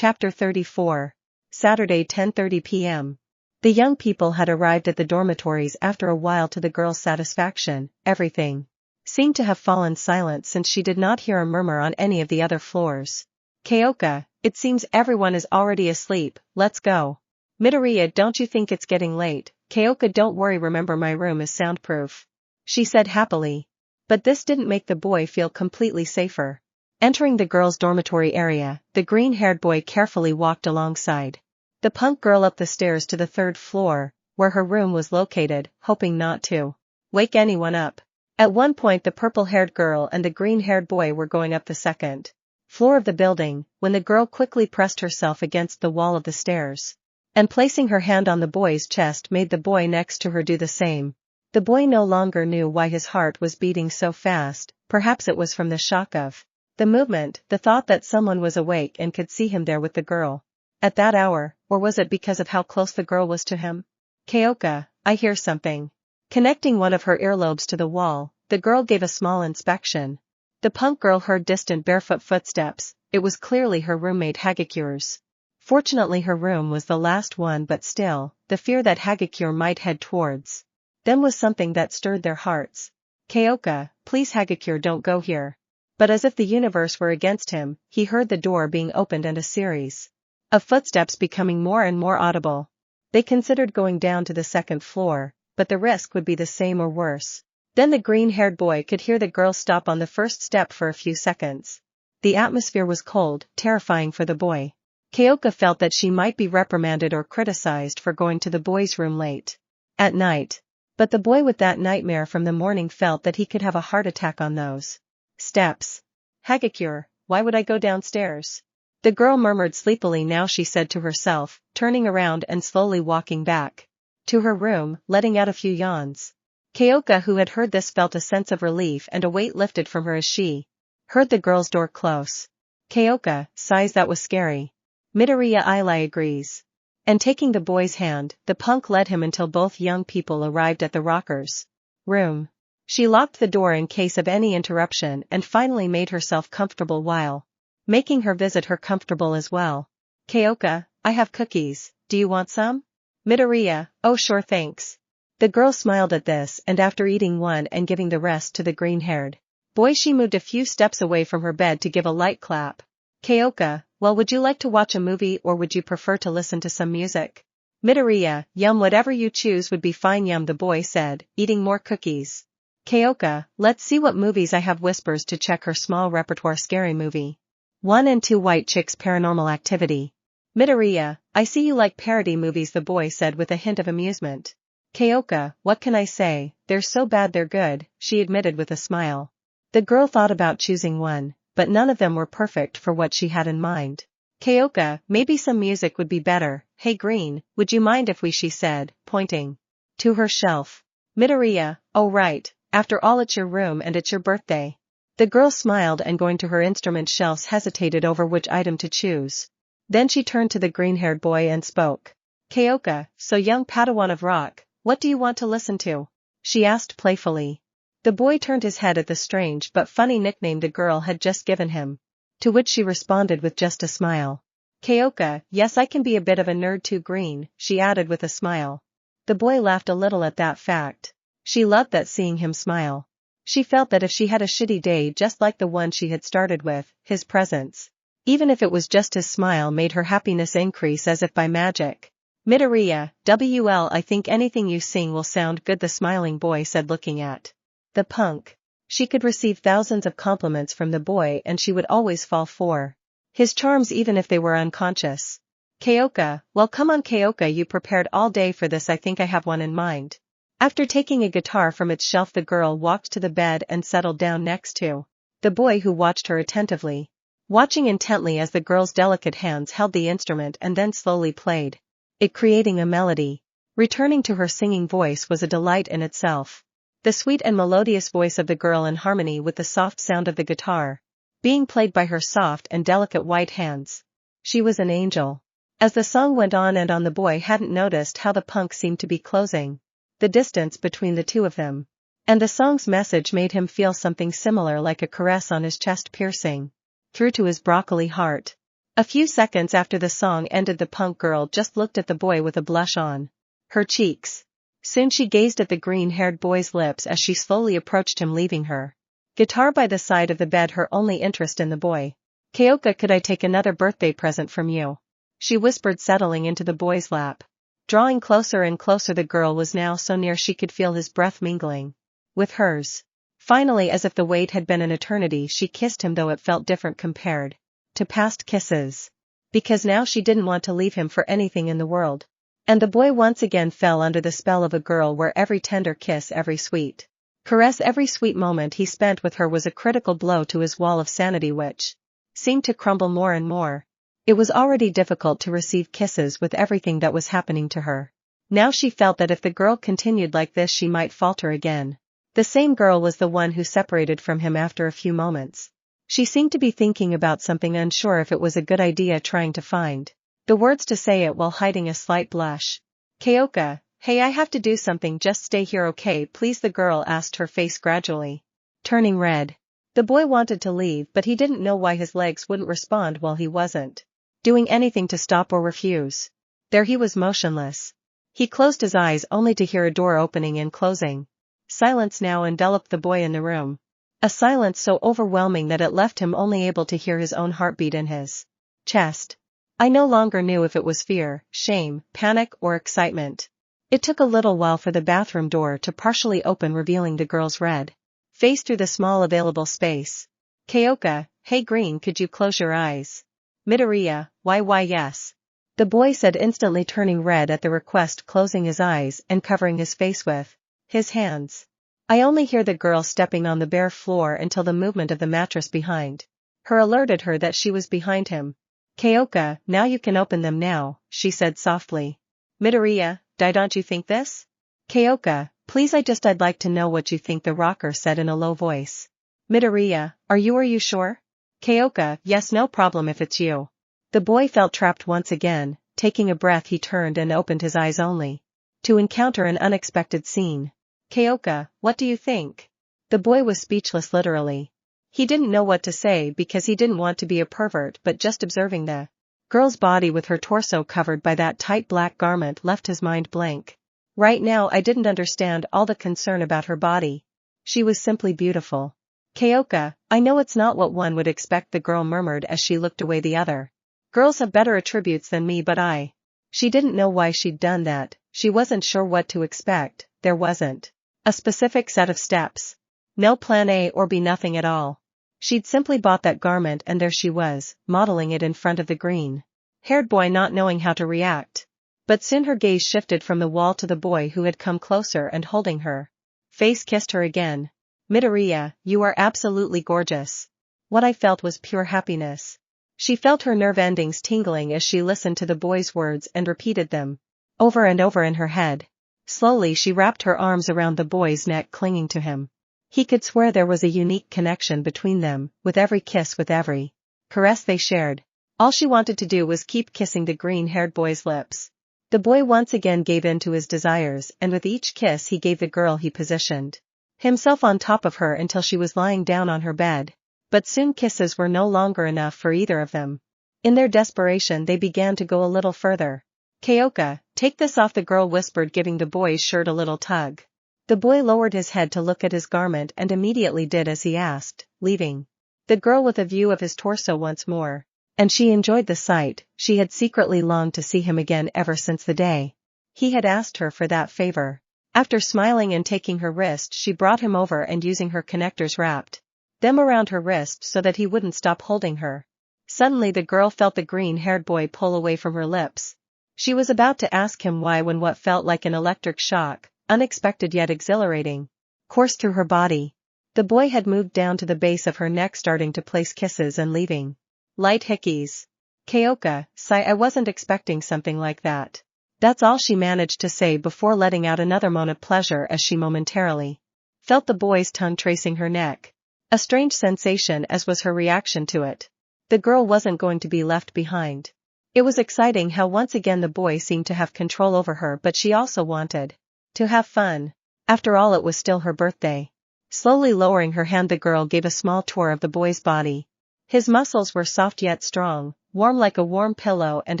Chapter 34. Saturday 10:30 p.m. The young people had arrived at the dormitories after a while. To the girl's satisfaction, everything seemed to have fallen silent since she did not hear a murmur on any of the other floors. Kyoka, it seems everyone is already asleep, let's go. Midoriya, don't you think it's getting late? Kyoka, don't worry, remember my room is soundproof, she said happily. But this didn't make the boy feel completely safer. Entering the girls' dormitory area, the green-haired boy carefully walked alongside the punk girl up the stairs to the third floor, where her room was located, hoping not to wake anyone up. At one point the purple-haired girl and the green-haired boy were going up the second floor of the building, when the girl quickly pressed herself against the wall of the stairs, and placing her hand on the boy's chest made the boy next to her do the same. The boy no longer knew why his heart was beating so fast, perhaps it was from the shock of the movement, the thought that someone was awake and could see him there with the girl at that hour, or was it because of how close the girl was to him? Kyoka, I hear something. Connecting one of her earlobes to the wall, the girl gave a small inspection. The punk girl heard distant barefoot footsteps. It was clearly her roommate Hagekure's. Fortunately her room was the last one, but still, the fear that Hagekure might head towards them was something that stirred their hearts. Kyoka, please Hagekure, don't go here. But as if the universe were against him, he heard the door being opened and a series of footsteps becoming more and more audible. They considered going down to the second floor, but the risk would be the same or worse. Then the green-haired boy could hear the girl stop on the first step for a few seconds. The atmosphere was cold, terrifying for the boy. Kyoka felt that she might be reprimanded or criticized for going to the boy's room late at night. But the boy with that nightmare from the morning felt that he could have a heart attack on those steps. Hagekure, why would I go downstairs? The girl murmured sleepily now, she said to herself, turning around and slowly walking back to her room, letting out a few yawns. Kyoka, who had heard this, felt a sense of relief and a weight lifted from her as she heard the girl's door close. Kyoka sighs, that was scary. Midoriya Ilai agrees. And taking the boy's hand, the punk led him until both young people arrived at the rocker's room. She locked the door in case of any interruption and finally made herself comfortable while making her visit her comfortable as well. Kyoka, I have cookies, do you want some? Midoriya, oh sure thanks. The girl smiled at this, and after eating one and giving the rest to the green-haired boy, she moved a few steps away from her bed to give a light clap. Kyoka, well, would you like to watch a movie or would you prefer to listen to some music? Midoriya, yum, whatever you choose would be fine, yum, the boy said, eating more cookies. Kyoka, let's see what movies I have. Whispers to check her small repertoire. Scary movie 1 and 2, White Chicks, Paranormal Activity. Midoriya, I see you like parody movies, the boy said with a hint of amusement. Kyoka, what can I say, they're so bad they're good, she admitted with a smile. The girl thought about choosing one, but none of them were perfect for what she had in mind. Kyoka, maybe some music would be better. Hey Green, would you mind if we, she said, pointing to her shelf. Midoriya, oh right, after all it's your room and it's your birthday. The girl smiled and going to her instrument shelves hesitated over which item to choose. Then she turned to the green-haired boy and spoke. Kyoka, so young Padawan of rock, what do you want to listen to? She asked playfully. The boy turned his head at the strange but funny nickname the girl had just given him, to which she responded with just a smile. Kyoka, yes, I can be a bit of a nerd too, Green, she added with a smile. The boy laughed a little at that fact. She loved that, seeing him smile. She felt that if she had a shitty day just like the one she had started with, his presence, even if it was just his smile, made her happiness increase as if by magic. Midoriya, WL, I think anything you sing will sound good, the smiling boy said, looking at the punk. She could receive thousands of compliments from the boy and she would always fall for his charms even if they were unconscious. Kyoka, well come on Kyoka, you prepared all day for this, I think I have one in mind. After taking a guitar from its shelf, the girl walked to the bed and settled down next to the boy, who watched her attentively, watching intently as the girl's delicate hands held the instrument and then slowly played it, creating a melody. Returning to her singing voice was a delight in itself. The sweet and melodious voice of the girl in harmony with the soft sound of the guitar, being played by her soft and delicate white hands. She was an angel. As the song went on and on, the boy hadn't noticed how the punk seemed to be closing the distance between the two of them. And the song's message made him feel something similar, like a caress on his chest piercing through to his broccoli heart. A few seconds after the song ended, the punk girl just looked at the boy with a blush on her cheeks. Soon she gazed at the green-haired boy's lips as she slowly approached him, leaving her guitar by the side of the bed, her only interest in the boy. "Kyoka, could I take another birthday present from you?" she whispered, settling into the boy's lap. Drawing closer and closer, the girl was now so near she could feel his breath mingling with hers. Finally, as if the wait had been an eternity, she kissed him, though it felt different compared to past kisses. Because now she didn't want to leave him for anything in the world. And the boy once again fell under the spell of a girl where every tender kiss, every sweet caress, every sweet moment he spent with her was a critical blow to his wall of sanity, which seemed to crumble more and more. It was already difficult to receive kisses with everything that was happening to her. Now she felt that if the girl continued like this, she might falter again. The same girl was the one who separated from him after a few moments. She seemed to be thinking about something, unsure if it was a good idea, trying to find the words to say it while hiding a slight blush. "Kyoka, hey, I have to do something, just stay here, okay, please?" the girl asked, her face gradually turning red. The boy wanted to leave, but he didn't know why his legs wouldn't respond while he wasn't doing anything to stop or refuse. There he was, motionless. He closed his eyes only to hear a door opening and closing. Silence now enveloped the boy in the room. A silence so overwhelming that it left him only able to hear his own heartbeat in his chest. I no longer knew if it was fear, shame, panic, or excitement. It took a little while for the bathroom door to partially open, revealing the girl's red face through the small available space. "Kyoka, hey Green, could you close your eyes?" "Midoriya, why yes," the boy said, instantly turning red at the request, closing his eyes and covering his face with his hands. I only hear the girl stepping on the bare floor until the movement of the mattress behind her alerted her that she was behind him. "Kyoka, now you can open them now," she said softly. "Midoriya, don't you think this?" "Kyoka, please, I'd like to know what you think," the rocker said in a low voice. "Midoriya, are you sure?" "Kyoka, yes, no problem if it's you." The boy felt trapped once again. Taking a breath, he turned and opened his eyes only to encounter an unexpected scene. "Kyoka, what do you think?" The boy was speechless, literally. He didn't know what to say because he didn't want to be a pervert, but just observing the girl's body with her torso covered by that tight black garment left his mind blank. Right now I didn't understand all the concern about her body. She was simply beautiful. "Kyoka, I know it's not what one would expect," the girl murmured as she looked away. "The other girls have better attributes than me, but I..." She didn't know why she'd done that. She wasn't sure what to expect. There wasn't a specific set of steps. No plan A or B, nothing at all. She'd simply bought that garment and there she was, modeling it in front of the green-haired boy, not knowing how to react. But soon her gaze shifted from the wall to the boy who had come closer and, holding her face, kissed her again. "Midoriya, you are absolutely gorgeous." What I felt was pure happiness. She felt her nerve endings tingling as she listened to the boy's words and repeated them over and over in her head. Slowly she wrapped her arms around the boy's neck, clinging to him. He could swear there was a unique connection between them, with every kiss, with every caress they shared. All she wanted to do was keep kissing the green-haired boy's lips. The boy once again gave in to his desires, and with each kiss he gave the girl, he positioned himself on top of her until she was lying down on her bed. But soon kisses were no longer enough for either of them. In their desperation they began to go a little further. "Kyoka, take this off," the girl whispered, giving the boy's shirt a little tug. The boy lowered his head to look at his garment and immediately did as he asked, leaving the girl with a view of his torso once more. And she enjoyed the sight. She had secretly longed to see him again ever since the day he had asked her for that favor. After smiling and taking her wrist, she brought him over and, using her connectors, wrapped them around her wrist so that he wouldn't stop holding her. Suddenly the girl felt the green-haired boy pull away from her lips. She was about to ask him why when what felt like an electric shock, unexpected yet exhilarating, coursed through her body. The boy had moved down to the base of her neck, starting to place kisses and leaving light hickeys. "Kyoka, sigh, I wasn't expecting something like that." That's all she managed to say before letting out another moan of pleasure as she momentarily felt the boy's tongue tracing her neck. A strange sensation, as was her reaction to it. The girl wasn't going to be left behind. It was exciting how once again the boy seemed to have control over her, but she also wanted to have fun. After all, it was still her birthday. Slowly lowering her hand, the girl gave a small tour of the boy's body. His muscles were soft yet strong, warm like a warm pillow, and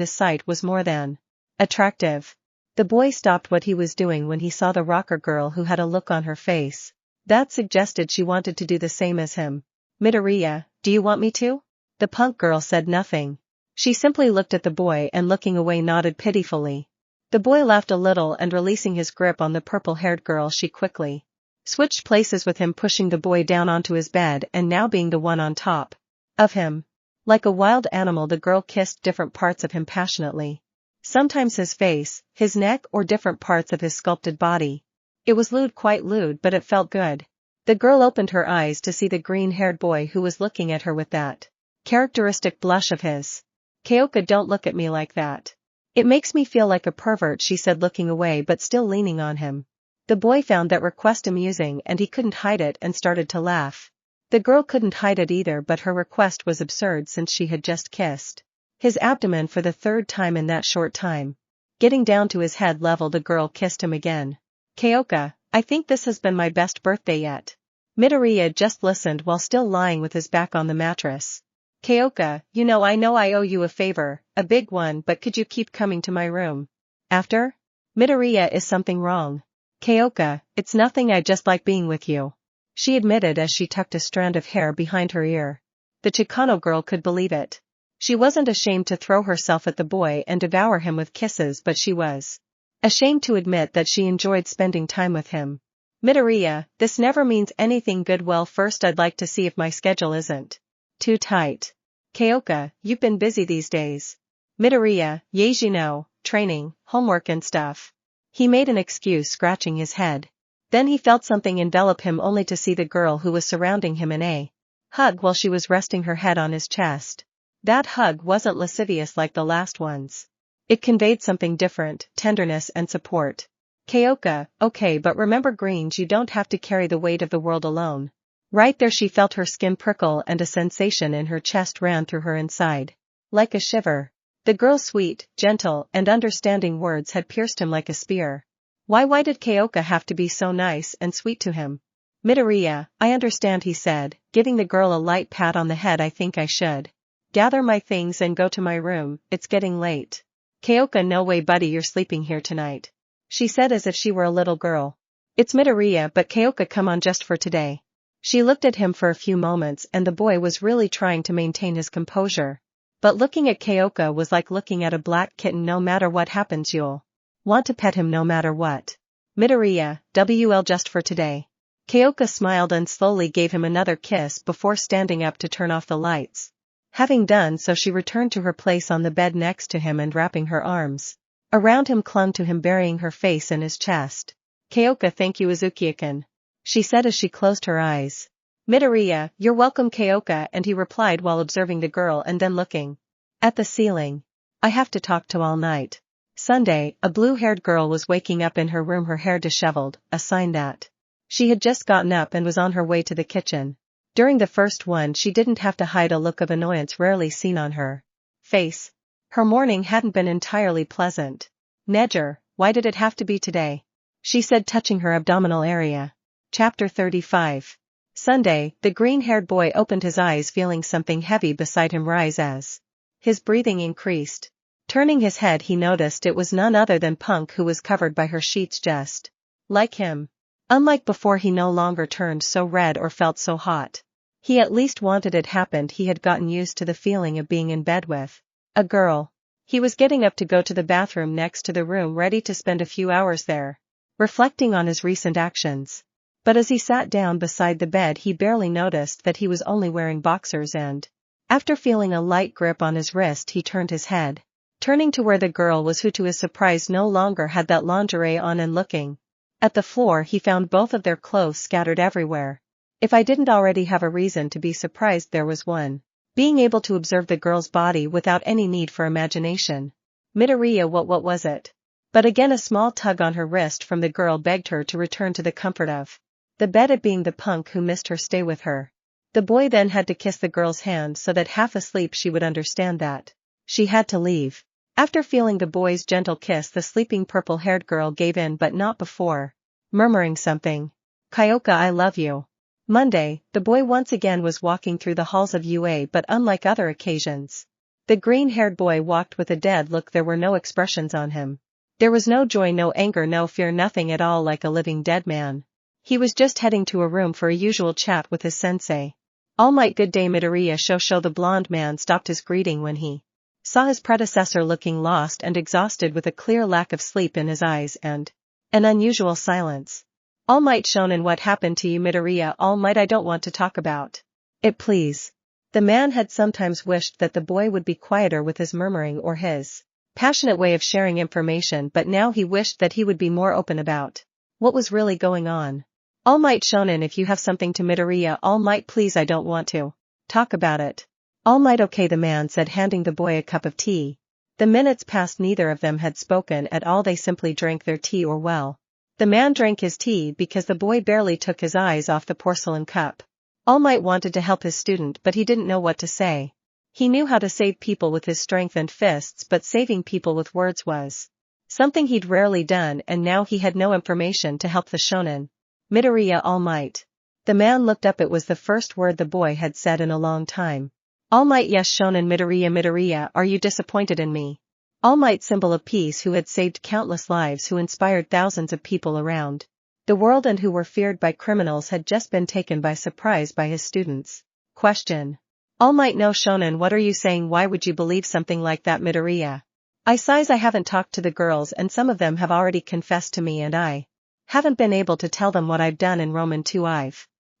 his sight was more than attractive. The boy stopped what he was doing when he saw the rocker girl who had a look on her face that suggested she wanted to do the same as him. Midoriya, do you want me to? The punk girl said nothing. She simply looked at the boy and looking away nodded pitifully. The boy laughed a little and releasing his grip on the purple-haired girl she quickly switched places with him, pushing the boy down onto his bed and now being the one on top of him. Like a wild animal, the girl kissed different parts of him passionately. Sometimes his face, his neck, or different parts of his sculpted body. It was lewd, quite lewd, but it felt good. The girl opened her eyes to see the green-haired boy who was looking at her with that characteristic blush of his. Kyoka, don't look at me like that. It makes me feel like a pervert, she said, looking away but still leaning on him. The boy found that request amusing and he couldn't hide it and started to laugh. The girl couldn't hide it either, but her request was absurd since she had just kissed his abdomen for the third time in that short time. Getting down to his head level, the girl kissed him again. Kyoka, I think this has been my best birthday yet. Midoriya just listened while still lying with his back on the mattress. Kyoka, I know I owe you a favor, a big one, but could you keep coming to my room after? Midoriya, is something wrong? Kyoka, it's nothing, I just like being with you, she admitted as she tucked a strand of hair behind her ear. The Chicano girl could believe it. She wasn't ashamed to throw herself at the boy and devour him with kisses, but she was ashamed to admit that she enjoyed spending time with him. Midoriya, this never means anything good. Well, first I'd like to see if my schedule isn't too tight. Kyoka, you've been busy these days. Midoriya, yes, training, homework and stuff. He made an excuse, scratching his head. Then he felt something envelop him, only to see the girl who was surrounding him in a hug while she was resting her head on his chest. That hug wasn't lascivious like the last ones. It conveyed something different, tenderness and support. Kyoka, okay, but remember, Greens, you don't have to carry the weight of the world alone. Right there she felt her skin prickle and a sensation in her chest ran through her inside. Like a shiver. The girl's sweet, gentle, and understanding words had pierced him like a spear. Why did Kyoka have to be so nice and sweet to him? Midoriya, I understand, he said, giving the girl a light pat on the head. I think I should gather my things and go to my room, it's getting late. Kyoka, no way buddy, you're sleeping here tonight, she said as if she were a little girl. It's Midoriya, but Kyoka, come on, just for today. She looked at him for a few moments and the boy was really trying to maintain his composure. But looking at Kyoka was like looking at a black kitten. No matter what happens, you'll want to pet him no matter what. Midoriya, WL, just for today. Kyoka smiled and slowly gave him another kiss before standing up to turn off the lights. Having done so, she returned to her place on the bed next to him and wrapping her arms around him clung to him, burying her face in his chest. Kyoka, thank you, Izuku-kun, she said as she closed her eyes. Midoriya, you're welcome, Kyoka, and he replied while observing the girl and then looking at the ceiling. I have to talk to all night. Sunday, a blue-haired girl was waking up in her room, her hair disheveled, a sign that she had just gotten up and was on her way to the kitchen. During the first one, she didn't have to hide a look of annoyance rarely seen on her face. Her morning hadn't been entirely pleasant. Neger, why did it have to be today? She said, touching her abdominal area. Chapter 35. Sunday, the green-haired boy opened his eyes, feeling something heavy beside him rise as his breathing increased. Turning his head, he noticed it was none other than Punk, who was covered by her sheets just like him. Unlike before, he no longer turned so red or felt so hot. He at least wanted it happened. He had gotten used to the feeling of being in bed with a girl. He was getting up to go to the bathroom next to the room, ready to spend a few hours there, reflecting on his recent actions. But as he sat down beside the bed, he barely noticed that he was only wearing boxers, and after feeling a light grip on his wrist, he turned his head, turning to where the girl was, who to his surprise no longer had that lingerie on, and looking at the floor, he found both of their clothes scattered everywhere. If I didn't already have a reason to be surprised, there was one. Being able to observe the girl's body without any need for imagination. Midoriya, what was it? But again a small tug on her wrist from the girl begged her to return to the comfort of the bed, it being the Punk who missed her stay with her. The boy then had to kiss the girl's hand so that half asleep she would understand that she had to leave. After feeling the boy's gentle kiss, the sleeping purple-haired girl gave in, but not before murmuring something. Kyoka, I love you. Monday, the boy once again was walking through the halls of UA, but unlike other occasions, The green-haired boy walked with a dead look. There were no expressions on him. There was no joy, no anger, no fear, nothing at all, like a living dead man. He was just heading to a room for a usual chat with his sensei. All Might, good day Midoriya. Shosho. The blonde man stopped his greeting when he saw his predecessor looking lost and exhausted with a clear lack of sleep in his eyes and an unusual silence. All Might Shonen, what happened to you Midoriya? All Might, I don't want to talk about it please. The man had sometimes wished that the boy would be quieter with his murmuring or his passionate way of sharing information, but now he wished that he would be more open about what was really going on. All Might Shonen, if you have something to Midoriya. All Might, please, I don't want to talk about it. All Might, okay, the man said, handing the boy a cup of tea. The minutes passed, neither of them had spoken at all. They simply drank their tea, or well, the man drank his tea because the boy barely took his eyes off the porcelain cup. All Might wanted to help his student, but he didn't know what to say. He knew how to save people with his strength and fists, but saving people with words was something he'd rarely done, and now he had no information to help the shonen. Midoriya. All Might. The man looked up. It was the first word the boy had said in a long time. All Might. Yes Shonen. Midoriya. Midoriya, are you disappointed in me? All Might, symbol of peace, who had saved countless lives, who inspired thousands of people around the world, and who were feared by criminals, had just been taken by surprise by his students. Question. All Might. No Shonen, what are you saying? Why would you believe something like that Midoriya? I sighs. I haven't talked to the girls, and some of them have already confessed to me, and I haven't been able to tell them what I've done in Roman 2.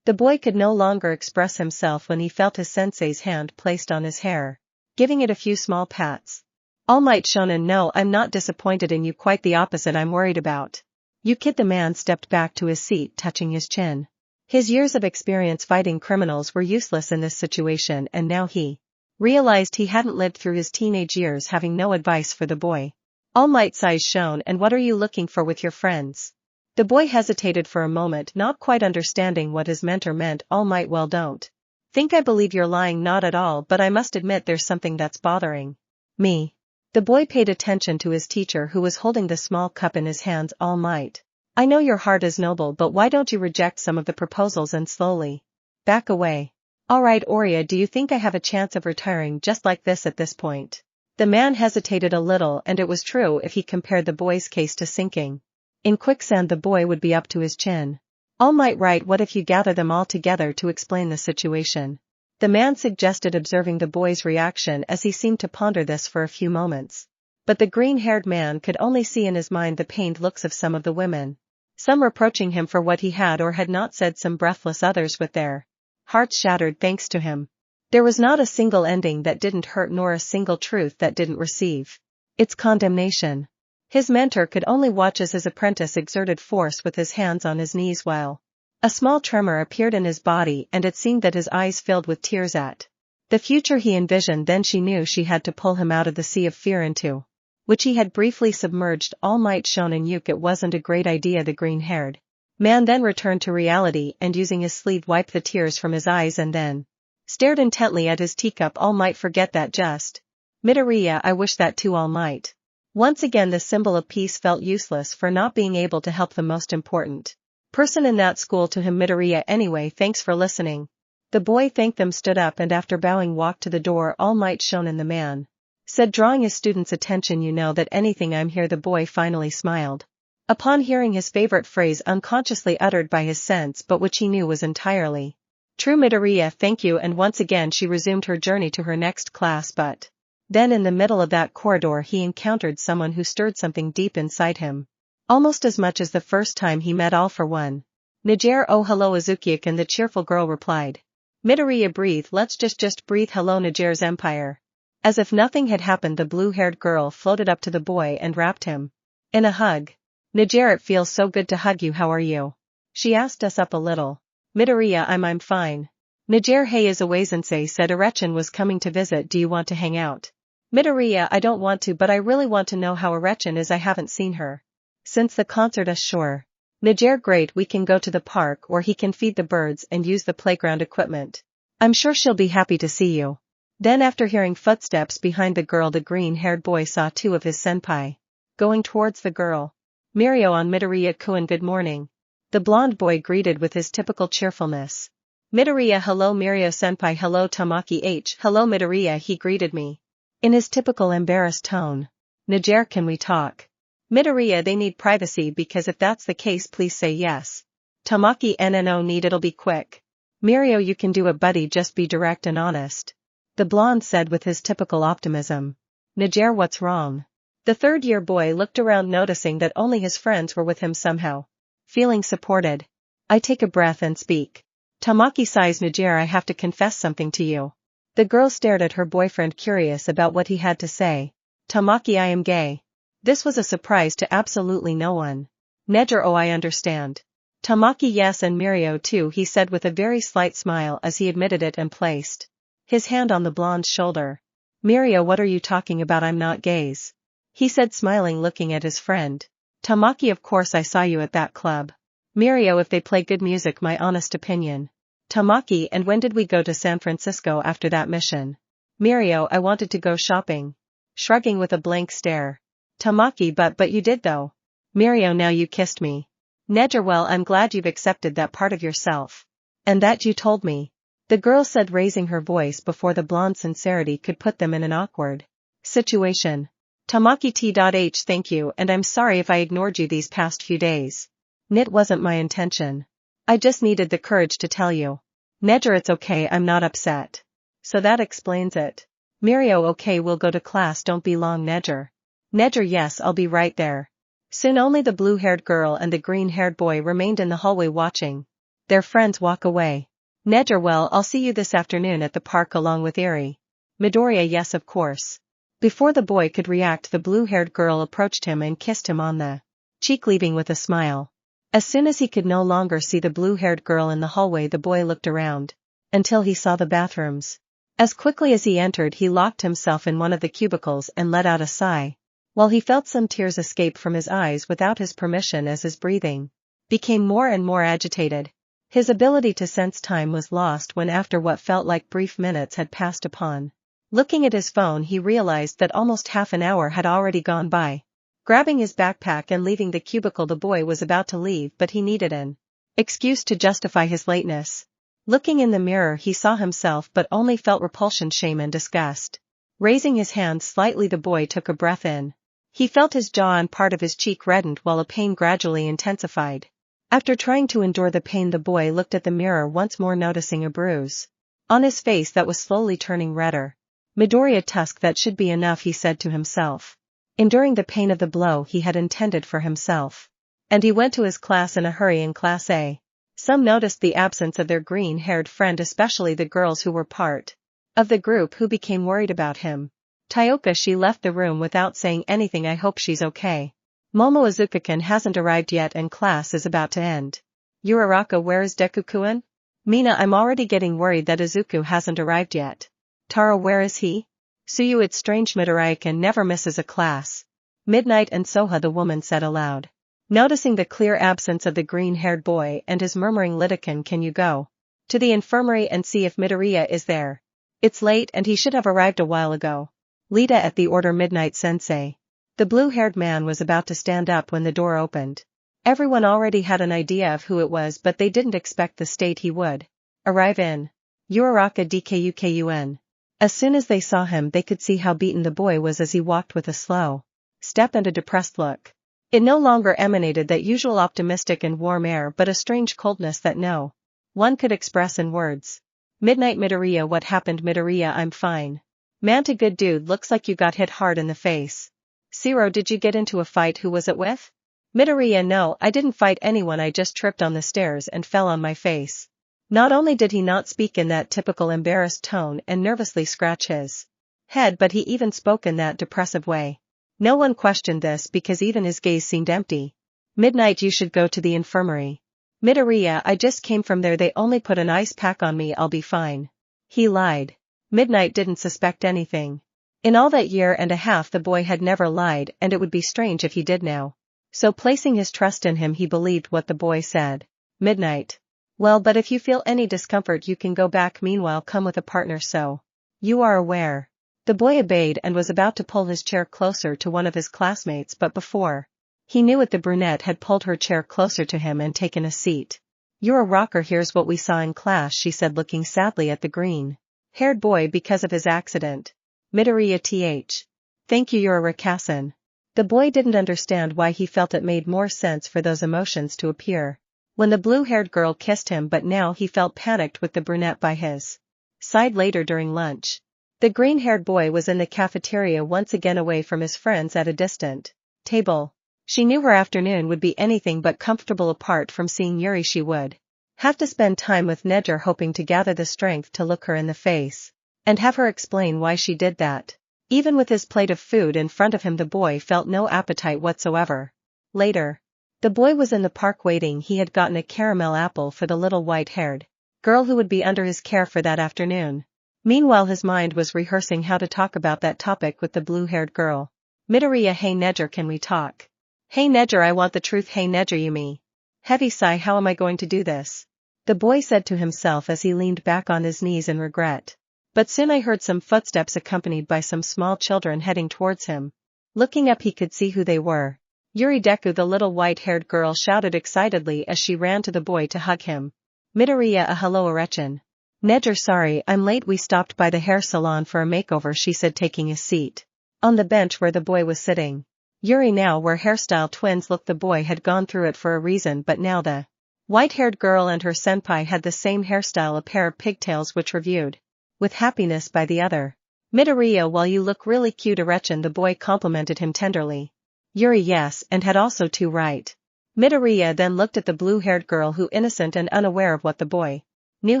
The boy could no longer express himself when he felt his sensei's hand placed on his hair, giving it a few small pats. All Might Shonen. No, I'm not disappointed in you, quite the opposite. I'm worried about you kid. The man stepped back to his seat, touching his chin. His years of experience fighting criminals were useless in this situation, and now he realized he hadn't lived through his teenage years having no advice for the boy. All Might's eyes shone. And what are you looking for with your friends? The boy hesitated for a moment, not quite understanding what his mentor meant. All Might. Well, don't think I believe you're lying. Not at all, but I must admit there's something that's bothering me. The boy paid attention to his teacher, who was holding the small cup in his hands. All Might. I know your heart is noble, but why don't you reject some of the proposals and slowly back away? Alright Oria, do you think I have a chance of retiring just like this at this point? The man hesitated a little, and it was true if he compared the boy's case to sinking in quicksand. The boy would be up to his chin. All Might. Right, what if you gather them all together to explain the situation? The man suggested, observing the boy's reaction as he seemed to ponder this for a few moments. But the green-haired man could only see in his mind the pained looks of some of the women. Some reproaching him for what he had or had not said, some breathless, others with their hearts shattered thanks to him. There was not a single ending that didn't hurt, nor a single truth that didn't receive its condemnation. His mentor could only watch as his apprentice exerted force with his hands on his knees, while a small tremor appeared in his body, and it seemed that his eyes filled with tears at the future he envisioned. Then she knew she had to pull him out of the sea of fear into which he had briefly submerged. All Might Shonen. Yuke, it wasn't a great idea. The green-haired man then returned to reality, and using his sleeve wiped the tears from his eyes and then stared intently at his teacup. All Might, forget that. Just Midoriya, I wish that too. All Might. Once again the symbol of peace felt useless for not being able to help the most important person in that school to him. Midoriya, anyway, thanks for listening. The boy thanked them, stood up, and after bowing walked to the door. All Might Shonen, the man said, drawing his student's attention. You know that anything I'm here. The boy finally smiled upon hearing his favorite phrase unconsciously uttered by his sense, but which he knew was entirely true. Midoriya, thank you. And once again she resumed her journey to her next class, but then in the middle of that corridor he encountered someone who stirred something deep inside him, almost as much as the first time he met. All for one. Niger. Oh, hello Izuku, and the cheerful girl replied. Midoriya, breathe, let's just breathe. Hello Niger's empire. As if nothing had happened, the blue-haired girl floated up to the boy and wrapped him in a hug. Niger, it feels so good to hug you. How are you? She asked us up a little. Midoriya, I'm fine. Niger. Hey Izuku-sensei said Erechin was coming to visit. Do you want to hang out? Midoriya, I don't want to, but I really want to know how Erechin is. I haven't seen her since the concert. Sure. Niger, great, we can go to the park, or he can feed the birds and use the playground equipment. I'm sure she'll be happy to see you. Then after hearing footsteps behind the girl, the green-haired boy saw two of his senpai going towards the girl. Mirio on Midoriya-kun, good morning. The blonde boy greeted with his typical cheerfulness. Midoriya, hello Mirio senpai. Hello Tamaki H. Hello Midoriya, he greeted me. In his typical embarrassed tone. Niger, can we talk? Midoriya, they need privacy because if that's the case please say yes. Tamaki, no need, it'll be quick. Mirio, you can do it buddy, just be direct and honest. The blonde said with his typical optimism. Niger, what's wrong? The third-year boy looked around, noticing that only his friends were with him somehow. Feeling supported. I take a breath and speak. Tamaki sighs. Niger, I have to confess something to you. The girl stared at her boyfriend, curious about what he had to say. Tamaki, I am gay. This was a surprise to absolutely no one. Niger, oh, I understand. Tamaki, yes, and Mirio too, he said with a very slight smile as he admitted it and placed his hand on the blonde's shoulder. Mirio, what are you talking about? I'm not gays. He said, smiling, looking at his friend. Tamaki, of course I saw you at that club. Mirio, if they play good music, my honest opinion. Tamaki, and when did we go to San Francisco after that mission? Mirio, I wanted to go shopping. Shrugging with a blank stare. Tamaki, but you did though. Mirio, now you kissed me. Niger, well, I'm glad you've accepted that part of yourself. And that you told me. The girl said, raising her voice before the blonde's sincerity could put them in an awkward situation. Tamaki, T.H, thank you, and I'm sorry if I ignored you these past few days. It wasn't my intention. I just needed the courage to tell you. Niger, it's okay, I'm not upset. So that explains it. Mirio, okay, we'll go to class, don't be long. Niger. Niger, yes, I'll be right there. Soon only the blue-haired girl and the green-haired boy remained in the hallway watching their friends walk away. Niger, well, I'll see you this afternoon at the park along with Eri. Midoriya, yes, of course. Before the boy could react, the blue-haired girl approached him and kissed him on the cheek, leaving with a smile. As soon as he could no longer see the blue-haired girl in the hallway, the boy looked around until he saw the bathrooms. As quickly as he entered, he locked himself in one of the cubicles and let out a sigh, while he felt some tears escape from his eyes without his permission as his breathing became more and more agitated. His ability to sense time was lost when, after what felt like brief minutes had passed upon looking at his phone, he realized that almost half an hour had already gone by. Grabbing his backpack and leaving the cubicle, the boy was about to leave, but he needed an excuse to justify his lateness. Looking in the mirror, he saw himself but only felt repulsion, shame and disgust. Raising his hand slightly, the boy took a breath in. He felt his jaw and part of his cheek reddened while a pain gradually intensified. After trying to endure the pain, the boy looked at the mirror once more, noticing a bruise on his face that was slowly turning redder. Midoriya, tusk, that should be enough, he said to himself, enduring the pain of the blow he had intended for himself. And he went to his class in a hurry. In Class A, some noticed the absence of their green-haired friend, especially the girls who were part of the group who became worried about him. Tyoka, she left the room without saying anything. I hope she's okay. Momo, Izuku-kun hasn't arrived yet and class is about to end. Uraraka, where is Deku-kun? Mina, I'm already getting worried that Izuku hasn't arrived yet. Taro, where is he? Suyu, it's strange, Midoriya-kun never misses a class. Midnight and Soha, the woman said aloud. Noticing the clear absence of the green-haired boy and his murmuring, Lita-kun, can you go to the infirmary and see if Midoriya is there? It's late and he should have arrived a while ago. Lita, at the order, Midnight-sensei. The blue-haired man was about to stand up when the door opened. Everyone already had an idea of who it was, but they didn't expect the state he would arrive in. Uraraka Dkukun. As soon as they saw him, they could see how beaten the boy was as he walked with a slow step and a depressed look. It no longer emanated that usual optimistic and warm air, but a strange coldness that no one could express in words. Midnight, Midoriya, what happened? Midoriya, I'm fine. Manta, good dude, looks like you got hit hard in the face. Zero, did you get into a fight? Who was it with? Midoriya, no, I didn't fight anyone, I just tripped on the stairs and fell on my face. Not only did he not speak in that typical embarrassed tone and nervously scratch his head, but he even spoke in that depressive way. No one questioned this because even his gaze seemed empty. Midnight, you should go to the infirmary. Midoriya, I just came from there, they only put an ice pack on me, I'll be fine. He lied. Midnight didn't suspect anything. In all that year and a half the boy had never lied, and it would be strange if he did now. So placing his trust in him, he believed what the boy said. Midnight. Well, but if you feel any discomfort you can go back, meanwhile come with a partner so you are aware. The boy obeyed and was about to pull his chair closer to one of his classmates, but before he knew it, the brunette had pulled her chair closer to him and taken a seat. You're a rocker, here's what we saw in class, she said, looking sadly at the green-haired boy because of his accident. Midoriya th. Thank you, you're a Rakasan. The boy didn't understand why he felt it made more sense for those emotions to appear when the blue-haired girl kissed him, but now he felt panicked with the brunette by his side. Later during lunch, the green-haired boy was in the cafeteria once again, away from his friends at a distant table. She knew her afternoon would be anything but comfortable apart from seeing Yuri. She would have to spend time with Nejer, hoping to gather the strength to look her in the face and have her explain why she did that. Even with his plate of food in front of him, the boy felt no appetite whatsoever. Later, the boy was in the park waiting. He had gotten a caramel apple for the little white-haired girl who would be under his care for that afternoon. Meanwhile, his mind was rehearsing how to talk about that topic with the blue-haired girl. Midoriya, hey Nejer, can we talk? Hey Nejer, I want the truth. Hey Nejer, you me. Heavy sigh, how am I going to do this? The boy said to himself as he leaned back on his knees in regret. But soon I heard some footsteps accompanied by some small children heading towards him. Looking up, he could see who they were. Yuri Deku, the little white-haired girl shouted excitedly as she ran to the boy to hug him. Midoriya, a hello Erechin. Nejer, sorry, I'm late. We stopped by the hair salon for a makeover, she said, taking a seat on the bench where the boy was sitting. Yuri now were hairstyle twins. Look, the boy had gone through it for a reason, but now the white-haired girl and her senpai had the same hairstyle, a pair of pigtails, which were viewed with happiness by the other. Midoriya, well, you look really cute Erechin, the boy complimented him tenderly. Yuri, yes, and had also too, right? Midoriya then looked at the blue-haired girl, who, innocent and unaware of what the boy knew,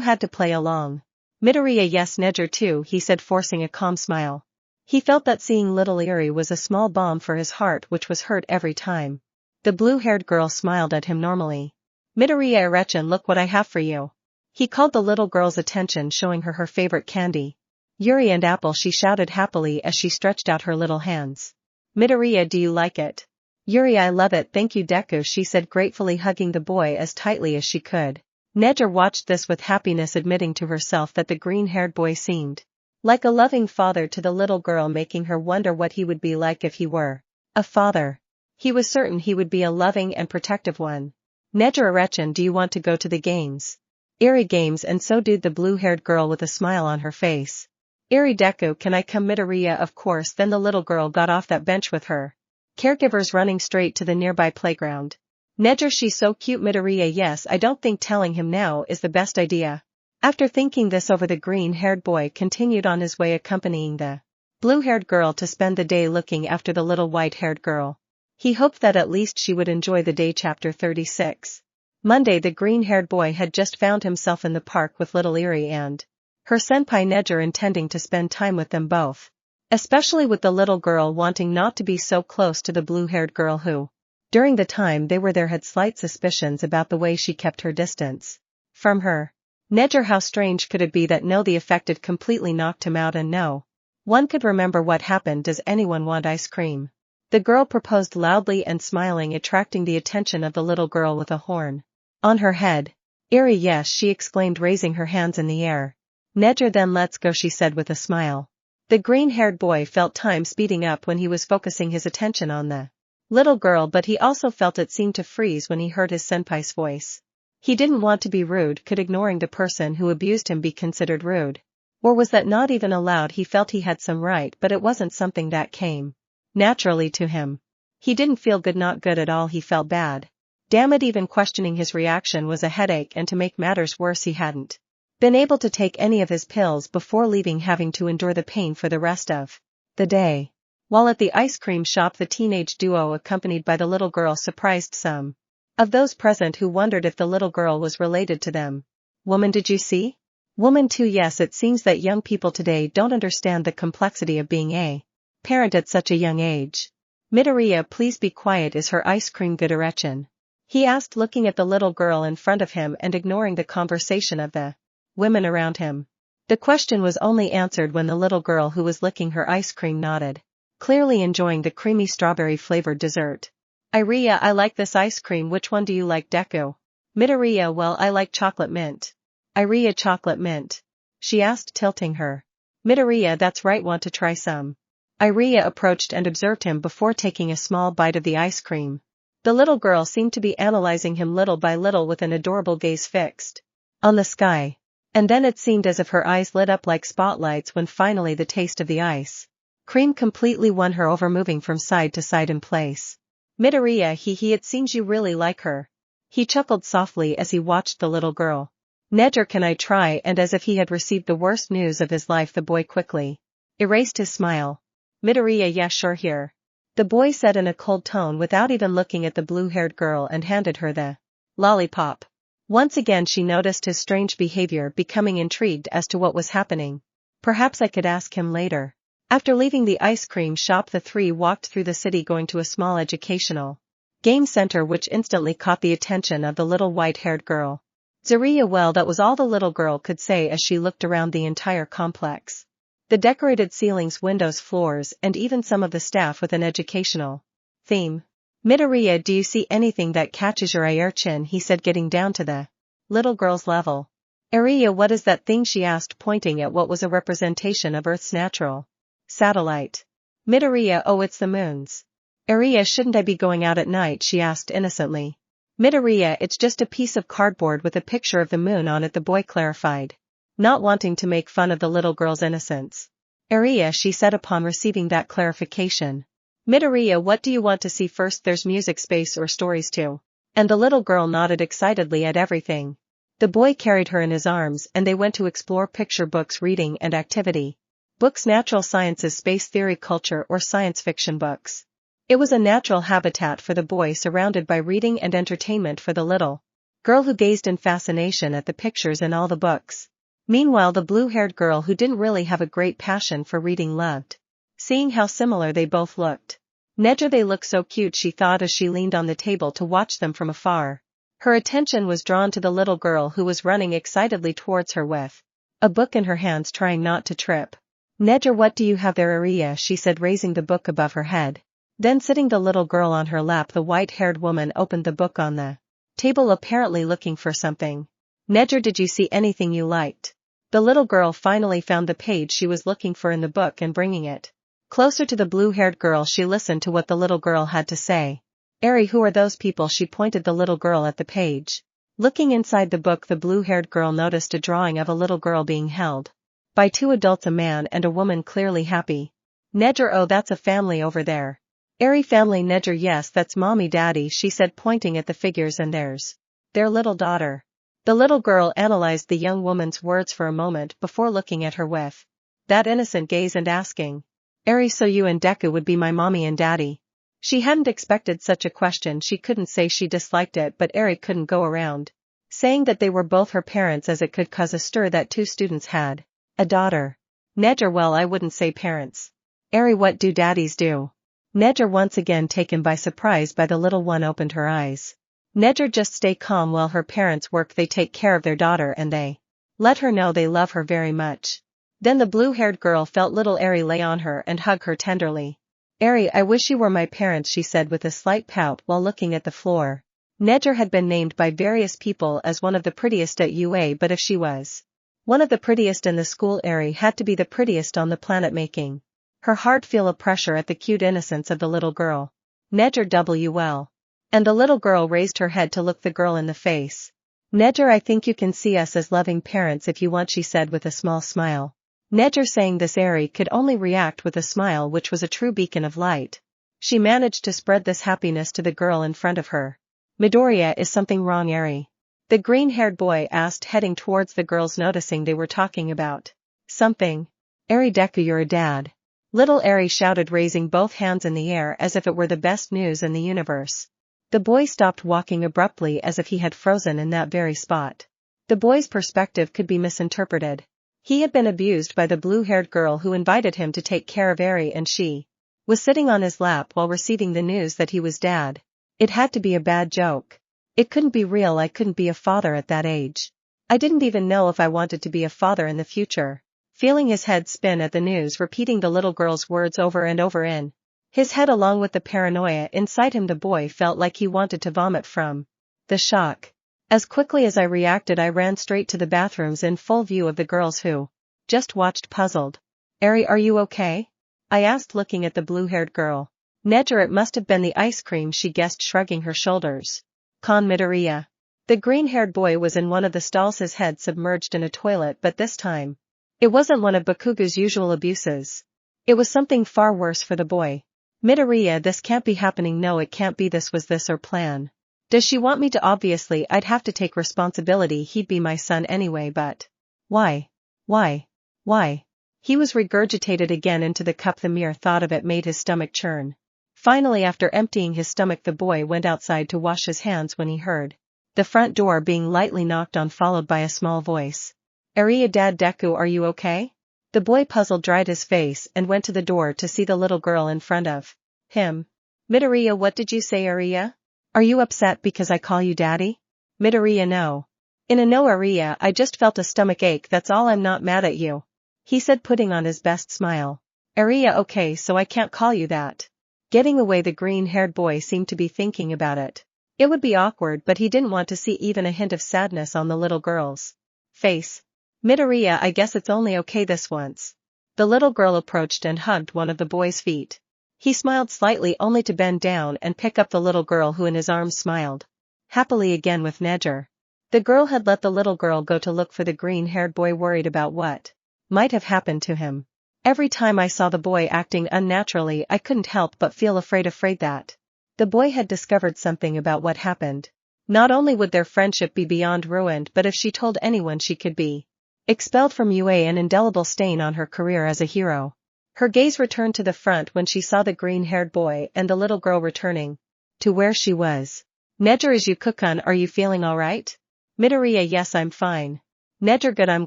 had to play along. Midoriya, yes, Nejer too, he said, forcing a calm smile. He felt that seeing little Yuri was a small balm for his heart, which was hurt every time the blue-haired girl smiled at him normally. Midoriya, Erechin, look what I have for you. He called the little girl's attention, showing her her favorite candy. Yuri and apple, she shouted happily as she stretched out her little hands. Midoriya, do you like it? Yuri, I love it, thank you Deku, she said gratefully, hugging the boy as tightly as she could. Nejer watched this with happiness, admitting to herself that the green-haired boy seemed like a loving father to the little girl, making her wonder what he would be like if he were a father. He was certain he would be a loving and protective one. Nejer, Erechin, do you want to go to the games? Eri, games, and so did the blue-haired girl with a smile on her face. Eri Deku, can I come? Midoriya, of course. Then the little girl got off that bench with her caregivers, running straight to the nearby playground. Nejer, she's so cute. Midoriya, yes, I don't think telling him now is the best idea. After thinking this over, the green-haired boy continued on his way, accompanying the blue-haired girl to spend the day looking after the little white-haired girl. He hoped that at least she would enjoy the day. Chapter 36. Monday, the green-haired boy had just found himself in the park with little Eri and her senpai Nejer, intending to spend time with them both, especially with the little girl wanting not to be so close to the blue-haired girl who, during the time they were there, had slight suspicions about the way she kept her distance from her. Nejer, how strange could it be that no, the effect had completely knocked him out, and no one could remember what happened. Does anyone want ice cream? The girl proposed loudly and smiling, attracting the attention of the little girl with a horn on her head. Eri, yes, she exclaimed, raising her hands in the air. Nejer, then let's go, she said with a smile. The green-haired boy felt time speeding up when he was focusing his attention on the little girl, but he also felt it seemed to freeze when he heard his senpai's voice. He didn't want to be rude. Could ignoring the person who abused him be considered rude? Or was that not even allowed? He felt he had some right, but it wasn't something that came naturally to him. He didn't feel good, not good at all. He felt bad. Damn it, even questioning his reaction was a headache, and to make matters worse, he hadn't been able to take any of his pills before leaving, having to endure the pain for the rest of the day. While at the ice cream shop, the teenage duo, accompanied by the little girl, surprised some of those present, who wondered if the little girl was related to them. Woman, did you see? Woman too, yes, it seems that young people today don't understand the complexity of being a parent at such a young age. Midoriya, please be quiet, is her ice cream good? Erechin, he asked, looking at the little girl in front of him and ignoring the conversation of the women around him. The question was only answered when the little girl who was licking her ice cream nodded, clearly enjoying the creamy strawberry-flavored dessert. Iria, I like this ice cream. Which one do you like? Deku. Midoriya, well, I like chocolate mint. Iria, chocolate mint? She asked, tilting her. Midoriya, that's right, want to try some? Iria approached and observed him before taking a small bite of the ice cream. The little girl seemed to be analyzing him little by little with an adorable gaze fixed on the sky. And then it seemed as if her eyes lit up like spotlights when finally the taste of the ice cream completely won her over, moving from side to side in place. Midoriya, it seems you really like her. He chuckled softly as he watched the little girl. Nejer, can I try? And as if he had received the worst news of his life, the boy quickly erased his smile. Midoriya, yeah, sure, here. The boy said in a cold tone without even looking at the blue-haired girl, and handed her the lollipop. Once again she noticed his strange behavior, becoming intrigued as to what was happening. Perhaps I could ask him later. After leaving the ice cream shop, the three walked through the city, going to a small educational game center which instantly caught the attention of the little white-haired girl. Zariya, well, that was all the little girl could say as she looked around the entire complex. The decorated ceilings, windows, floors, and even some of the staff with an educational theme. Midoriya, do you see anything that catches your eye? Chin, he said, getting down to the little girl's level. Ariya, what is that thing? She asked, pointing at what was a representation of Earth's natural satellite. Midoriya, oh, it's the moon's. Ariya, shouldn't I be going out at night? She asked innocently. Midoriya, it's just a piece of cardboard with a picture of the moon on it, the boy clarified, not wanting to make fun of the little girl's innocence. Ariya, she said upon receiving that clarification. Midoriya, what do you want to see first? There's music, space, or stories too. And the little girl nodded excitedly at everything. The boy carried her in his arms and they went to explore picture books, reading and activity books, natural sciences, space theory, culture, or science fiction books. It was a natural habitat for the boy, surrounded by reading and entertainment for the little girl, who gazed in fascination at the pictures in all the books. Meanwhile, the blue-haired girl, who didn't really have a great passion for reading, loved seeing how similar they both looked. Nejer, they look so cute, she thought as she leaned on the table to watch them from afar. Her attention was drawn to the little girl, who was running excitedly towards her with a book in her hands, trying not to trip. Nejer, what do you have there? Ariya, she said, raising the book above her head. Then sitting the little girl on her lap, the white-haired woman opened the book on the table, apparently looking for something. Nejer, did you see anything you liked? The little girl finally found the page she was looking for in the book, and bringing it closer to the blue-haired girl, she listened to what the little girl had to say. Ari, who are those people? She pointed the little girl at the page. Looking inside the book, the blue-haired girl noticed a drawing of a little girl being held by two adults, a man and a woman, clearly happy. Nejer, oh, that's a family over there. Ari, family? Nejer, yes, that's mommy, daddy, she said, pointing at the figures, and there's their little daughter. The little girl analyzed the young woman's words for a moment before looking at her with that innocent gaze and asking, Ari, so you and Deku would be my mommy and daddy? She hadn't expected such a question. She couldn't say she disliked it, but Ari couldn't go around saying that they were both her parents, as it could cause a stir that two students had a daughter. Nejer, well, I wouldn't say parents. Ari, what do daddies do? Nejer, once again taken by surprise by the little one, opened her eyes. Nejer, just stay calm. While her parents work, they take care of their daughter and they let her know they love her very much. Then the blue-haired girl felt little Ari lay on her and hug her tenderly. Ari, I wish you were my parents, she said with a slight pout while looking at the floor. Nejer had been named by various people as one of the prettiest at UA, but if she was one of the prettiest in the school, Ari had to be the prettiest on the planet, making her heart feel a pressure at the cute innocence of the little girl. Nejer, well. And the little girl raised her head to look the girl in the face. Nejer, I think you can see us as loving parents if you want, she said with a small smile. Nejer saying this, Ari could only react with a smile, which was a true beacon of light. She managed to spread this happiness to the girl in front of her. Midoriya, is something wrong, Ari? The green-haired boy asked, heading towards the girls, noticing they were talking about something. Ari, Deku, you're a dad. Little Ari shouted, raising both hands in the air as if it were the best news in the universe. The boy stopped walking abruptly, as if he had frozen in that very spot. The boy's perspective could be misinterpreted. He had been abused by the blue-haired girl who invited him to take care of Ari, and she was sitting on his lap while receiving the news that he was dad. It had to be a bad joke. It couldn't be real. I couldn't be a father at that age. I didn't even know if I wanted to be a father in the future. Feeling his head spin at the news, repeating the little girl's words over and over in his head along with the paranoia inside him, the boy felt like he wanted to vomit from the shock. As quickly as I reacted, I ran straight to the bathrooms in full view of the girls who just watched, puzzled. Ari, are you okay? I asked, looking at the blue-haired girl. Nejer, it must have been the ice cream, she guessed, shrugging her shoulders. Midoriya. The green-haired boy was in one of the stalls, his head submerged in a toilet, but this time, it wasn't one of Bakugo's usual abuses. It was something far worse for the boy. Midoriya, this can't be happening. No, it can't be. This was this her plan. Does she want me to? Obviously I'd have to take responsibility. He'd be my son anyway, but why? Why? Why? He was regurgitated again into the cup. The mere thought of it made his stomach churn. Finally, after emptying his stomach, the boy went outside to wash his hands when he heard the front door being lightly knocked on, followed by a small voice. Ariya, Dad, Deku, are you okay? The boy, puzzled, dried his face and went to the door to see the little girl in front of him. Midoriya, what did you say, Ariya? Are you upset because I call you daddy? Midoriya, no. No, Ariya, I just felt a stomach ache, that's all. I'm not mad at you, he said, putting on his best smile. Ariya, okay, so I can't call you that. Getting away, the green-haired boy seemed to be thinking about it. It would be awkward, but he didn't want to see even a hint of sadness on the little girl's face. Midoriya, I guess it's only okay this once. The little girl approached and hugged one of the boy's feet. He smiled slightly, only to bend down and pick up the little girl, who in his arms smiled happily again with Neger. The girl had let the little girl go to look for the green-haired boy, worried about what might have happened to him. Every time I saw the boy acting unnaturally, I couldn't help but feel afraid that the boy had discovered something about what happened. Not only would their friendship be beyond ruined, but if she told anyone, she could be expelled from UA, an indelible stain on her career as a hero. Her gaze returned to the front when she saw the green-haired boy and the little girl returning to where she was. Neger, Izuku-kun, are you feeling alright? Midoriya, yes, I'm fine. Neger, good, I'm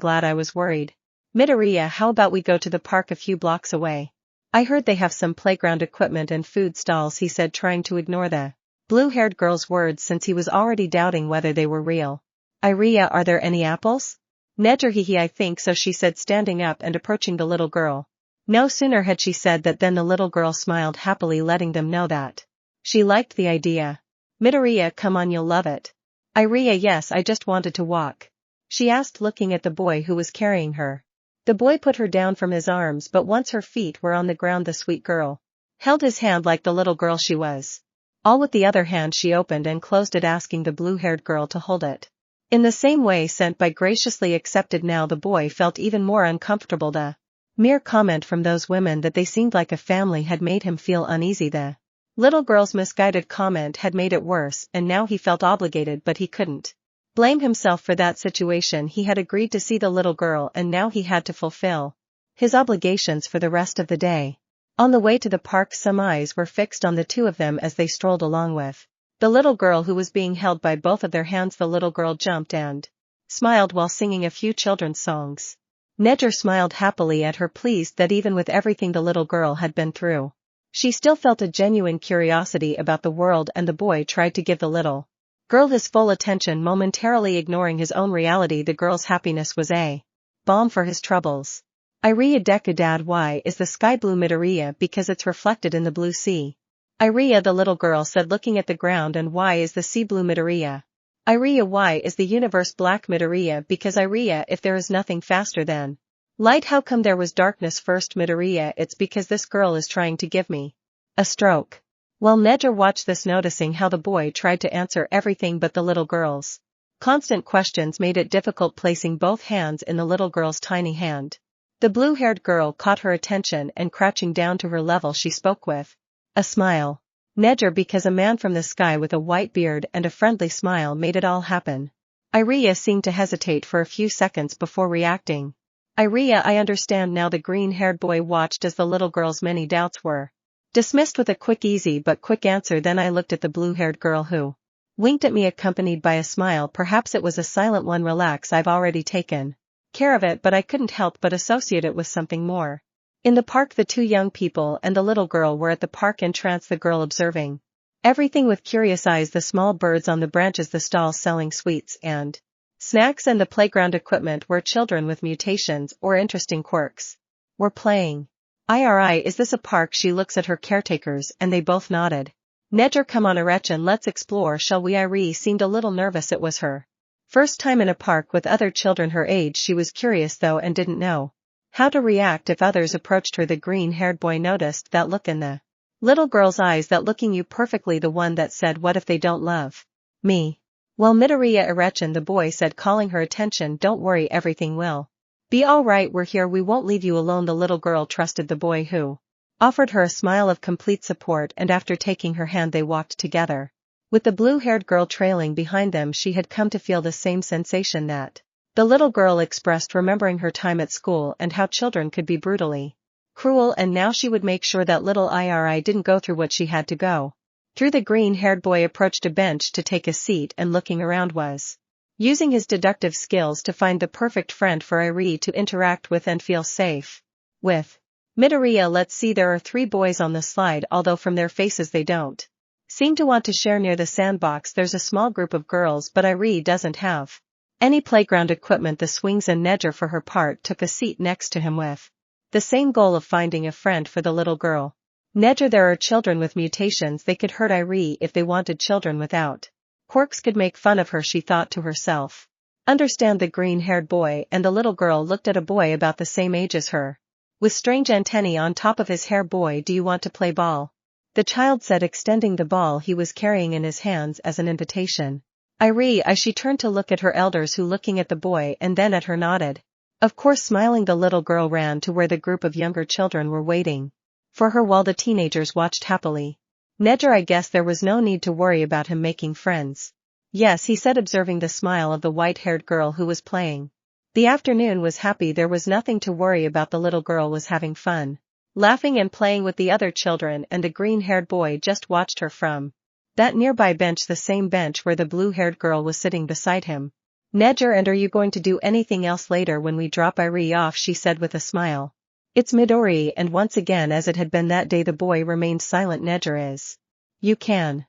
glad, I was worried. Midoriya, how about we go to the park a few blocks away? I heard they have some playground equipment and food stalls, he said, trying to ignore the blue-haired girl's words since he was already doubting whether they were real. Ariya, are there any apples? Neger, I think so, she said, standing up and approaching the little girl. No sooner had she said that than the little girl smiled happily, letting them know that she liked the idea. Midoriya, come on, you'll love it. Ariya, yes, I just wanted to walk, she asked, looking at the boy who was carrying her. The boy put her down from his arms, but once her feet were on the ground, the sweet girl held his hand like the little girl she was. All with the other hand she opened and closed it, asking the blue-haired girl to hold it in the same way sent by, graciously accepted. Now the boy felt even more uncomfortable. The mere comment from those women that they seemed like a family had made him feel uneasy. The little girl's misguided comment had made it worse, and now he felt obligated, but he couldn't blame himself for that situation. He had agreed to see the little girl, and now he had to fulfill his obligations for the rest of the day. On the way to the park, some eyes were fixed on the two of them as they strolled along with the little girl, who was being held by both of their hands. The little girl jumped and smiled while singing a few children's songs. Neger smiled happily at her, pleased that even with everything the little girl had been through, she still felt a genuine curiosity about the world, and the boy tried to give the little girl his full attention, momentarily ignoring his own reality. The girl's happiness was a balm for his troubles. Ariya, Deku, Dad, why is the sky blue? Midoriya, because it's reflected in the blue sea. Ariya, the little girl said, looking at the ground. And why is the sea blue? Midoriya. Ariya, why is the universe black? Midoriya, because Ariya, if there is nothing faster than light, how come there was darkness first? Midoriya, it's because this girl is trying to give me a stroke. While Neger watched this, noticing how the boy tried to answer everything but the little girl's constant questions made it difficult, placing both hands in the little girl's tiny hand. The blue-haired girl caught her attention, and crouching down to her level she spoke with a smile. Neger, because a man from the sky with a white beard and a friendly smile made it all happen. Ariya seemed to hesitate for a few seconds before reacting. Ariya, I understand now. The green-haired boy watched as the little girl's many doubts were dismissed with a quick, easy but quick answer. Then I looked at the blue-haired girl, who winked at me, accompanied by a smile. Perhaps it was a silent one. Relax, I've already taken care of it, but I couldn't help but associate it with something more. In the park, the two young people and the little girl were at the park entrance, the girl observing everything with curious eyes, the small birds on the branches, the stalls selling sweets and snacks, and the playground equipment where children with mutations or interesting quirks were playing. Iri, is this a park? She looks at her caretakers, and they both nodded. Neger, come on, Arechan, let's explore, shall we? Iri seemed a little nervous. It was her first time in a park with other children her age. She was curious though, and didn't know how to react if others approached her. The green-haired boy noticed that look in the little girl's eyes, that looking you perfectly, the one that said, what if they don't love me? Well, Midoriya Erechen, the boy said, calling her attention. Don't worry, everything will be alright, we're here, we won't leave you alone. The little girl trusted the boy, who offered her a smile of complete support, and after taking her hand they walked together. With the blue-haired girl trailing behind them, she had come to feel the same sensation that the little girl expressed, remembering her time at school and how children could be brutally cruel, and now she would make sure that little Iri didn't go through what she had to go through. The green-haired boy approached a bench to take a seat and looking around was using his deductive skills to find the perfect friend for Iri to interact with and feel safe with. Midoriya, let's see, there are 3 boys on the slide, although from their faces they don't seem to want to share. Near the sandbox there's a small group of girls, but Iri doesn't have any playground equipment. The swings, and Nejer for her part took a seat next to him with the same goal of finding a friend for the little girl. Nejer, there are children with mutations, they could hurt Iri if they wanted. Children without quirks could make fun of her, she thought to herself. Understand? The green-haired boy and the little girl looked at a boy about the same age as her, with strange antennae on top of his hair. Boy, do you want to play ball? The child said, extending the ball he was carrying in his hands as an invitation. Iri, she turned to look at her elders, who looking at the boy and then at her nodded. Of course, smiling, the little girl ran to where the group of younger children were waiting for her while the teenagers watched happily. Nejer, I guess there was no need to worry about him making friends. Yes, he said, observing the smile of the white-haired girl who was playing. The afternoon was happy, there was nothing to worry about. The little girl was having fun, laughing and playing with the other children, and the green-haired boy just watched her from that nearby bench, the same bench where the blue-haired girl was sitting beside him. Nejer, and are you going to do anything else later when we drop Iri off? She said with a smile. It's Midori, and once again as it had been that day the boy remained silent. Nejer is. You can.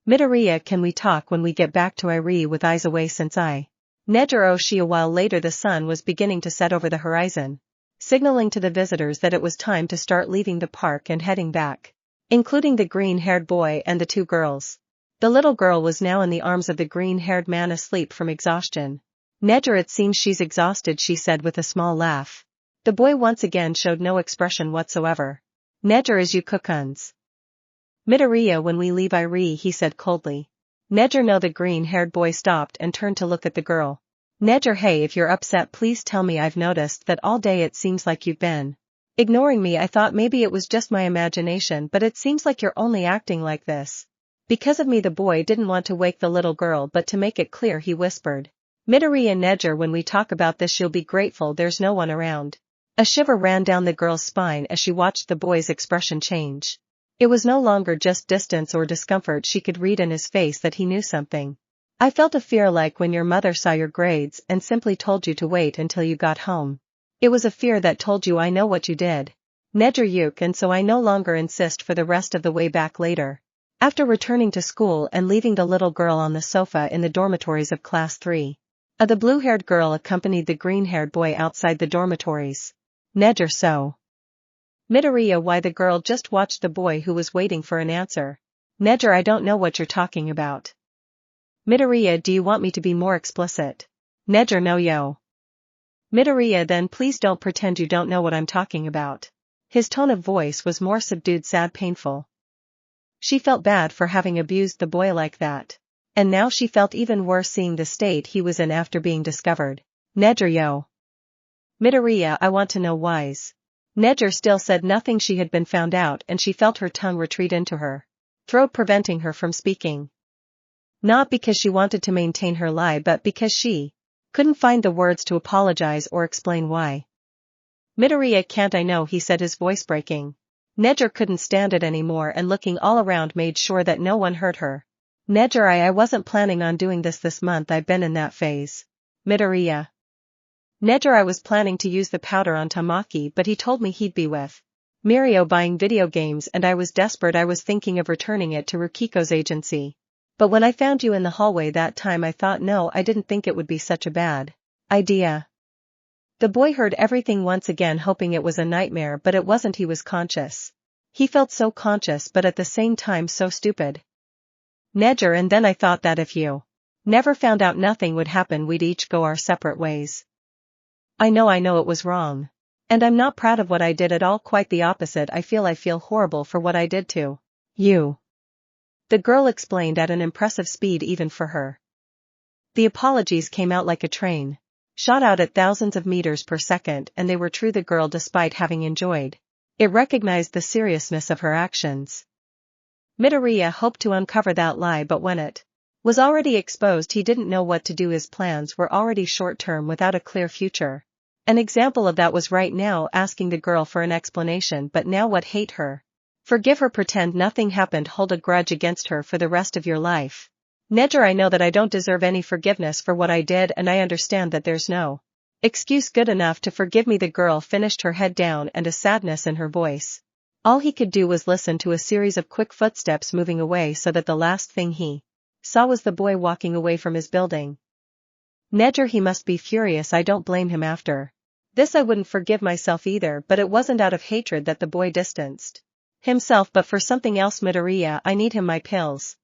Midoriya, can we talk when we get back to Iri? With eyes away since Nejer, oh she. A while later the sun was beginning to set over the horizon, signaling to the visitors that it was time to start leaving the park and heading back, including the green-haired boy and the 2 girls. The little girl was now in the arms of the green-haired man, asleep from exhaustion. Nejer, it seems she's exhausted, she said with a small laugh. The boy once again showed no expression whatsoever. Nejer, is you cookons? Midoriya, when we leave Iri, he said coldly. Nejer, no. The green-haired boy stopped and turned to look at the girl. Nejer, hey, if you're upset please tell me. I've noticed that all day it seems like you've been ignoring me. I thought maybe it was just my imagination, but it seems like you're only acting like this because of me. The boy didn't want to wake the little girl, but to make it clear he whispered. Midoriya, Nejer, when we talk about this you'll be grateful there's no one around. A shiver ran down the girl's spine as she watched the boy's expression change. It was no longer just distance or discomfort, she could read in his face that he knew something. I felt a fear, like when your mother saw your grades and simply told you to wait until you got home. It was a fear that told you, I know what you did, Nejer Yuk, and so I no longer insist for the rest of the way back. Later, after returning to school and leaving the little girl on the sofa in the dormitories of Class 3, the blue-haired girl accompanied the green-haired boy outside the dormitories. Nejer, so. Midoriya, why? The girl just watched the boy who was waiting for an answer. Nejer, I don't know what you're talking about. Midoriya, do you want me to be more explicit? Nejer, no yo. Midoriya, then please don't pretend you don't know what I'm talking about. His tone of voice was more subdued, sad, painful. She felt bad for having abused the boy like that. And now she felt even worse seeing the state he was in after being discovered. Nejer, yo. Midoriya, I want to know whys. Nejer still said nothing. She had been found out and she felt her tongue retreat into her throat, preventing her from speaking. Not because she wanted to maintain her lie, but because she couldn't find the words to apologize or explain why. Midoriya, can't I know, he said, his voice breaking. Nejer couldn't stand it anymore and looking all around made sure that no one heard her. Nejer, I wasn't planning on doing this month. I've been in that phase. Midoriya. Nejer, I was planning to use the powder on Tamaki, but he told me he'd be with Mirio buying video games and I was desperate. I was thinking of returning it to Rukiko's agency. But when I found you in the hallway that time I thought, no, I didn't think it would be such a bad idea. The boy heard everything once again, hoping it was a nightmare, but it wasn't. He was conscious. He felt so conscious but at the same time so stupid. Nejer, and then I thought that if you never found out nothing would happen, we'd each go our separate ways. I know it was wrong. And I'm not proud of what I did at all, quite the opposite. I feel horrible for what I did to you. The girl explained at an impressive speed even for her. The apologies came out like a train. Shot out at thousands of meters per second, and they were true. The girl, despite having enjoyed it, recognized the seriousness of her actions. Midoriya hoped to uncover that lie, but when it was already exposed, he didn't know what to do. His plans were already short-term without a clear future. An example of that was right now asking the girl for an explanation. But now what? Hate her? Forgive her? Pretend nothing happened? Hold a grudge against her for the rest of your life? Never. I know that I don't deserve any forgiveness for what I did, and I understand that there's no excuse good enough to forgive me. The girl finished, her head down and a sadness in her voice. All he could do was listen to a series of quick footsteps moving away, so that the last thing he saw was the boy walking away from his building. Never. He must be furious. I don't blame him. After this I wouldn't forgive myself either. But it wasn't out of hatred that the boy distanced himself, but for something else. Midoriya, I need him. My pills.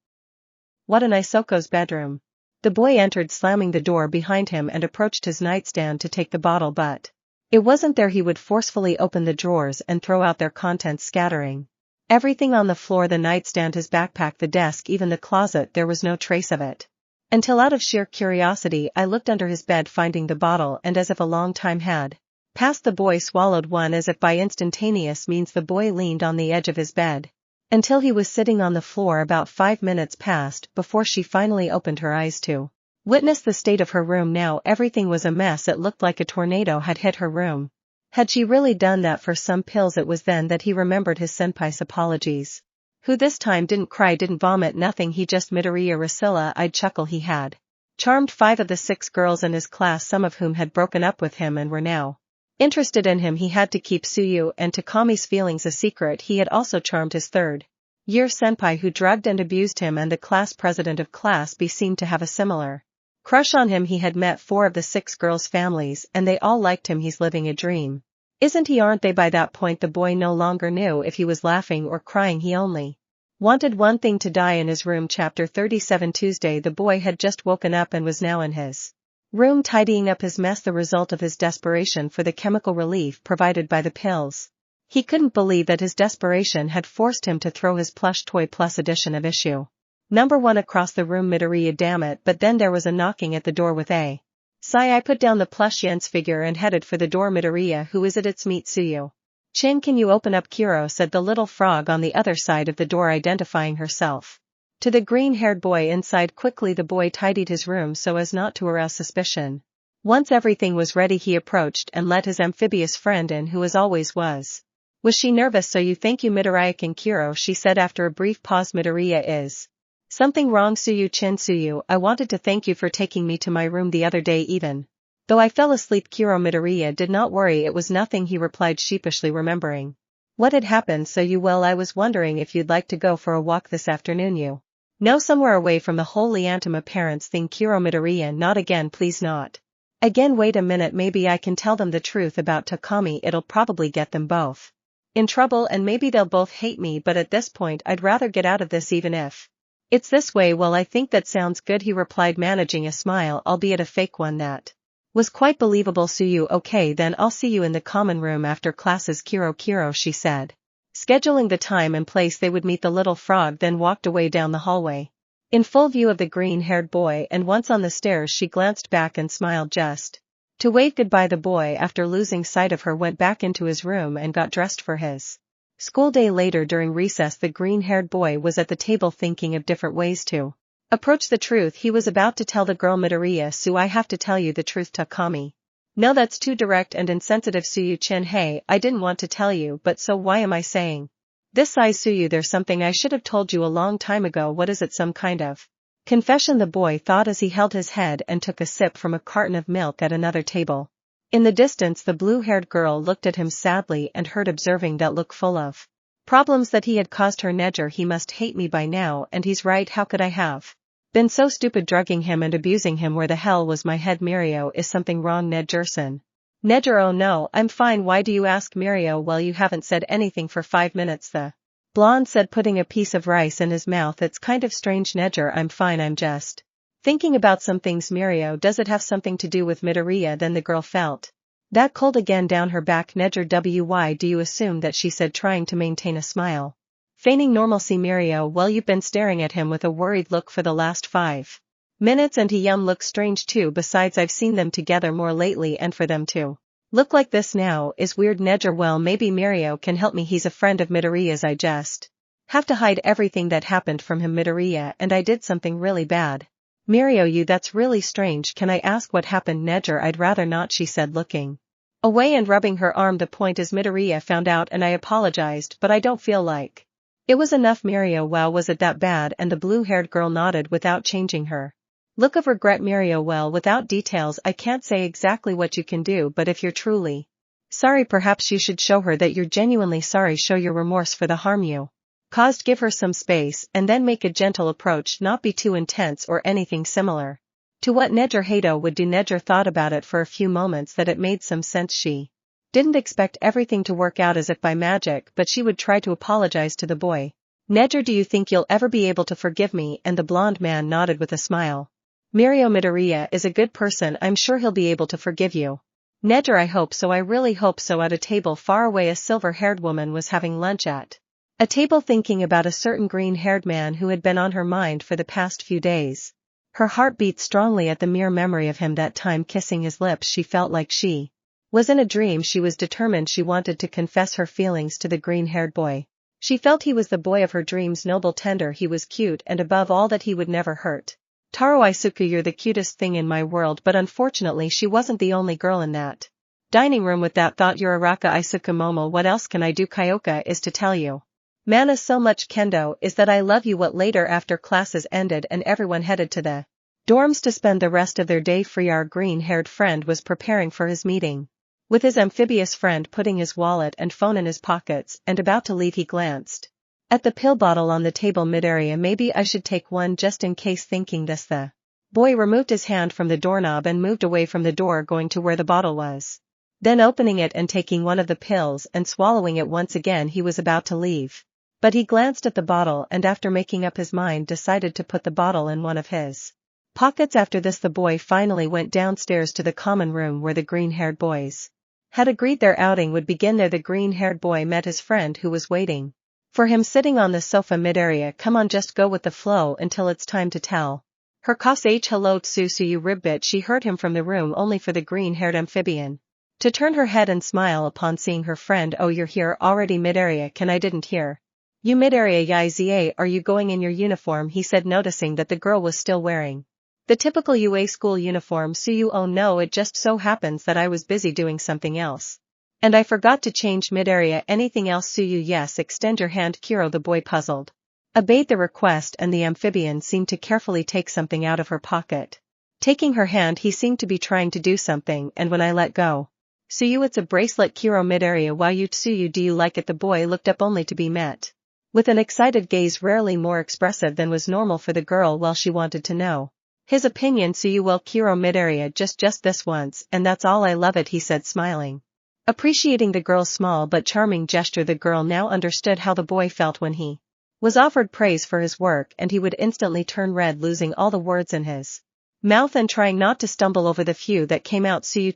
What in Isoko's bedroom? The boy entered, slamming the door behind him, and approached his nightstand to take the bottle, but it wasn't there. He would forcefully open the drawers and throw out their contents, scattering everything on the floor: the nightstand, his backpack, the desk, even the closet. There was no trace of it. Until, out of sheer curiosity, I looked under his bed, finding the bottle, and as if a long time had passed, the boy swallowed one as if by instantaneous means. The boy leaned on the edge of his bed until he was sitting on the floor. About 5 minutes passed before she finally opened her eyes to witness the state of her room. Now everything was a mess. It looked like a tornado had hit her room. Had she really done that for some pills? It was then that he remembered his senpai's apologies, who this time didn't cry, didn't vomit, nothing. He just Midoriya Rasilla. I'd chuckle. He had charmed 5 of the 6 girls in his class, some of whom had broken up with him and were now interested in him. He had to keep Tsuyu and Takami's feelings a secret. He had also charmed his 3rd-year senpai, who drugged and abused him, and the class president of Class B seemed to have a similar crush on him. He had met 4 of the 6 girls' families, and they all liked him. He's living a dream, isn't he? Aren't they? By that point the boy no longer knew if he was laughing or crying. He only wanted one thing: to die in his room. Chapter 37. Tuesday. The boy had just woken up and was now in his room tidying up his mess, the result of his desperation for the chemical relief provided by the pills. He couldn't believe that his desperation had forced him to throw his plush toy plus edition of issue number 1 across the room. Midoriya, damn it. But then there was a knocking at the door. With a sigh, I put down the plush Yen's figure and headed for the door. Midoriya, who is it? It's me, Tsuyu. Chin, can you open up? Kiro said, the little frog on the other side of the door, identifying herself to the green-haired boy inside. Quickly the boy tidied his room so as not to arouse suspicion. Once everything was ready, he approached and let his amphibious friend in, who as always was. Was she nervous? So you thank you, Midoriya and Kiro, she said after a brief pause. Midoriya, is something wrong? Tsuyu, Chin. Tsuyu, I wanted to thank you for taking me to my room the other day, even though I fell asleep. Kiro, Midoriya did not worry, it was nothing, he replied sheepishly, remembering what had happened. So you, well, I was wondering if you'd like to go for a walk this afternoon. You know, somewhere away from the whole Liantama parents thing. Kiro, Midoriya, not again, please, not again. Wait a minute, maybe I can tell them the truth about Takami. It'll probably get them both in trouble and maybe they'll both hate me, but at this point I'd rather get out of this, even if it's this way. Well, I think that sounds good, he replied, managing a smile, albeit a fake one that was quite believable. Tsuyu, okay then, I'll see you in the common room after classes. Kiro, she said, scheduling the time and place they would meet. The little frog then walked away down the hallway, in full view of the green-haired boy, and once on the stairs she glanced back and smiled just to wave goodbye. The boy, after losing sight of her, went back into his room and got dressed for his school day. Later, during recess, the green-haired boy was at the table thinking of different ways to approach the truth. He was about to tell the girl, Midoriya, Su, I have to tell you the truth. Takami, no, that's too direct and insensitive. Tsuyu, Chin, hey, I didn't want to tell you, but so why am I saying this? Sighs Tsuyu, there's something I should have told you a long time ago. What is it? Some kind of confession, the boy thought as he held his head and took a sip from a carton of milk at another table. In the distance, the blue-haired girl looked at him sadly and heard, observing that look full of problems, that he had caused her. Neger, he must hate me by now, and he's right. How could I have been so stupid, drugging him and abusing him? Where the hell was my head? Mirio, is something wrong? Negerson. Neger, oh no, I'm fine. Why do you ask? Mirio, well, you haven't said anything for 5 minutes, the blonde said, putting a piece of rice in his mouth. It's kind of strange. Neger, I'm fine, I'm just thinking about some things. Mirio, does it have something to do with Midoriya? Then the girl felt that cold again down her back. Neger, why do you assume that? She said, trying to maintain a smile, feigning normalcy. Mirio, well, you've been staring at him with a worried look for the last 5 minutes and he looks strange too, besides I've seen them together more lately and for them to look like this now is weird. Nejer, well maybe Mirio can help me, he's a friend of Midoriya's, I just have to hide everything that happened from him, Midoriya, and I did something really bad. Mirio, you, that's really strange, can I ask what happened? Nejer, I'd rather not, she said, looking away and rubbing her arm. The point is Midoriya found out and I apologized, but I don't feel like it was enough. Mirio, wow, was it that bad? And the blue-haired girl nodded without changing her look of regret. Mirio, well, without details I can't say exactly what you can do, but if you're truly sorry perhaps you should show her that you're genuinely sorry, show your remorse for the harm you caused, give her some space, and then make a gentle approach, not be too intense or anything similar to what Nejer Hato would do. Nejer thought about it for a few moments. That it made some sense. She didn't expect everything to work out as if by magic, but she would try to apologize to the boy. Nejer, do you think you'll ever be able to forgive me? And the blonde man nodded with a smile. Mirio, Midoriya is a good person, I'm sure he'll be able to forgive you. Nejer, I hope so, I really hope so. At a table far away, a silver-haired woman was having lunch at a table, thinking about a certain green-haired man who had been on her mind for the past few days. Her heart beat strongly at the mere memory of him, that time kissing his lips. She felt like she was in a dream. She was determined. She wanted to confess her feelings to the green-haired boy. She felt he was the boy of her dreams, noble, tender, he was cute, and above all that he would never hurt. Taro, Izuku, you're the cutest thing in my world. But unfortunately she wasn't the only girl in that dining room with that thought. You're Araka, Izuku, Momo, what else can I do? Kyoka is to tell you Mana so much, Kendo, is that I love you. What? Later, after classes ended and everyone headed to the dorms to spend the rest of their day free, our green-haired friend was preparing for his meeting with his amphibious friend, putting his wallet and phone in his pockets, and about to leave he glanced at the pill bottle on the table. Mid-area, maybe I should take one just in case. Thinking this, the boy removed his hand from the doorknob and moved away from the door, going to where the bottle was. Then opening it and taking one of the pills and swallowing it once again, he was about to leave. But he glanced at the bottle and after making up his mind decided to put the bottle in one of his pockets. After this the boy finally went downstairs to the common room where the green-haired boys had agreed their outing would begin. There the green-haired boy met his friend who was waiting for him sitting on the sofa. Mid-area, come on, just go with the flow until it's time to tell her cause. Hello Tsusu, you ribbit. She heard him from the room, only for the green-haired amphibian to turn her head and smile upon seeing her friend. Oh, you're here already. Mid-area, can I didn't hear you. Mid-area, Yiza, are you going in your uniform? He said, noticing that the girl was still wearing the typical UA school uniform. Suyu, oh no, it just so happens that I was busy doing something else and I forgot to change. Mid-area, anything else? Suyu, yes, extend your hand. Kuro, the boy puzzled, obeyed the request and the amphibian seemed to carefully take something out of her pocket. Taking her hand, he seemed to be trying to do something, and when I let go, Suyu, it's a bracelet. Kuro, Mid-area, wow, you Tsuyu, do you like it? The boy looked up only to be met with an excited gaze, rarely more expressive than was normal for the girl. While she wanted to know his opinion. Suyu, well, Kuro, Mid-area, just this once, and that's all. I love it, he said, smiling. Appreciating the girl's small but charming gesture, the girl now understood how the boy felt when he was offered praise for his work, and he would instantly turn red, losing all the words in his mouth and trying not to stumble over the few that came out. Suyu,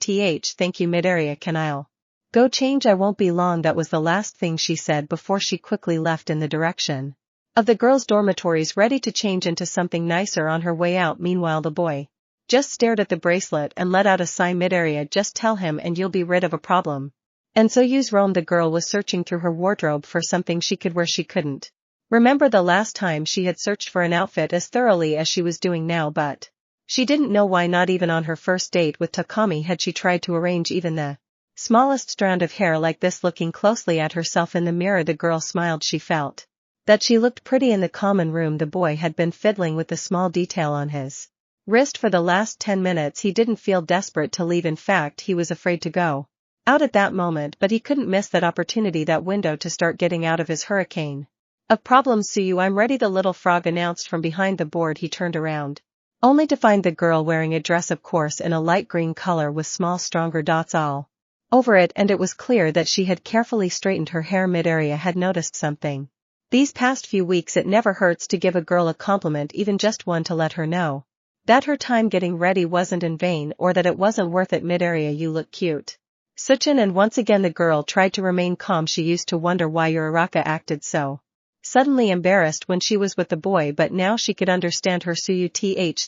thank you. Mid-area, can I'll go change? I won't be long. That was the last thing she said before she quickly left in the direction of the girls' dormitories, ready to change into something nicer on her way out. Meanwhile the boy just stared at the bracelet and let out a sigh. Mid-area, just tell him and you'll be rid of a problem. And so use Rome. The girl was searching through her wardrobe for something she could wear. She couldn't remember the last time she had searched for an outfit as thoroughly as she was doing now, but she didn't know why. Not even on her first date with Takami had she tried to arrange even the smallest strand of hair like this. Looking closely at herself in the mirror, the girl smiled. She felt that she looked pretty in the common room. The boy had been fiddling with the small detail on his wrist for the last 10 minutes. He didn't feel desperate to leave. In fact, he was afraid to go out at that moment, but he couldn't miss that opportunity, that window to start getting out of his hurricane of problems. Suyu, I'm ready, the little frog announced from behind the board. He turned around only to find the girl wearing a dress, of course in a light green color with small stronger dots all over it, and it was clear that she had carefully straightened her hair. Mid-area had noticed something these past few weeks. It never hurts to give a girl a compliment, even just one, to let her know that her time getting ready wasn't in vain, or that it wasn't worth it. Mid-area, you look cute, Suchin. And once again the girl tried to remain calm. She used to wonder why Uraraka acted so suddenly embarrassed when she was with the boy, but now she could understand her Suyu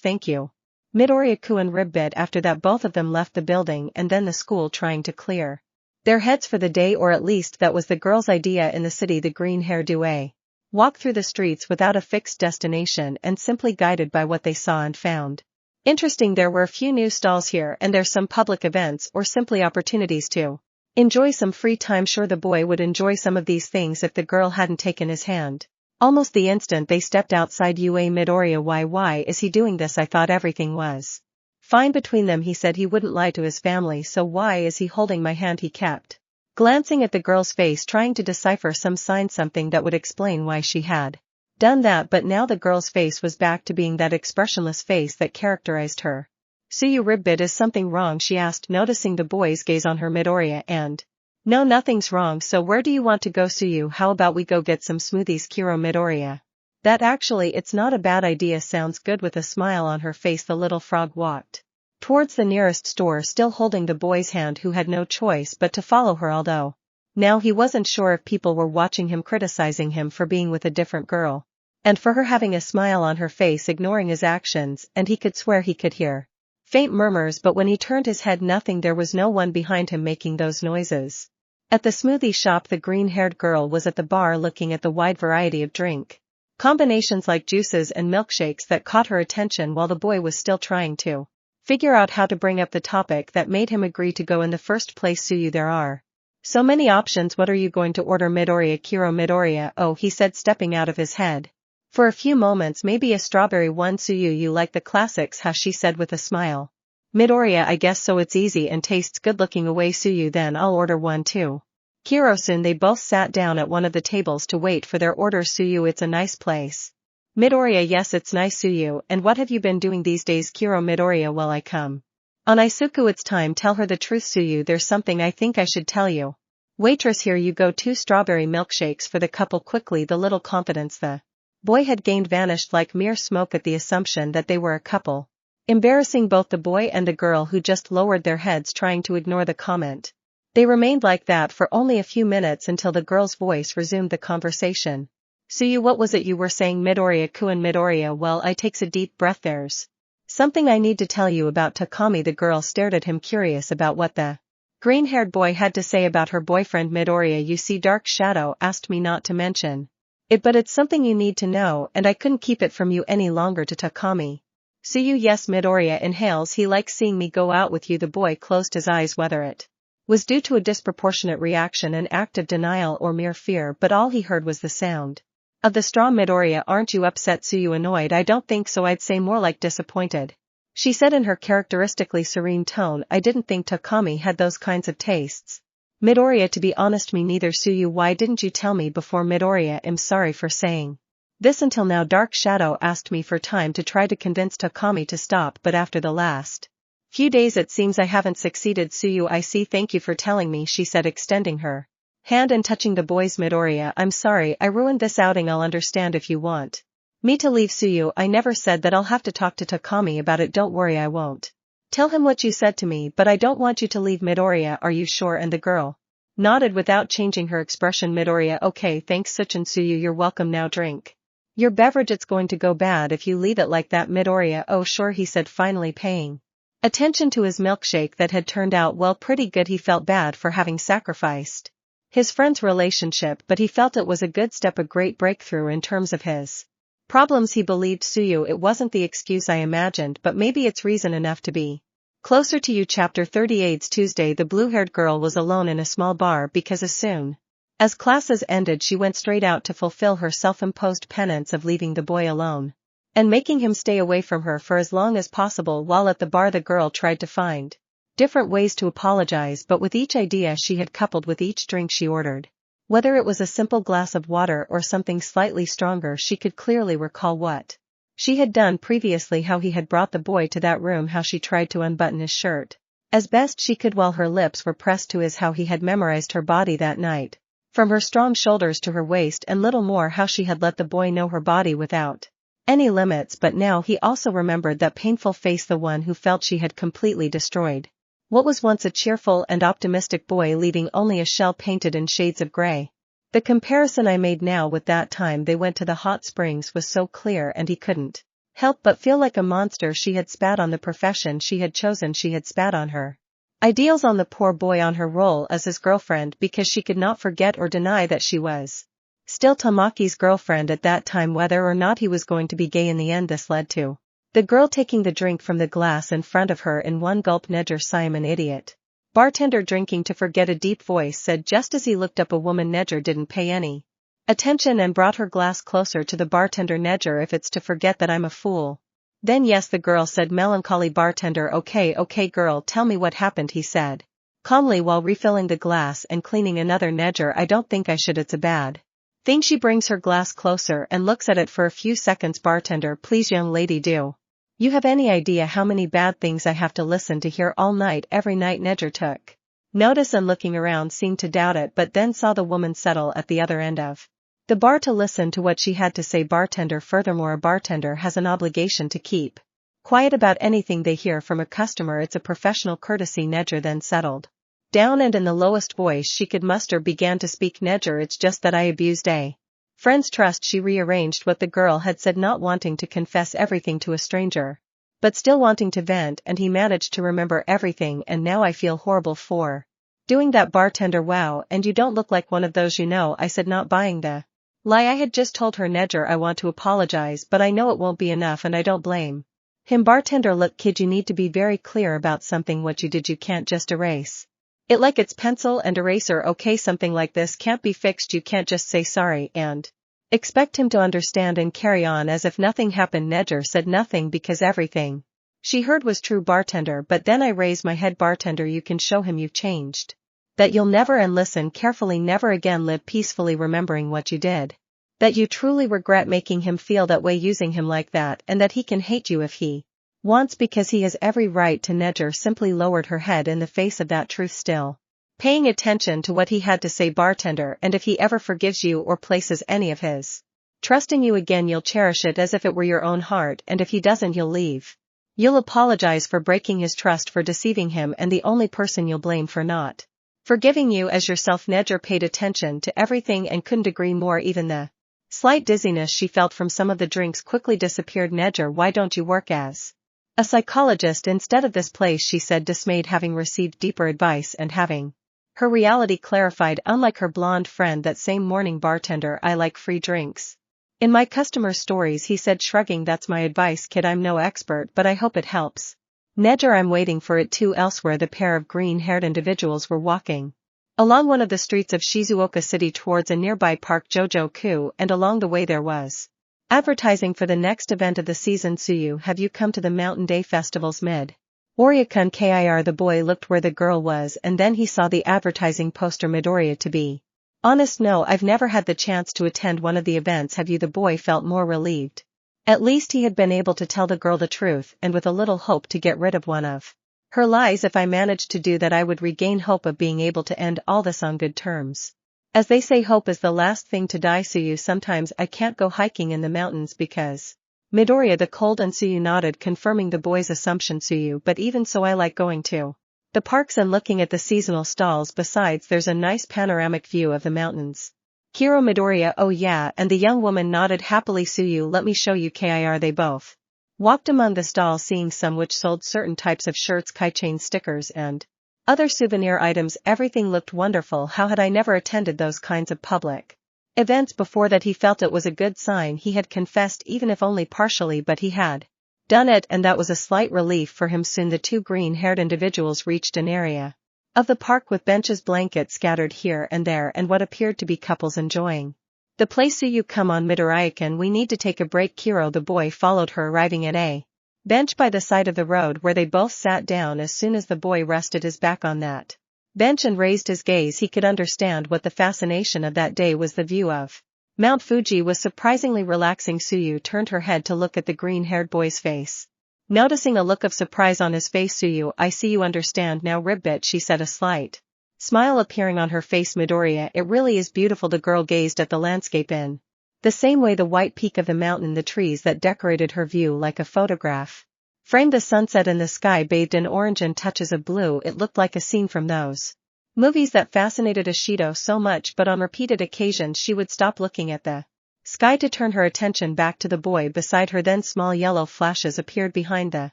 thank you. Midoriya and Ribbit after that both of them left the building and then the school trying to clear their heads for the day, or at least that was the girl's idea in the city. The green-haired Due walked through the streets without a fixed destination and simply guided by what they saw and found interesting. There were a few new stalls here and there's some public events or simply opportunities to enjoy some free time. Sure, the boy would enjoy some of these things if the girl hadn't taken his hand. Almost the instant they stepped outside. Midoriya, why is he doing this? I thought everything was fine between them. He said he wouldn't lie to his family, so why is he holding my hand? He kept glancing at the girl's face, trying to decipher some sign, something that would explain why she had done that, but now the girl's face was back to being that expressionless face that characterized her. Suyu, Ribbit, is something wrong? She asked, noticing the boy's gaze on her. Midoriya and no, nothing's wrong. So where do you want to go? Suyu, how about we go get some smoothies? Kiro, Midoriya, that actually it's not a bad idea. Sounds good. With a smile on her face, the little frog walked towards the nearest store, still holding the boy's hand, who had no choice but to follow her, although now he wasn't sure if people were watching him, criticizing him for being with a different girl, and for her having a smile on her face, ignoring his actions, and he could swear he could hear faint murmurs, but when he turned his head, nothing. There was no one behind him making those noises. At the smoothie shop, the green-haired girl was at the bar looking at the wide variety of drink combinations like juices and milkshakes that caught her attention, while the boy was still trying to figure out how to bring up the topic that made him agree to go in the first place. Suyu, there are so many options. What are you going to order? Midoriya, Kiro, Midoriya, oh, he said, stepping out of his head for a few moments. Maybe a strawberry one. Suyu, you like the classics, huh? She said with a smile. Midoriya, I guess so, it's easy and tastes good. Looking away. Suyu, then I'll order one too. Kiro, soon they both sat down at one of the tables to wait for their orders. Suyu, it's a nice place. Midoriya, yes, it's nice. Suyu, and what have you been doing these days? Kiro, Midoriya, well, I come on Izuku, it's time. Tell her the truth. Suyu, there's something I think I should tell you. Waitress, here you go, 2 strawberry milkshakes for the couple. Quickly, the little confidence the boy had gained vanished like mere smoke at the assumption that they were a couple, embarrassing both the boy and the girl, who just lowered their heads trying to ignore the comment. They remained like that for only a few minutes until the girl's voice resumed the conversation. Suyu, what was it you were saying? Midoriya, and Midoriya, well, I takes a deep breath. There's something I need to tell you about Takami. The girl stared at him, curious about what the green-haired boy had to say about her boyfriend. Midoriya, you see, Dark Shadow asked me not to mention it, but it's something you need to know, and I couldn't keep it from you any longer. To Takami. Suyu, yes. Midoriya inhales, he likes seeing me go out with you. The boy closed his eyes, whether it was due to a disproportionate reaction, an act of denial, or mere fear, but all he heard was the sound of the straw. Midoriya, aren't you upset? Suyu, annoyed, I don't think so, I'd say more like disappointed. She said in her characteristically serene tone, I didn't think Takami had those kinds of tastes. Midoriya, to be honest, me neither. Suyu, why didn't you tell me before? Midoriya, I'm sorry for saying this until now. Dark Shadow asked me for time to try to convince Takami to stop, but after the last few days it seems I haven't succeeded. Suyu, I see, thank you for telling me, she said, extending her hand and touching the boy's. Midoriya, I'm sorry, I ruined this outing. I'll understand if you want me to leave. Suyu, I never said that. I'll have to talk to Takami about it. Don't worry, I won't tell him what you said to me, but I don't want you to leave. Midoriya, are you sure? And the girl nodded without changing her expression. Midoriya, okay, thanks. Suchin. Suyu, you're welcome. Now drink your beverage, it's going to go bad if you leave it like that. Midoriya, oh sure, he said, finally paying attention to his milkshake that had turned out well, pretty good. He felt bad for having sacrificed his friend's relationship, but he felt it was a good step, a great breakthrough in terms of his problems. He believed. Suyu, it wasn't the excuse I imagined, but maybe it's reason enough to be closer to you. Chapter 38. Tuesday. The blue-haired girl was alone in a small bar because as soon as classes ended she went straight out to fulfill her self-imposed penance of leaving the boy alone and making him stay away from her for as long as possible. While at the bar, the girl tried to find different ways to apologize, but with each idea she had coupled with each drink she ordered, whether it was a simple glass of water or something slightly stronger, she could clearly recall what she had done previously, how he had brought the boy to that room, how she tried to unbutton his shirt as best she could while her lips were pressed to his, how he had memorized her body that night, from her strong shoulders to her waist and little more, how she had let the boy know her body without any limits. But now he also remembered that painful face, the one who felt she had completely destroyed what was once a cheerful and optimistic boy, leaving only a shell painted in shades of gray. The comparison I made now with that time they went to the hot springs was so clear and he couldn't help but feel like a monster. She had spat on the profession she had chosen, she had spat on her ideals, on the poor boy, on her role as his girlfriend, because she could not forget or deny that she was still Tamaki's girlfriend at that time, whether or not he was going to be gay in the end. This led to the girl taking the drink from the glass in front of her in one gulp. Neger, I'm an idiot. Bartender, drinking to forget, a deep voice said just as he looked up. A woman. Neger didn't pay any attention and brought her glass closer to the bartender. Neger, if it's to forget that I'm a fool, then yes, the girl said, melancholy. Bartender, okay girl, tell me what happened, he said calmly while refilling the glass and cleaning another. Neger, I don't think I should, it's a bad thing. She brings her glass closer and looks at it for a few seconds. Bartender, please young lady, do you have any idea how many bad things I have to listen to here all night, every night? Neger took notice and looking around seemed to doubt it, but then saw the woman settle at the other end of the bar to listen to what she had to say. Bartender, furthermore, a bartender has an obligation to keep quiet about anything they hear from a customer. It's a professional courtesy. Neger then settled down and in the lowest voice she could muster began to speak. Neger, it's just that I abused a friend's trust. She rearranged what the girl had said, not wanting to confess everything to a stranger, but still wanting to vent, and he managed to remember everything, and now I feel horrible for doing that. Bartender, wow, and you don't look like one of those, I said, not buying the lie I had just told her. Neger, I want to apologize, but I know it won't be enough and I don't blame him. Bartender, look kid, you need to be very clear about something. What you did, you can't just erase it like it's pencil and eraser, okay? Something like this can't be fixed. You can't just say sorry and expect him to understand and carry on as if nothing happened. Neger said nothing because everything she heard was true. Bartender, but then I raised my head. Bartender, you can show him you've changed, that you'll never, and listen carefully, never again live peacefully remembering what you did, that you truly regret making him feel that way, using him like that, and that he can hate you if he wants, because he has every right to. Neger simply lowered her head in the face of that truth, still paying attention to what he had to say. Bartender, and if he ever forgives you or places any of his trust in you again, you'll cherish it as if it were your own heart, and if he doesn't, you'll leave. You'll apologize for breaking his trust, for deceiving him, and the only person you'll blame for not forgiving you as yourself. Neger paid attention to everything and couldn't agree more. Even the slight dizziness she felt from some of the drinks quickly disappeared. Neger, why don't you work as a psychologist instead of this place, she said, dismayed, having received deeper advice and having her reality clarified. Unlike her blonde friend that same morning. Bartender, I like free drinks in my customer stories, he said, shrugging. That's my advice, kid. I'm no expert, but I hope it helps. Neger, I'm waiting for it too. Elsewhere, the pair of green-haired individuals were walking along one of the streets of Shizuoka City towards a nearby park, Jojo-ku, and along the way there was advertising for the next event of the season. Suyu, have you come to the Mountain Day Festival's mid Oriakun Kir? The boy looked where the girl was, and then he saw the advertising poster. Midoriya, to be honest, no, I've never had the chance to attend one of the events. Have you? The boy felt more relieved. At least he had been able to tell the girl the truth, and with a little hope to get rid of one of her lies. If I managed to do that, I would regain hope of being able to end all this on good terms. As they say, hope is the last thing to die. Suyu, sometimes I can't go hiking in the mountains because Midoriya, the cold, and Suyu nodded, confirming the boy's assumption. Suyu, but even so, I like going to the parks and looking at the seasonal stalls. Besides, there's a nice panoramic view of the mountains. Kiro, Midoriya, oh yeah, and the young woman nodded happily. Suyu, let me show you. Kir. They both walked among the stalls, seeing some which sold certain types of shirts, keychain stickers, and other souvenir items. Everything looked wonderful. How had I never attended those kinds of public events before? That he felt it was a good sign. He had confessed, even if only partially, but he had done it, and that was a slight relief for him. Soon the two green-haired individuals reached an area of the park with benches, blankets scattered here and there, and what appeared to be couples enjoying the place. Suyu, come on, Midoriya, we need to take a break. Kiro, the boy, followed her, arriving at a bench by the side of the road where they both sat down. As soon as the boy rested his back on that bench and raised his gaze, he could understand what the fascination of that day was. The view of Mount Fuji was surprisingly relaxing. Suyu turned her head to look at the green-haired boy's face, noticing a look of surprise on his face. Suyu, I see you understand now, Ribbit, she said, a slight smile appearing on her face. Midoriya, it really is beautiful. The girl gazed at the landscape in the same way, the white peak of the mountain, the trees that decorated her view like a photograph framed, the sunset and the sky bathed in orange and touches of blue. It looked like a scene from those movies that fascinated Ashido so much, but on repeated occasions she would stop looking at the sky to turn her attention back to the boy beside her. Then small yellow flashes appeared behind the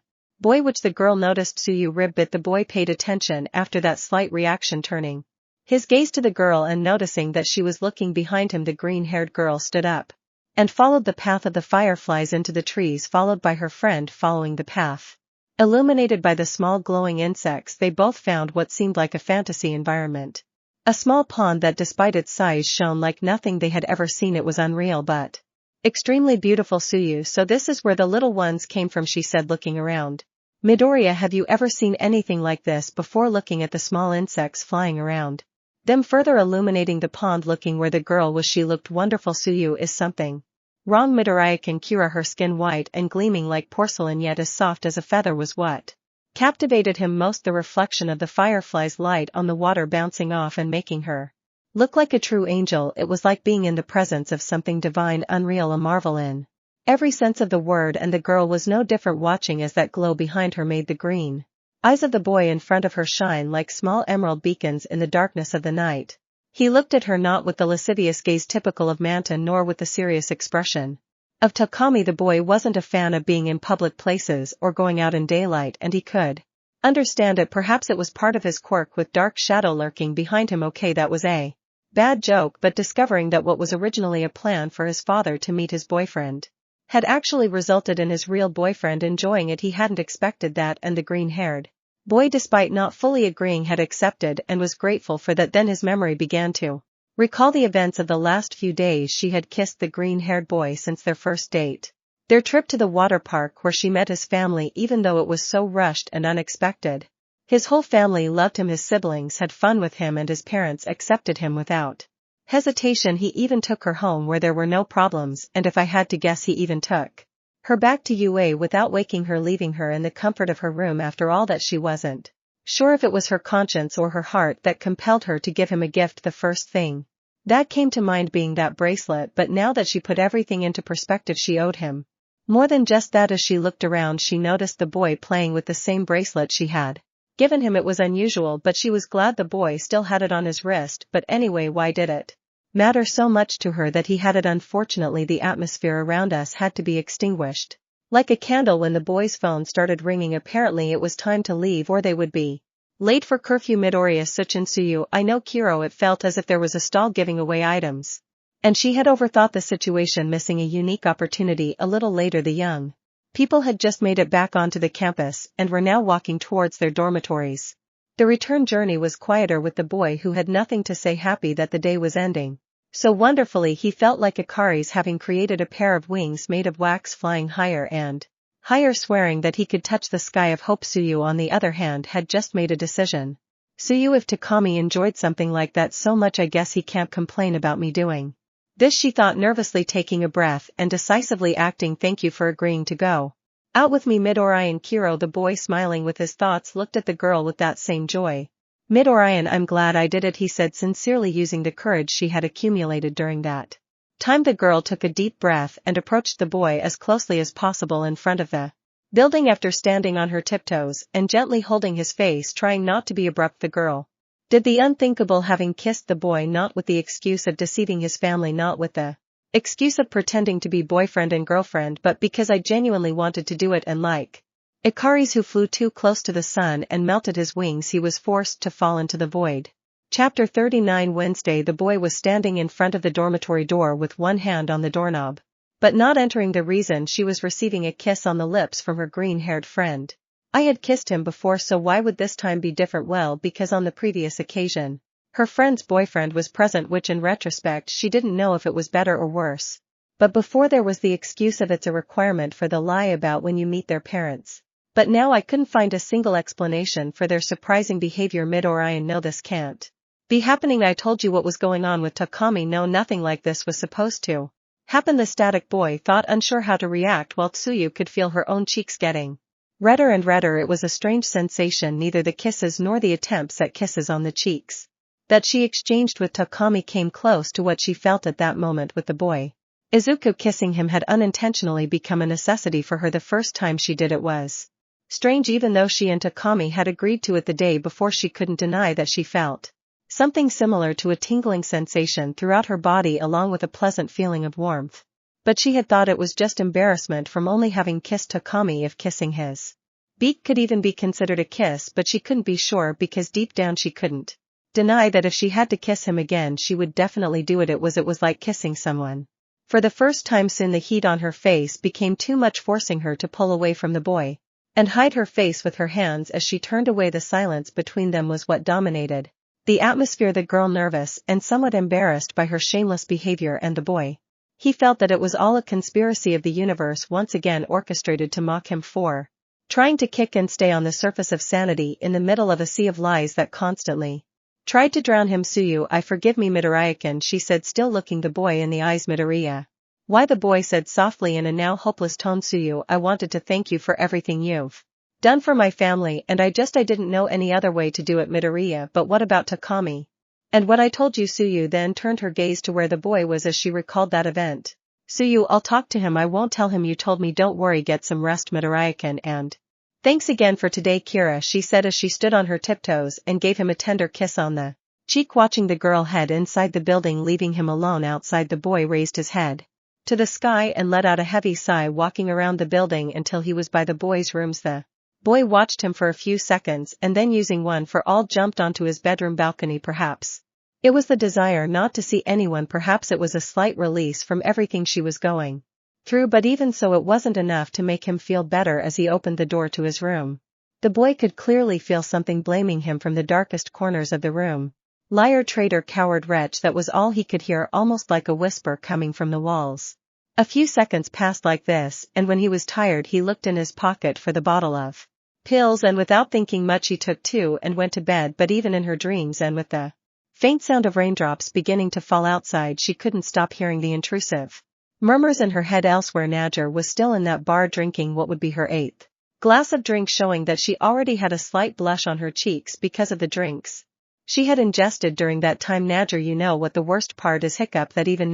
boy which the girl noticed. Suyu rib bit. The boy paid attention after that slight reaction, turning his gaze to the girl and noticing that she was looking behind him. The green-haired girl stood up and followed the path of the fireflies into the trees, followed by her friend following the path. Illuminated by the small glowing insects, they both found what seemed like a fantasy environment. A small pond that despite its size shone like nothing they had ever seen. It was unreal but extremely beautiful. Suyu, so this is where the little ones came from, she said, looking around. Midoriya, have you ever seen anything like this before? Looking at the small insects flying around them, further illuminating the pond. Looking where the girl was, she looked wonderful. Suyu, is something wrong? Midoriya can Kira, her skin white and gleaming like porcelain yet as soft as a feather, was what captivated him most. The reflection of the firefly's light on the water bouncing off and making her look like a true angel. It was like being in the presence of something divine, unreal, a marvel in every sense of the word, and the girl was no different, watching as that glow behind her made the green eyes of the boy in front of her shine like small emerald beacons in the darkness of the night. He looked at her not with the lascivious gaze typical of Manton, nor with the serious expression of Takami. The boy wasn't a fan of being in public places or going out in daylight, and he could understand it. Perhaps it was part of his quirk, with dark shadow lurking behind him. Okay, that was a bad joke, but discovering that what was originally a plan for his father to meet his boyfriend had actually resulted in his real boyfriend enjoying it, he hadn't expected that, and the green-haired boy, despite not fully agreeing, had accepted and was grateful for that. Then his memory began to recall the events of the last few days. She had kissed the green-haired boy since their first date, their trip to the water park where she met his family, even though it was so rushed and unexpected. His whole family loved him, his siblings had fun with him, and his parents accepted him without hesitation. He even took her home where there were no problems, and if I had to guess, he even took her back to UA without waking her, leaving her in the comfort of her room. After all that, she wasn't sure if it was her conscience or her heart that compelled her to give him a gift. The first thing that came to mind being that bracelet, but now that she put everything into perspective, she owed him more than just that. As she looked around, she noticed the boy playing with the same bracelet she had given him. It was unusual, but she was glad the boy still had it on his wrist. But anyway, why did it matter so much to her that he had it? Unfortunately, the atmosphere around us had to be extinguished like a candle when the boy's phone started ringing. Apparently it was time to leave or they would be late for curfew. Midoriya, Suchin, Suyu, I know, Kiro. It felt as if there was a stall giving away items, and she had overthought the situation, missing a unique opportunity. A little later, the young people had just made it back onto the campus and were now walking towards their dormitories. The return journey was quieter, with the boy who had nothing to say happy that the day was ending so wonderfully. He felt like Akari's having created a pair of wings made of wax, flying higher and higher, swearing that he could touch the sky of hope. Suyu, on the other hand, had just made a decision. Suyu, if Takami enjoyed something like that so much, I guess he can't complain about me doing this, she thought nervously, taking a breath and decisively acting. Thank you for agreeing to go out with me, Midoriya. Kiro, the boy, smiling with his thoughts, looked at the girl with that same joy. Midoriya, I'm glad I did it, he said sincerely, using the courage she had accumulated during that time. The girl took a deep breath and approached the boy as closely as possible in front of the building. After standing on her tiptoes and gently holding his face, trying not to be abrupt, the girl did the unthinkable, having kissed the boy, not with the excuse of deceiving his family, not with the excuse of pretending to be boyfriend and girlfriend, but because I genuinely wanted to do it, and like Ikari's who flew too close to the sun and melted his wings, he was forced to fall into the void. Chapter 39. Wednesday. The boy was standing in front of the dormitory door with one hand on the doorknob, but not entering. The reason? She was receiving a kiss on the lips from her green-haired friend. I had kissed him before, so why would this time be different? Well, because on the previous occasion, her friend's boyfriend was present, which in retrospect she didn't know if it was better or worse. But before, there was the excuse of it's a requirement for the lie about when you meet their parents. But now I couldn't find a single explanation for their surprising behavior. Midoriya, no, this can't be happening. I told you what was going on with Takami. No, nothing like this was supposed to happen. The static boy thought, unsure how to react, while Tsuyu could feel her own cheeks getting redder and redder. It was a strange sensation. Neither the kisses nor the attempts at kisses on the cheeks that she exchanged with Takami came close to what she felt at that moment with the boy. Izuku kissing him had unintentionally become a necessity for her. The first time she did it was strange, even though she and Takami had agreed to it the day before. She couldn't deny that she felt Something similar to a tingling sensation throughout her body along with a pleasant feeling of warmth. But she had thought it was just embarrassment from only having kissed Takami if kissing his beak could even be considered a kiss, but she couldn't be sure because deep down she couldn't deny that if she had to kiss him again she would definitely do it. It was like kissing someone. For the first time soon the heat on her face became too much, forcing her to pull away from the boy and hide her face with her hands as she turned away. The silence between them was what dominated the atmosphere, the girl nervous and somewhat embarrassed by her shameless behavior, and the boy. He felt that it was all a conspiracy of the universe once again orchestrated to mock him for trying to kick and stay on the surface of sanity in the middle of a sea of lies that constantly tried to drown him. Suyu, I forgive me Midoriya-kun, she said, still looking the boy in the eyes. Midoriya. Why, the boy said softly in a now hopeless tone. Suyu, I wanted to thank you for everything you've done for my family, and I didn't know any other way to do it. Midoriya, but what about Takami? And what I told you? Suyu then turned her gaze to where the boy was as she recalled that event. Suyu, I'll talk to him. I won't tell him you told me. Don't worry, get some rest Midoriya-kun, and thanks again for today Kira, she said as she stood on her tiptoes and gave him a tender kiss on the cheek. Watching the girl head inside the building leaving him alone outside, the boy raised his head to the sky and let out a heavy sigh, walking around the building until he was by the boy's rooms. The boy watched him for a few seconds and then, using one for all, jumped onto his bedroom balcony. Perhaps it was the desire not to see anyone, perhaps it was a slight release from everything she was going through, but even so it wasn't enough to make him feel better. As he opened the door to his room, the boy could clearly feel something blaming him from the darkest corners of the room. Liar, traitor, coward, wretch, that was all he could hear, almost like a whisper coming from the walls. A few seconds passed like this, and when he was tired he looked in his pocket for the bottle of pills, and without thinking much he took two and went to bed. But even in her dreams, and with the faint sound of raindrops beginning to fall outside, she couldn't stop hearing the intrusive murmurs in her head. Elsewhere, Najer was still in that bar drinking what would be her 8th glass of drink, showing that she already had a slight blush on her cheeks because of the drinks she had ingested during that time. Najer, you know what the worst part is? Hiccup. That even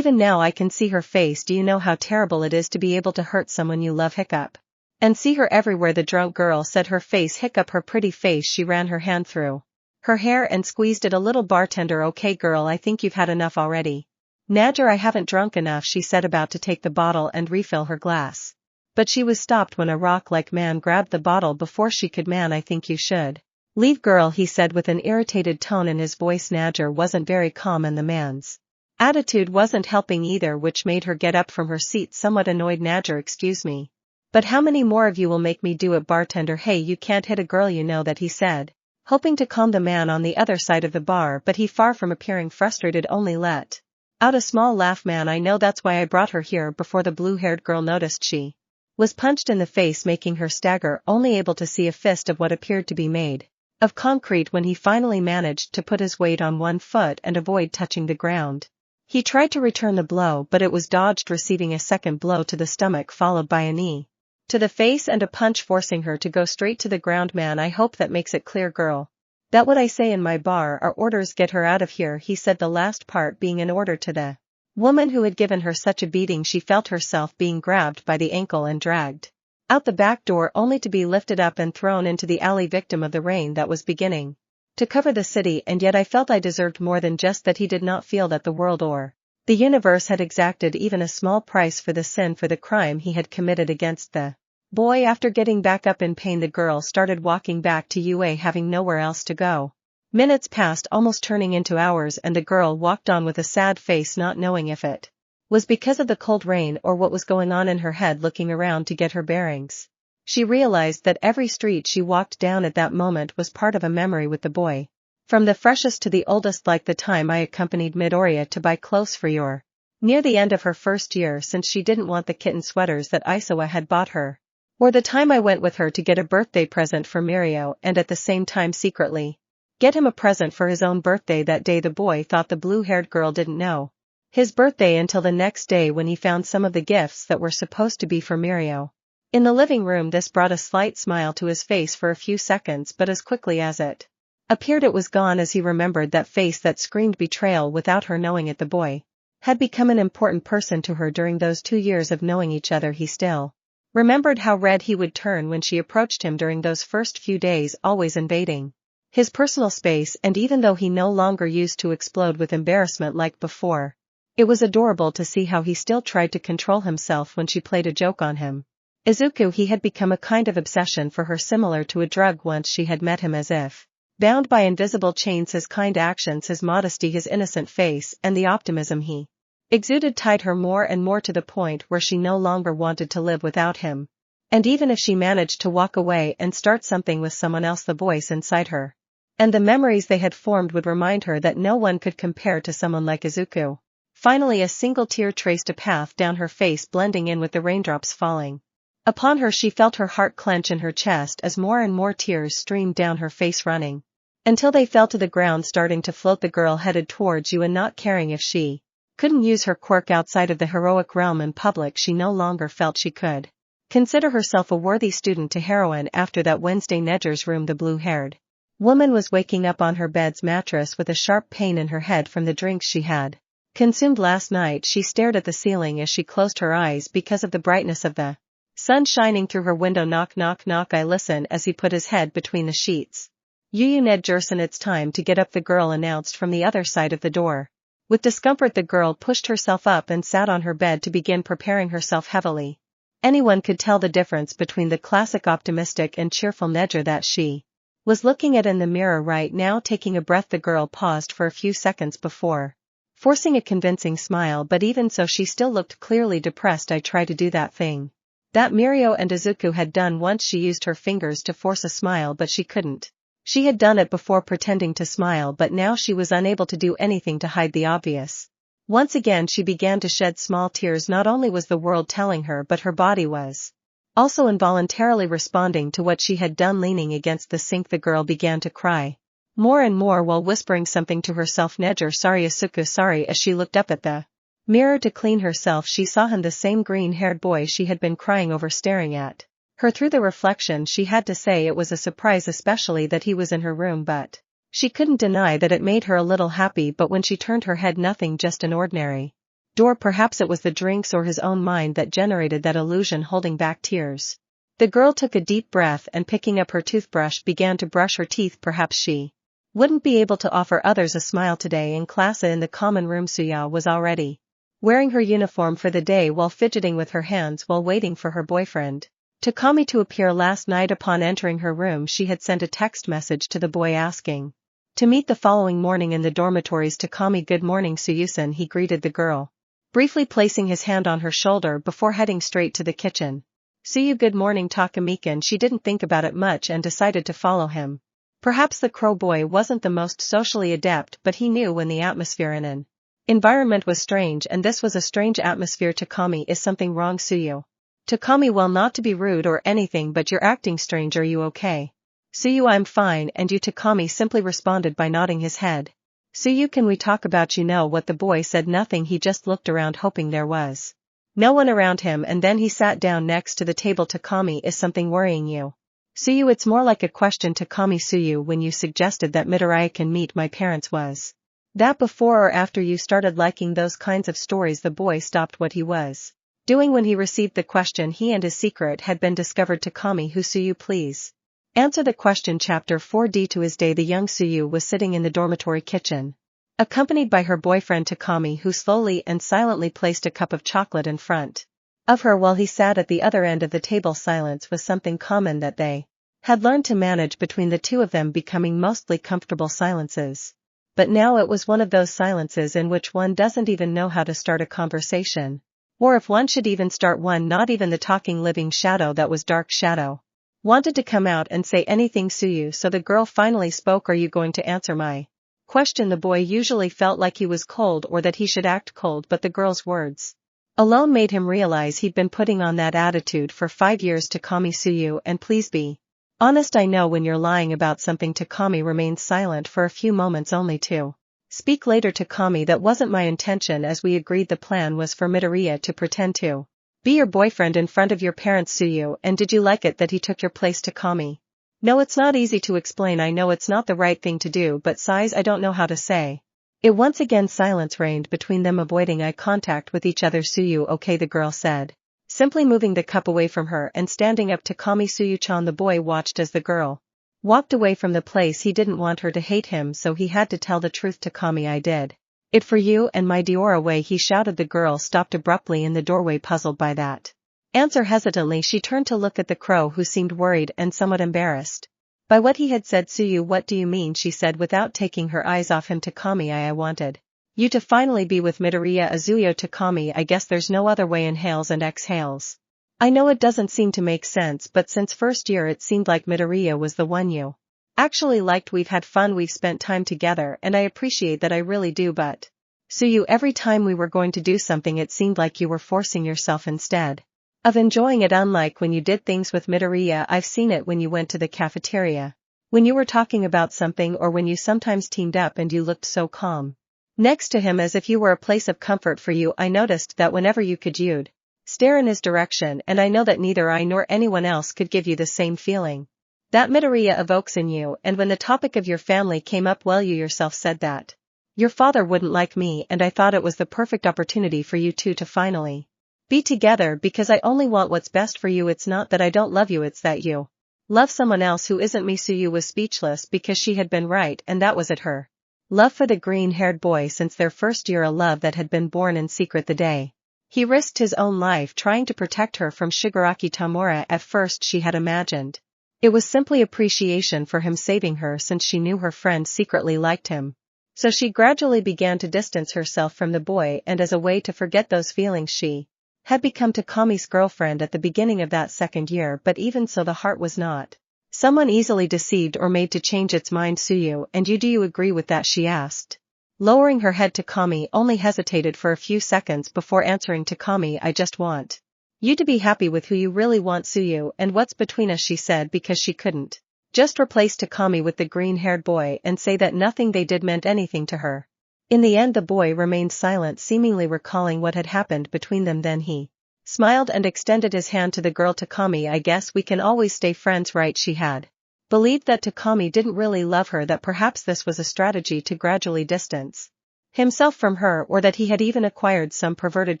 now I can see her face. Do you know how terrible it is to be able to hurt someone you love? Hiccup. And see her everywhere, the drunk girl said. Her face. Hiccup. Her pretty face. She ran her hand through her hair and squeezed it a little. Bartender, okay girl, I think you've had enough already. Najer, I haven't drunk enough, she said, about to take the bottle and refill her glass. But she was stopped when a rock-like man grabbed the bottle before she could. Man, I think you should leave, girl, he said with an irritated tone in his voice. Najer wasn't very calm, and the man's attitude wasn't helping either, which made her get up from her seat somewhat annoyed. Najer, excuse me, but how many more of you will make me do it? Bartender, hey, you can't hit a girl, you know that, he said, hoping to calm the man on the other side of the bar, but he, far from appearing frustrated, only let out a small laugh. Man, I know, that's why I brought her here. Before the blue-haired girl noticed, she was punched in the face, making her stagger, only able to see a fist of what appeared to be made of concrete when he finally managed to put his weight on one foot and avoid touching the ground. He tried to return the blow, but it was dodged, receiving a second blow to the stomach followed by a knee to the face and a punch, forcing her to go straight to the ground. Man, I hope that makes it clear, girl, that what I say in my bar are orders. Get her out of here, he said, the last part being an order to the woman who had given her such a beating. She felt herself being grabbed by the ankle and dragged out the back door, only to be lifted up and thrown into the alley, victim of the rain that was beginning to cover the city. And yet I felt I deserved more than just that. He did not feel that the world or the universe had exacted even a small price for the sin, for the crime he had committed against the boy. After getting back up in pain, the girl started walking back to UA, having nowhere else to go. Minutes passed, almost turning into hours, and the girl walked on with a sad face, not knowing if it was because of the cold rain or what was going on in her head. Looking around to get her bearings, she realized that every street she walked down at that moment was part of a memory with the boy, from the freshest to the oldest, like the time I accompanied Midoriya to buy clothes for your near the end of her first year, since she didn't want the kitten sweaters that Isawa had bought her, or the time I went with her to get a birthday present for Mirio and at the same time secretly get him a present for his own birthday that day. The boy thought the blue-haired girl didn't know his birthday until the next day, when he found some of the gifts that were supposed to be for Mirio in the living room. This brought a slight smile to his face for a few seconds, but as quickly as it appeared it was gone, as he remembered that face that screamed betrayal without her knowing it. The boy had become an important person to her during those 2 years of knowing each other. He still remembered how red he would turn when she approached him during those first few days, always invading his personal space, and even though he no longer used to explode with embarrassment like before, it was adorable to see how he still tried to control himself when she played a joke on him. Izuku, he had become a kind of obsession for her, similar to a drug. Once she had met him as if bound by invisible chains. His kind actions, his modesty, his innocent face, and the optimism he exuded tied her more and more to the point where she no longer wanted to live without him. And even if she managed to walk away and start something with someone else, the voice inside her and the memories they had formed would remind her that no one could compare to someone like Izuku. Finally, a single tear traced a path down her face, blending in with the raindrops falling upon her. She felt her heart clench in her chest as more and more tears streamed down her face, running until they fell to the ground, starting to float. The girl headed towards you, and not caring if she couldn't use her quirk outside of the heroic realm in public, she no longer felt she could consider herself a worthy student to heroine. After that Wednesday, Nedger's room, the blue-haired woman was waking up on her bed's mattress with a sharp pain in her head from the drinks she had consumed last night. She stared at the ceiling as she closed her eyes because of the brightness of the sun shining through her window. Knock, knock, knock. I listen, as he put his head between the sheets. You Nedgerson, it's time to get up, the girl announced from the other side of the door. With discomfort, the girl pushed herself up and sat on her bed to begin preparing herself heavily. Anyone could tell the difference between the classic optimistic and cheerful Nedger that she was looking at in the mirror right now. Taking a breath, the girl paused for a few seconds before forcing a convincing smile, but even so she still looked clearly depressed. I try to do that thing that Mirio and Izuku had done once. She used her fingers to force a smile, but she couldn't. She had done it before, pretending to smile, but now she was unable to do anything to hide the obvious. Once again she began to shed small tears. Not only was the world telling her, but her body was also involuntarily responding to what she had done. Leaning against the sink, the girl began to cry more and more while whispering something to herself. Nedger, sorry Izuku, sorry. As she looked up at the mirror to clean herself, she saw him, the same green-haired boy she had been crying over, staring at her through the reflection. She had to say it was a surprise, especially that he was in her room, but she couldn't deny that it made her a little happy. But when she turned her head, nothing, just an ordinary door. Perhaps it was the drinks or his own mind that generated that illusion, holding back tears. The girl took a deep breath and, picking up her toothbrush, began to brush her teeth. Perhaps she wouldn't be able to offer others a smile today. In class in the common room, Suya was already wearing her uniform for the day while fidgeting with her hands while waiting for her boyfriend Takami to appear. Last night, upon entering her room, she had sent a text message to the boy asking to meet the following morning in the dormitories. Takami, good morning Suyusan, he greeted the girl, briefly placing his hand on her shoulder before heading straight to the kitchen. Suyu, good morning Takamikan. She didn't think about it much and decided to follow him. Perhaps the crow boy wasn't the most socially adept, but he knew when the atmosphere in an environment was strange, and this was a strange atmosphere. Takami, is something wrong Suyu? Takami, well, not to be rude or anything, but you're acting strange. Are you okay? Suyu, I'm fine, and you? Takami simply responded by nodding his head. Suyu, can we talk about you? Know what? The boy said nothing. He just looked around, hoping there was no one around him, and then he sat down next to the table. Takami, is something worrying you? Suyu, it's more like a question. Takami, Suyu, when you suggested that Midoriya can meet my parents, was that before or after you started liking those kinds of stories? The boy stopped what he was doing when he received the question. He and his secret had been discovered. Takami, who? Suyu, please answer the question. Chapter 4D. To his day, the young Suyu was sitting in the dormitory kitchen, accompanied by her boyfriend Takami, who slowly and silently placed a cup of chocolate in front of her while he sat at the other end of the table. Silence was something common that they had learned to manage between the two of them, becoming mostly comfortable silences. But now it was one of those silences in which one doesn't even know how to start a conversation, or if one should even start one. Not even the talking living shadow that was Dark Shadow wanted to come out and say anything. Suyu, so the girl finally spoke, are you going to answer my question? The boy usually felt like he was cold or that he should act cold, but the girl's words alone made him realize he'd been putting on that attitude for 5 years. Takami, Suyu, and please be honest. I know when you're lying about something. Takami remained silent for a few moments, only to speak later. Takami, that wasn't my intention. As we agreed, the plan was for Midoriya to pretend to be your boyfriend in front of your parents. Suyu, and did you like it that he took your place? Takami, no, it's not easy to explain. I know it's not the right thing to do, but sighs, I don't know how to say it. Once again silence reigned between them, avoiding eye contact with each other. Suyu, okay, the girl said, simply moving the cup away from her and standing up. Takami, Suyu-chan. The boy watched as the girl Walked away from the place. He didn't want her to hate him, so he had to tell the truth to Kami. I did it for you and my Dior away, he shouted. The girl stopped abruptly in the doorway, puzzled by that answer. Hesitantly she turned to look at the crow, who seemed worried and somewhat embarrassed by what he had said. Suyu, what do you mean? She said without taking her eyes off him. Takami, I wanted you to finally be with Midoriya. Azuyo. Takami, I guess there's no other way. Inhales and exhales. I know it doesn't seem to make sense, but since first year it seemed like Midoriya was the one you actually liked. We've had fun, we've spent time together, and I appreciate that, I really do, but Suyu, every time we were going to do something it seemed like you were forcing yourself instead of enjoying it, unlike when you did things with Midoriya. I've seen it when you went to the cafeteria, when you were talking about something, or when you sometimes teamed up and you looked so calm next to him, as if you were a place of comfort for you. I noticed that whenever you could, you'd stare in his direction, and I know that neither I nor anyone else could give you the same feeling that Midoriya evokes in you. And when the topic of your family came up, well, you yourself said that your father wouldn't like me, and I thought it was the perfect opportunity for you two to finally be together, because I only want what's best for you. It's not that I don't love you, it's that you love someone else who isn't me. Suyu was speechless, because she had been right, and that was it, her love for the green-haired boy since their first year, a love that had been born in secret the day he risked his own life trying to protect her from Shigaraki Tamura. At first she had imagined it was simply appreciation for him saving her, since she knew her friend secretly liked him. So she gradually began to distance herself from the boy, and as a way to forget those feelings she had become Takami's girlfriend at the beginning of that second year. But even so, the heart was not someone easily deceived or made to change its mind. Suyu, and you, do you agree with that? She asked, lowering her head. Takami only hesitated for a few seconds before answering. Takami, I just want you to be happy with who you really want. Suyu, and what's between us? She said, because she couldn't just replace Takami with the green-haired boy and say that nothing they did meant anything to her. In the end the boy remained silent, seemingly recalling what had happened between them. Then he smiled and extended his hand to the girl. Takami, I guess we can always stay friends, right? She had believed that Takami didn't really love her, that perhaps this was a strategy to gradually distance himself from her, or that he had even acquired some perverted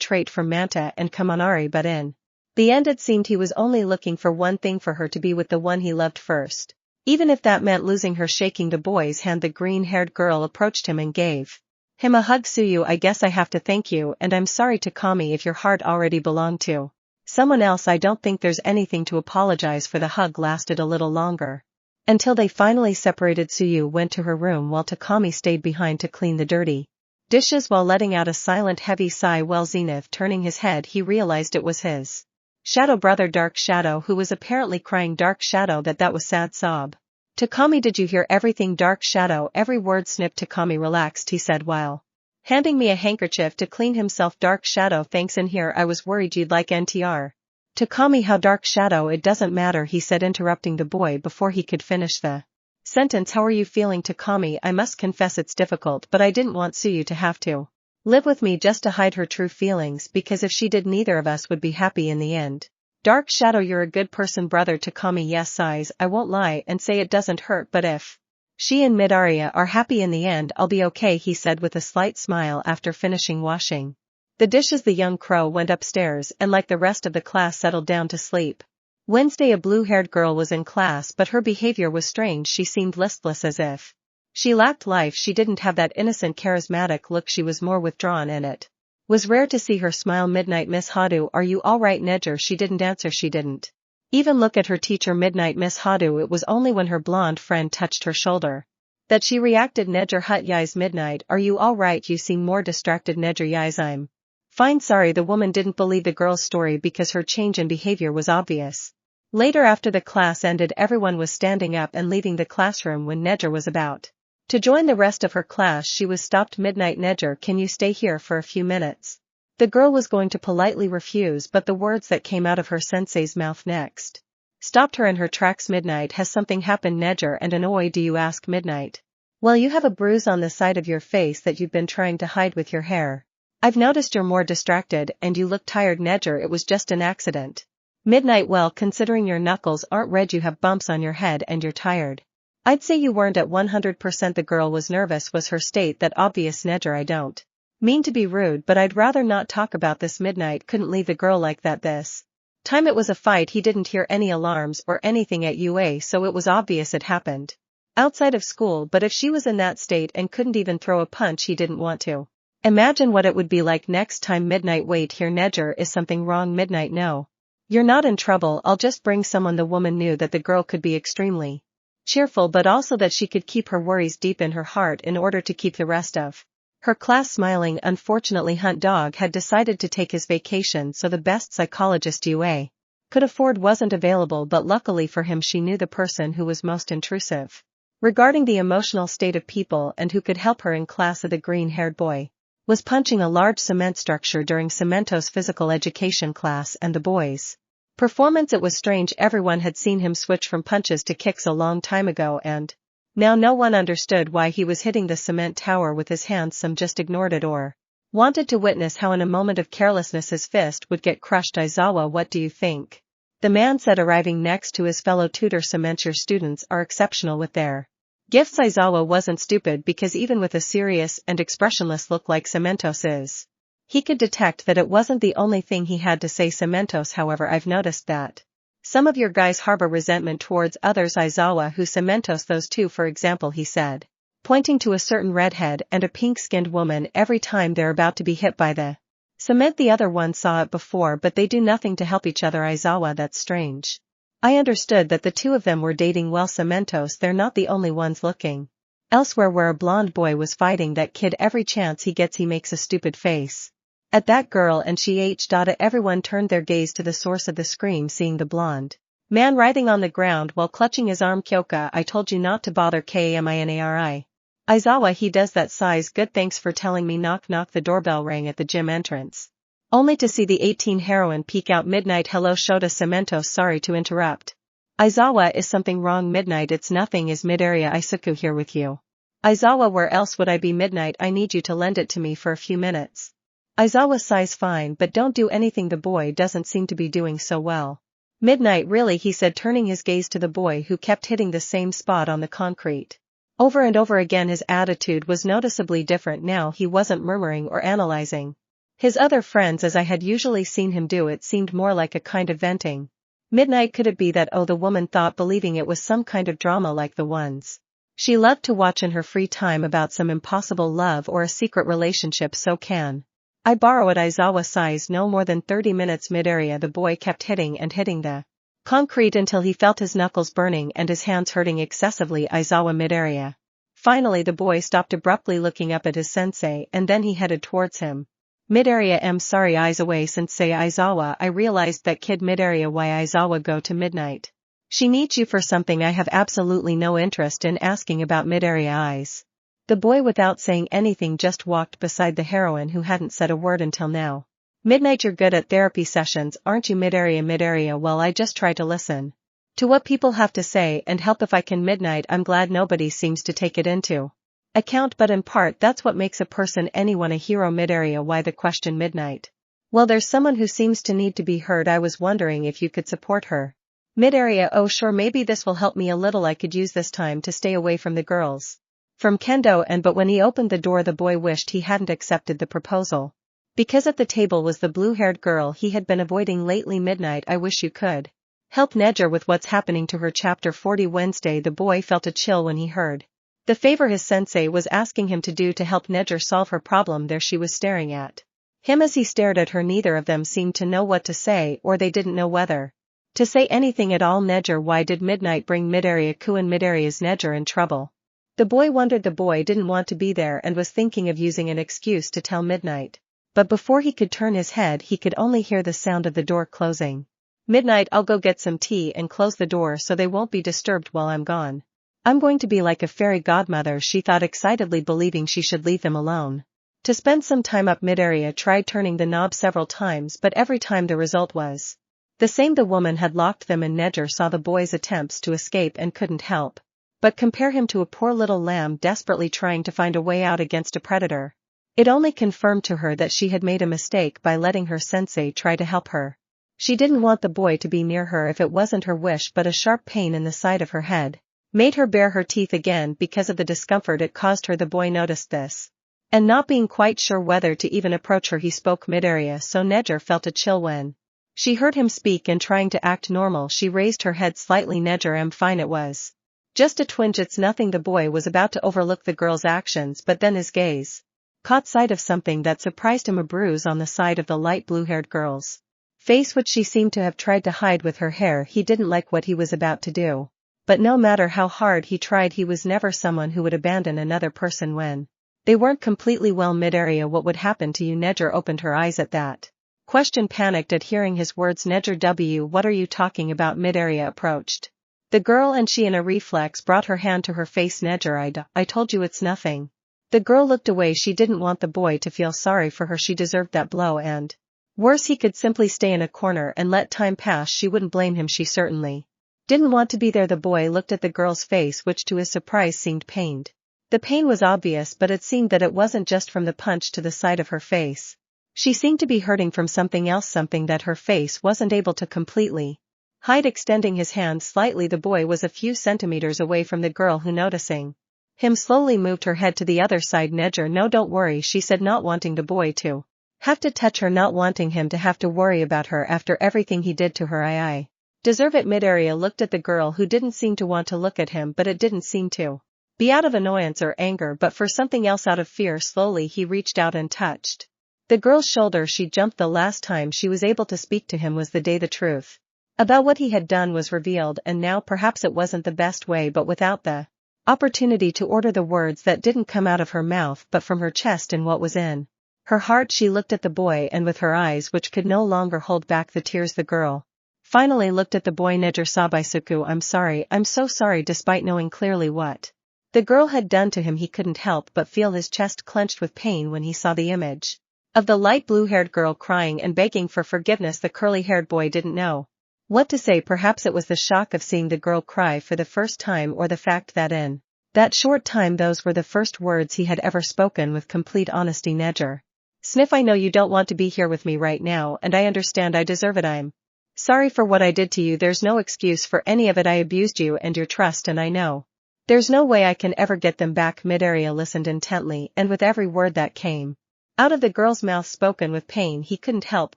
trait from Manta and Kaminari. But in the end it seemed he was only looking for one thing, for her to be with the one he loved first, even if that meant losing her. Shaking the boy's hand, the green-haired girl approached him and gave him a hug. Suyu, I guess I have to thank you, and I'm sorry, Takami, if your heart already belonged to someone else. I don't think there's anything to apologize for. The hug lasted a little longer, until they finally separated. Suyu went to her room while Takami stayed behind to clean the dirty dishes while letting out a silent heavy sigh. Well, Zenith, turning his head, he realized it was his shadow brother Dark Shadow, who was apparently crying. Dark Shadow, that was sad sob. Takami, did you hear everything? Dark Shadow, every word. Snipped. Takami relaxed, he said while handing me a handkerchief to clean himself. Dark Shadow, thanks. In here, I was worried you'd like NTR. Takami, how? Dark Shadow, it doesn't matter, he said, interrupting the boy before he could finish the sentence. How are you feeling? Takami, I must confess it's difficult, but I didn't want Suyu to have to live with me just to hide her true feelings, because if she did, neither of us would be happy in the end. Dark Shadow, you're a good person, brother. Takami, yes, sighs. I won't lie and say it doesn't hurt, but if she and Midoriya are happy in the end, I'll be okay, he said with a slight smile. After finishing washing the dishes, the young crow went upstairs and, like the rest of the class, settled down to sleep. Wednesday, a blue-haired girl was in class, but her behavior was strange. She seemed listless, as if she lacked life. She didn't have that innocent, charismatic look. She was more withdrawn, and it was rare to see her smile. Midnight Miss Hadu, are you alright? Nejer. She didn't answer. She didn't even look at her teacher. Midnight Miss Hadu. It was only when her blonde friend touched her shoulder that she reacted. Nejer Hut. Yais. Midnight, are you alright? You seem more distracted. Nejer. Yais, I'm fine, sorry. The woman didn't believe the girl's story because her change in behavior was obvious. Later, after the class ended, everyone was standing up and leaving the classroom when Nejer was about to join the rest of her class. She was stopped. Midnight, Nejer, can you stay here for a few minutes? The girl was going to politely refuse, but the words that came out of her sensei's mouth next stopped her in her tracks. Midnight, has something happened? Nejer and annoyed, do you ask? Midnight, well, you have a bruise on the side of your face that you've been trying to hide with your hair. I've noticed you're more distracted and you look tired. Nejer, it was just an accident. Midnight, well, considering your knuckles aren't red, you have bumps on your head and you're tired, I'd say you weren't at 100%. The girl was nervous. Was her state that obvious? Nejer, I don't mean to be rude, but I'd rather not talk about this. Midnight couldn't leave the girl like that. This Time it was a fight, he didn't hear any alarms or anything at UA, so it was obvious it happened outside of school, but if she was in that state and couldn't even throw a punch, he didn't want to. Imagine what it would be like next time. Midnight, wait here Nedger, is something wrong? Midnight, no. You're not in trouble, I'll just bring someone. The woman knew that the girl could be extremely cheerful, but also that she could keep her worries deep in her heart in order to keep the rest of her class smiling. Unfortunately, Hunt Dog had decided to take his vacation, so the best psychologist UA could afford wasn't available, but luckily for him she knew the person who was most intrusive regarding the emotional state of people and who could help her in class. The green-haired boy was punching a large cement structure during Cemento's physical education class, and the boy's performance, it was strange. Everyone had seen him switch from punches to kicks a long time ago, and now no one understood why he was hitting the cement tower with his hands. Some just ignored it or wanted to witness how in a moment of carelessness his fist would get crushed. Aizawa, what do you think? The man said, arriving next to his fellow tutor. Cement, your students are exceptional with their gifts. Aizawa wasn't stupid, because even with a serious and expressionless look like Cementos' he could detect that it wasn't the only thing he had to say. Cementos, however, I've noticed that some of your guys harbor resentment towards others. Aizawa, who? Cementos, those two, for example, he said, pointing to a certain redhead and a pink-skinned woman. Every time they're about to be hit by the cement, the other one saw it before, but they do nothing to help each other. Aizawa, that's strange. I understood that the two of them were dating. Well, Cementos, they're not the only ones looking elsewhere. Where a blonde boy was fighting that kid, every chance he gets he makes a stupid face at that girl, and she Everyone turned their gaze to the source of the scream, seeing the blonde man writhing on the ground while clutching his arm. Kyoka, I told you not to bother Kaminari. Aizawa, he does that size. Good, thanks for telling me. Knock knock. The doorbell rang at the gym entrance, only to see the 18 heroine peek out. Midnight, hello Shota. Cementos, sorry to interrupt. Aizawa, is something wrong? Midnight, it's nothing. Is Midoriya Izuku here with you? Aizawa, where else would I be? Midnight, I need you to lend it to me for a few minutes. Aizawa sighs, fine, but don't do anything. The boy doesn't seem to be doing so well. Midnight, really, he said, turning his gaze to the boy who kept hitting the same spot on the concrete over and over again. His attitude was noticeably different now. He wasn't murmuring or analyzing his other friends as I had usually seen him do. It seemed more like a kind of venting. Midnight, could it be that? Oh, the woman thought, believing it was some kind of drama like the ones she loved to watch in her free time, about some impossible love or a secret relationship. So can I borrow it? Aizawa sighs, no more than 30 minutes. Midoriya, the boy kept hitting and hitting the concrete until he felt his knuckles burning and his hands hurting excessively. Aizawa, Midoriya. Finally the boy stopped abruptly, looking up at his sensei, and then he headed towards him. Midoriya, I'm sorry. Eyes away, sensei. Aizawa, I realized that kid. Midoriya, why? Aizawa, go to Midnight. She needs you for something I have absolutely no interest in asking about. Midoriya eyes. The boy, without saying anything, just walked beside the heroine, who hadn't said a word until now. Midnight, you're good at therapy sessions, aren't you? Midoriya, Midoriya, well, I just try to listen to what people have to say and help if I can. Midnight, I'm glad nobody seems to take it into account, but in part that's what makes a person, anyone, a hero. Midoriya, why the question? Midnight. Well, there's someone who seems to need to be heard. I was wondering if you could support her. Midoriya, oh sure, maybe this will help me a little. I could use this time to stay away from the girls from Kendo. But when he opened the door, the boy wished he hadn't accepted the proposal, because at the table was the blue-haired girl he had been avoiding lately. Midnight, I wish you could help Nedger with what's happening to her. Chapter 40 Wednesday. The boy felt a chill when he heard the favor his sensei was asking him to do to help Nedger solve her problem. There she was, staring at him as he stared at her. Neither of them seemed to know what to say, or they didn't know whether to say anything at all. Nedger, why did Midnight bring Midoriya-kun? Midoriya's Nedger in trouble? The boy wondered. The boy didn't want to be there and was thinking of using an excuse to tell Midnight, but before he could turn his head he could only hear the sound of the door closing. Midnight, I'll go get some tea and close the door so they won't be disturbed while I'm gone. I'm going to be like a fairy godmother, she thought excitedly, believing she should leave him alone to spend some time up. Midoriya tried turning the knob several times, but every time the result was the same. The woman had locked them in. Nedger saw the boy's attempts to escape and couldn't help but compare him to a poor little lamb desperately trying to find a way out against a predator. It only confirmed to her that she had made a mistake by letting her sensei try to help her. She didn't want the boy to be near her if it wasn't her wish, but a sharp pain in the side of her head made her bare her teeth again because of the discomfort it caused her. The boy noticed this, and not being quite sure whether to even approach her, he spoke. Midoriya, so Nedger felt a chill when She heard him speak and trying to act normal she raised her head slightly. Neger, I'm fine, it was just a twinge, it's nothing. The boy was about to overlook the girl's actions but then his gaze caught sight of something that surprised him, a bruise on the side of the light blue-haired girl's face which she seemed to have tried to hide with her hair. He didn't like what he was about to do. But no matter how hard he tried he was never someone who would abandon another person when they weren't completely well. Mid-area, what would happen to you? Neger opened her eyes at that question, panicked at hearing his words. Neger, what are you talking about? Mid-area approached the girl and she in a reflex brought her hand to her face. Neger, I told you it's nothing. The girl looked away. She didn't want the boy to feel sorry for her. She deserved that blow, and worse, he could simply stay in a corner and let time pass. She wouldn't blame him. She certainly didn't want to be there. The boy looked at the girl's face which to his surprise seemed pained. The pain was obvious but it seemed that it wasn't just from the punch to the side of her face. She seemed to be hurting from something else, something that her face wasn't able to completely hide. Extending his hand slightly, the boy was a few centimeters away from the girl who, noticing him, slowly moved her head to the other side. Neger, no, don't worry, she said, not wanting the boy to have to touch her, not wanting him to have to worry about her after everything he did to her. I deserve it. Mid-area looked at the girl who didn't seem to want to look at him, but it didn't seem to be out of annoyance or anger but for something else, out of fear. Slowly he reached out and touched the girl's shoulder. She jumped. The last time she was able to speak to him was the day the truth about what he had done was revealed, and now perhaps it wasn't the best way, but without the opportunity to order the words that didn't come out of her mouth but from her chest and what was in her heart, she looked at the boy and with her eyes which could no longer hold back the tears the girl finally looked at the boy. Neger sobbed, Izuku, I'm sorry, I'm so sorry. Despite knowing clearly what the girl had done to him, he couldn't help but feel his chest clenched with pain when he saw the image of the light blue-haired girl crying and begging for forgiveness. The curly-haired boy didn't know what to say. Perhaps it was the shock of seeing the girl cry for the first time, or the fact that in that short time those were the first words he had ever spoken with complete honesty. Neger sniff, I know you don't want to be here with me right now, and I understand. I deserve it. I'm sorry for what I did to you. There's no excuse for any of it. I abused you and your trust, and I know there's no way I can ever get them back. Mid-area listened intently, and with every word that came out of the girl's mouth spoken with pain, he couldn't help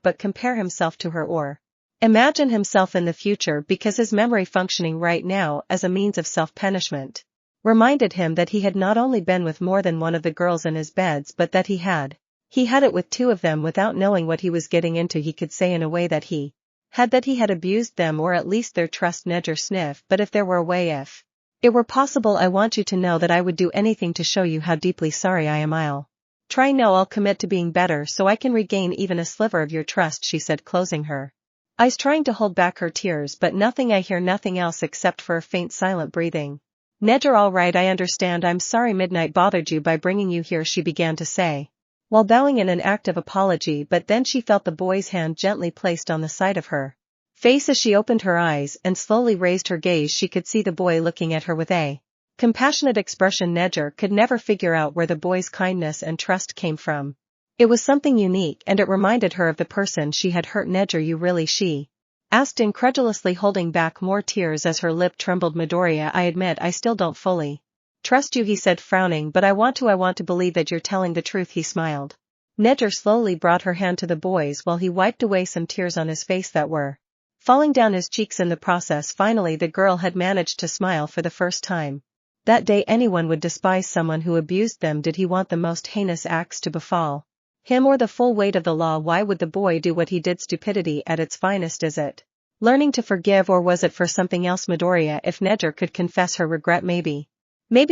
but compare himself to her, or imagine himself in the future, because his memory functioning right now as a means of self-punishment reminded him that he had not only been with more than one of the girls in his beds but that he had it with two of them. Without knowing what he was getting into, he could say in a way that he had abused them, or at least their trust. Neger sniffed, but if there were a way, if it were possible, I want you to know that I would do anything to show you how deeply sorry I am. I'll try. No, I'll commit to being better so I can regain even a sliver of your trust, she said, closing her eyes, trying to hold back her tears. But nothing, I hear nothing else except for a faint silent breathing. Neger, all right, I understand. I'm sorry midnight bothered you by bringing you here, she began to say, while bowing in an act of apology, but then she felt the boy's hand gently placed on the side of her face. As she opened her eyes and slowly raised her gaze, she could see the boy looking at her with a compassionate expression. Neger could never figure out where the boy's kindness and trust came from. It was something unique, and it reminded her of the person she had hurt. Neger, you really? She asked incredulously, holding back more tears as her lip trembled. Midoriya, I admit I still don't fully trust you, he said, frowning, but I want to believe that you're telling the truth. He smiled. Neger slowly brought her hand to the boy's while he wiped away some tears on his face that were falling down his cheeks in the process. Finally the girl had managed to smile for the first time. That day anyone would despise someone who abused them. Did he want the most heinous acts to befall him or the full weight of the law? Why would the boy do what he did? Stupidity at its finest. Is it learning to forgive, or was it for something else? Midoriya, if Neger could confess her regret, maybe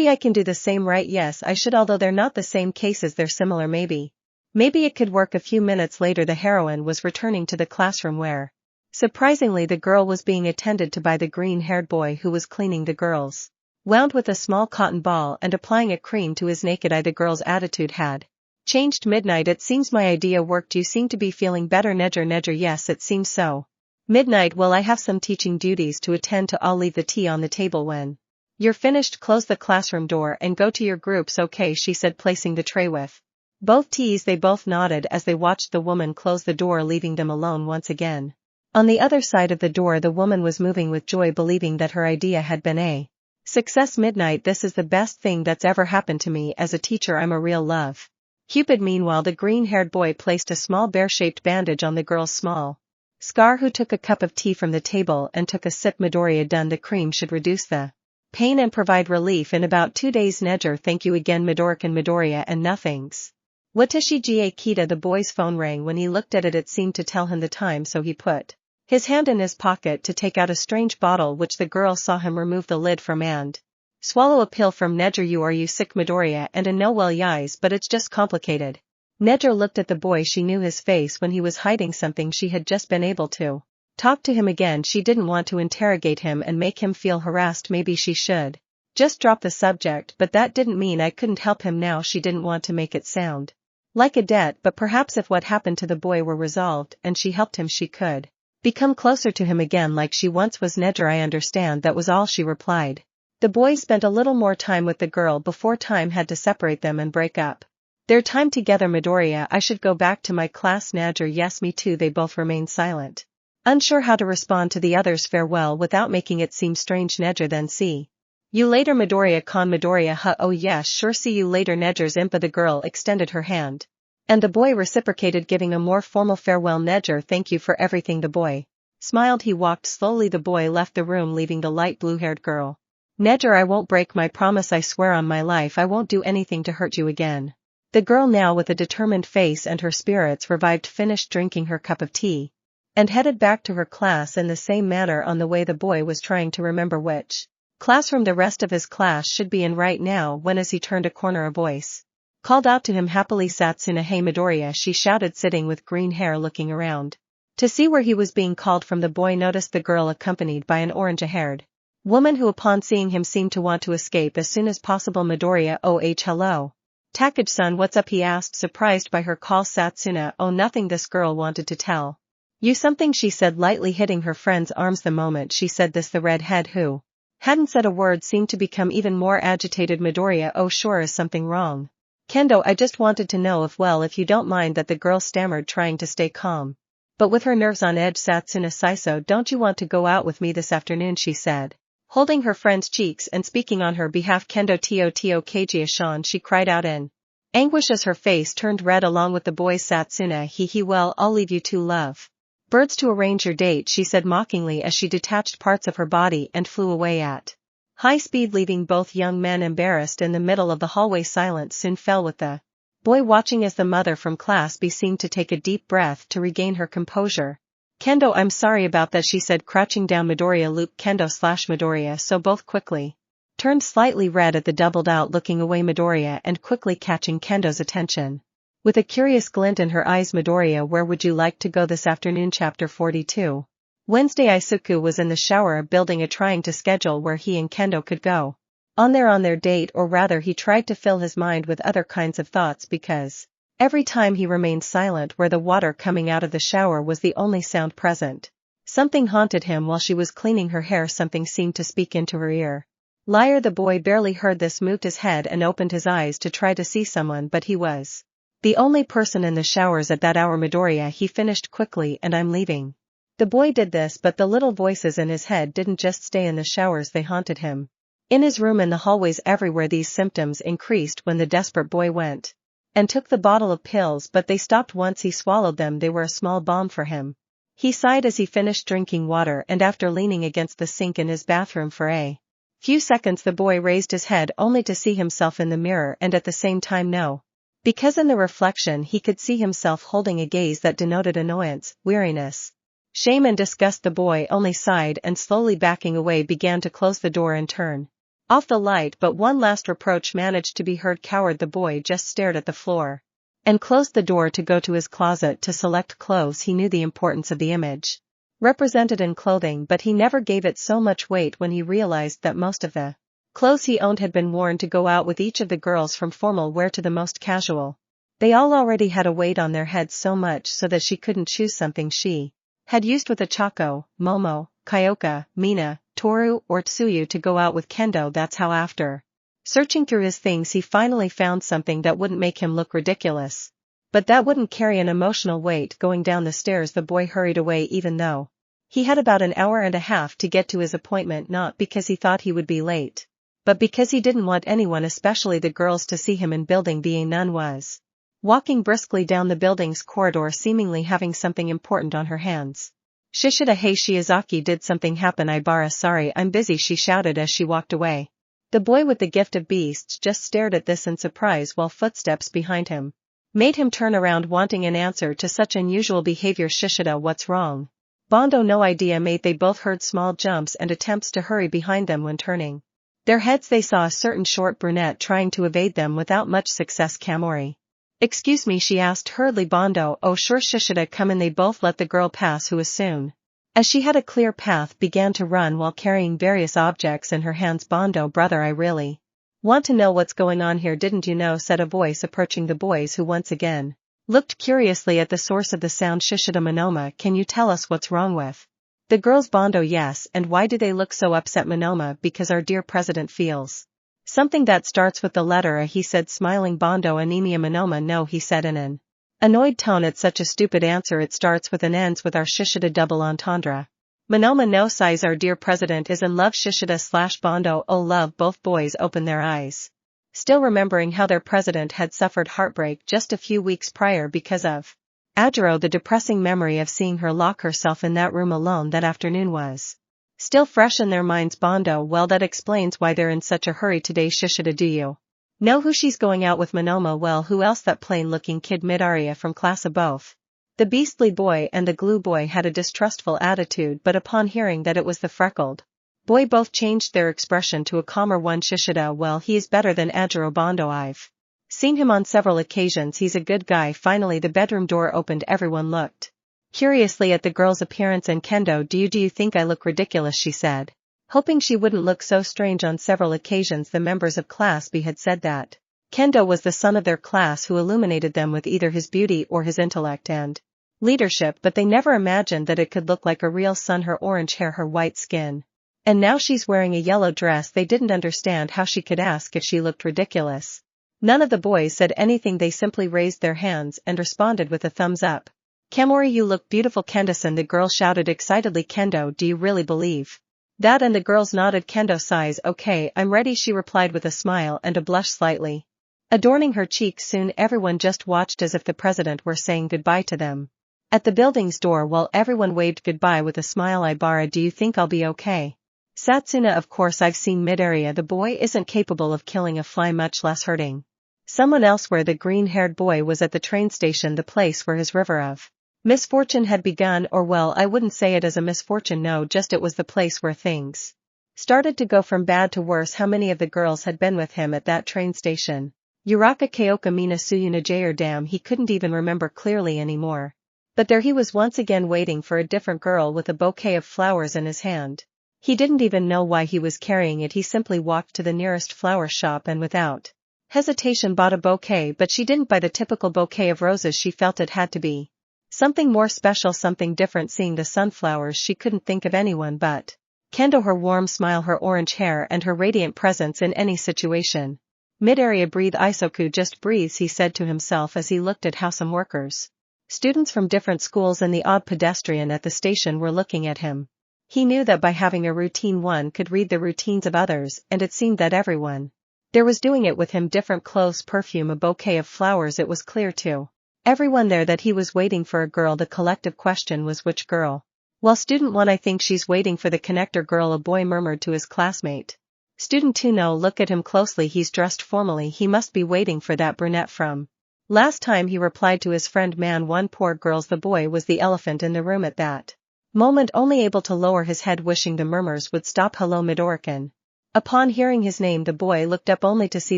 I can do the same, right? Yes, I should, although they're not the same cases, they're similar. Maybe it could work. A few minutes later the heroine was returning to the classroom where, surprisingly, the girl was being attended to by the green-haired boy who was cleaning the girl's wound with a small cotton ball and applying a cream to his naked eye. The girl's attitude had changed. Midnight, it seems my idea worked. You seem to be feeling better. Neger, yes, it seems so. Midnight, well, I have some teaching duties to attend to. I'll leave the tea on the table when you're finished. Close the classroom door and go to your groups, okay, she said, placing the tray with both teas. They both nodded as they watched the woman close the door, leaving them alone once again. On the other side of the door the woman was moving with joy, believing that her idea had been a success. Midnight, this is the best thing that's ever happened to me as a teacher. I'm a real love Cupid. Meanwhile the green-haired boy placed a small bear-shaped bandage on the girl's small Scar, who took a cup of tea from the table and took a sip. Midoriya done. The cream should reduce the pain and provide relief in about 2 days. Nejer, thank you again. Midoriya and nothings. Watashi ga kita. The boy's phone rang. When he looked at it, it seemed to tell him the time, so he put his hand in his pocket to take out a strange bottle which the girl saw him remove the lid from and swallow a pill from. Nejer, are you sick? Midoriya and a no, well yes, but it's just complicated. Nejer looked at the boy. She knew his face when he was hiding something. She had just been able to talk to him again. She didn't want to interrogate him and make him feel harassed. Maybe she should just drop the subject, but that didn't mean I couldn't help him now. She didn't want to make it sound like a debt, but perhaps if what happened to the boy were resolved and she helped him, she could become closer to him again like she once was. Nejer, I understand. That was all she replied. The boy spent a little more time with the girl before time had to separate them and break up their time together. Midoriya, I should go back to my class. Nejer, yes, me too. They both remained silent, unsure how to respond to the other's farewell without making it seem strange. Nejer, then see you later. Midoriya con. Midoriya, oh yes, sure, see you later. Nejer's impa. The girl extended her hand, and the boy reciprocated, giving a more formal farewell. Nejer, thank you for everything. The boy smiled. He walked slowly. The boy left the room, leaving the light blue-haired girl. Nejer, I won't break my promise. I swear on my life I won't do anything to hurt you again. The girl, now with a determined face and her spirits revived, finished drinking her cup of tea and headed back to her class in the same manner. On the way, the boy was trying to remember which classroom the rest of his class should be in right now when, as he turned a corner, a voice called out to him happily, Satsuna. Hey Midoriya, she shouted, sitting with green hair. Looking around to see where he was being called from, the boy noticed the girl accompanied by an orange-haired woman who, upon seeing him, seemed to want to escape as soon as possible. Midoriya, oh hello. Takagi-san, what's up? He asked, surprised by her call. Satsuna, oh nothing. This girl wanted to tell you something, she said, lightly hitting her friend's arms. The moment she said this, the redhead, who hadn't said a word, seemed to become even more agitated. Midoriya, oh sure, is something wrong? Kendo, I just wanted to know if you don't mind. That the girl stammered, trying to stay calm, but with her nerves on edge. Satsuna Saiso, don't you want to go out with me this afternoon? She said, holding her friend's cheeks and speaking on her behalf. Kendo Tio Kaji-san, she cried out in anguish as her face turned red along with the boy's. Satsuna, well, I'll leave you two love birds to arrange your date, she said mockingly as she detached parts of her body and flew away at high speed, leaving both young men embarrassed. In the middle of the hallway, silence soon fell, with the boy watching as the mother from class B seemed to take a deep breath to regain her composure. Kendo, I'm sorry about that, she said, crouching down. Midoriya looped Kendo/Midoriya, so both quickly turned slightly red at the doubled out, looking away. Midoriya and quickly catching Kendo's attention with a curious glint in her eyes. Midoriya, where would you like to go this afternoon? Chapter 42. Wednesday. Izuku was in the shower building trying to schedule where he and Kendo could go on their date, or rather he tried to fill his mind with other kinds of thoughts, because every time he remained silent where the water coming out of the shower was the only sound present, something haunted him. While she was cleaning her hair, something seemed to speak into her ear. Liar. The boy barely heard this, moved his head and opened his eyes to try to see someone, but he was the only person in the showers at that hour. Midoriya, he finished quickly, and I'm leaving. The boy did this, but the little voices in his head didn't just stay in the showers, they haunted him in his room, in the hallways, everywhere. These symptoms increased when the desperate boy went and took the bottle of pills, but they stopped once he swallowed them. They were a small bomb for him. He sighed as he finished drinking water, and after leaning against the sink in his bathroom for a few seconds, the boy raised his head only to see himself in the mirror, and at the same time no, because in the reflection he could see himself holding a gaze that denoted annoyance, weariness, shame and disgust. The boy only sighed and, slowly backing away, began to close the door and turn off the light, but one last reproach managed to be heard. Coward. The boy just stared at the floor and closed the door to go to his closet to select clothes. He knew the importance of the image represented in clothing, but he never gave it so much weight when he realized that most of the clothes he owned had been worn to go out with each of the girls, from formal wear to the most casual. They all already had a weight on their heads, so much so that she couldn't choose something she had used with Achako, Momo, Kyoka, Mina, Toru, or Tsuyu to go out with Kendo. That's how, after searching through his things, he finally found something that wouldn't make him look ridiculous, but that wouldn't carry an emotional weight. Going down the stairs, the boy hurried away, even though he had about an hour and a half to get to his appointment, not because he thought he would be late, but because he didn't want anyone, especially the girls, to see him in building B. A nun was walking briskly down the building's corridor, seemingly having something important on her hands. Shishida, hey Shiozaki, did something happen? Ibara, sorry, I'm busy, she shouted as she walked away. The boy with the gift of beasts just stared at this in surprise while footsteps behind him made him turn around wanting an answer to such unusual behavior. Shishida, what's wrong? Bondo, no idea mate. They both heard small jumps and attempts to hurry behind them. When turning their heads they saw a certain short brunette trying to evade them without much success. Kamori. Excuse me, she asked hurriedly. Bondo, oh sure Shishida, come in. They both let the girl pass who as soon as she had a clear path began to run while carrying various objects in her hands. Bondo, brother, I really want to know what's going on here. Didn't you know? Said a voice approaching the boys who once again looked curiously at the source of the sound. Shishida, Monoma, can you tell us what's wrong with the girls? Bondo, yes, and why do they look so upset? Monoma, because our dear president feels something that starts with the letter A, he said smiling. Bondo, anemia. Monoma, no, he said in an annoyed tone. It's such a stupid answer. It starts with and ends with our. Shishida, double entendre. Monoma, no size. Our dear president is in love. Shishida / Bondo, oh love. Both boys opened their eyes, still remembering how their president had suffered heartbreak just a few weeks prior because of Ajiro. The depressing memory of seeing her lock herself in that room alone that afternoon was still fresh in their minds. Bondo, well that explains why they're in such a hurry today. Shishida, do you know who she's going out with? Monoma, well who else? That plain-looking kid Midoriya from class A. Both the beastly boy and the glue boy had a distrustful attitude, but upon hearing that it was the freckled boy both changed their expression to a calmer one. Shishida, well he is better than Ajiro. Bondo, I've seen him on several occasions, he's a good guy. Finally the bedroom door opened. Everyone looked curiously at the girl's appearance. And Kendo, do you think I look ridiculous? She said, hoping she wouldn't look so strange. On several occasions the members of Class B had said that Kendo was the son of their class who illuminated them with either his beauty or his intellect and leadership, but they never imagined that it could look like a real son. Her orange hair, her white skin, and now she's wearing a yellow dress. They didn't understand how she could ask if she looked ridiculous. None of the boys said anything, they simply raised their hands and responded with a thumbs up. Kamori, you look beautiful. Kendo-san, the girl shouted excitedly. Kendo, do you really believe that? And the girls nodded. Kendo sighs, okay, I'm ready, she replied with a smile and a blush slightly adorning her cheeks. Soon everyone just watched as if the president were saying goodbye to them at the building's door while everyone waved goodbye with a smile. Ibara, do you think I'll be okay? Satsuna, of course I've seen Midoriya, the boy isn't capable of killing a fly, much less hurting someone else. Where the green-haired boy was at the train station, the place where his river of misfortune had begun, or well, I wouldn't say it as a misfortune, no, just it was the place where things started to go from bad to worse. How many of the girls had been with him at that train station? Yuraka Kaoka Mina Suyuna Jair, damn, he couldn't even remember clearly anymore. But there he was once again waiting for a different girl with a bouquet of flowers in his hand. He didn't even know why he was carrying it, he simply walked to the nearest flower shop and without hesitation bought a bouquet, but she didn't buy the typical bouquet of roses. She felt it had to be something more special, something different. Seeing the sunflowers, she couldn't think of anyone but Kendo, her warm smile, her orange hair, and her radiant presence in any situation. Midoriya, breathe. Izuku just breathes, he said to himself as he looked at how some workers, students from different schools, and the odd pedestrian at the station were looking at him. He knew that by having a routine one could read the routines of others, and it seemed that everyone there was doing it with him. Different clothes, perfume, a bouquet of flowers. It was clear to everyone there that he was waiting for a girl. The collective question was which girl? Well, student 1, I think she's waiting for the connector girl, a boy murmured to his classmate. Student 2, no, look at him closely, he's dressed formally, he must be waiting for that brunette from last time, he replied to his friend man 1. Poor girls, the boy was the elephant in the room at that moment, only able to lower his head, wishing the murmurs would stop. Hello, Midorican. Upon hearing his name, the boy looked up only to see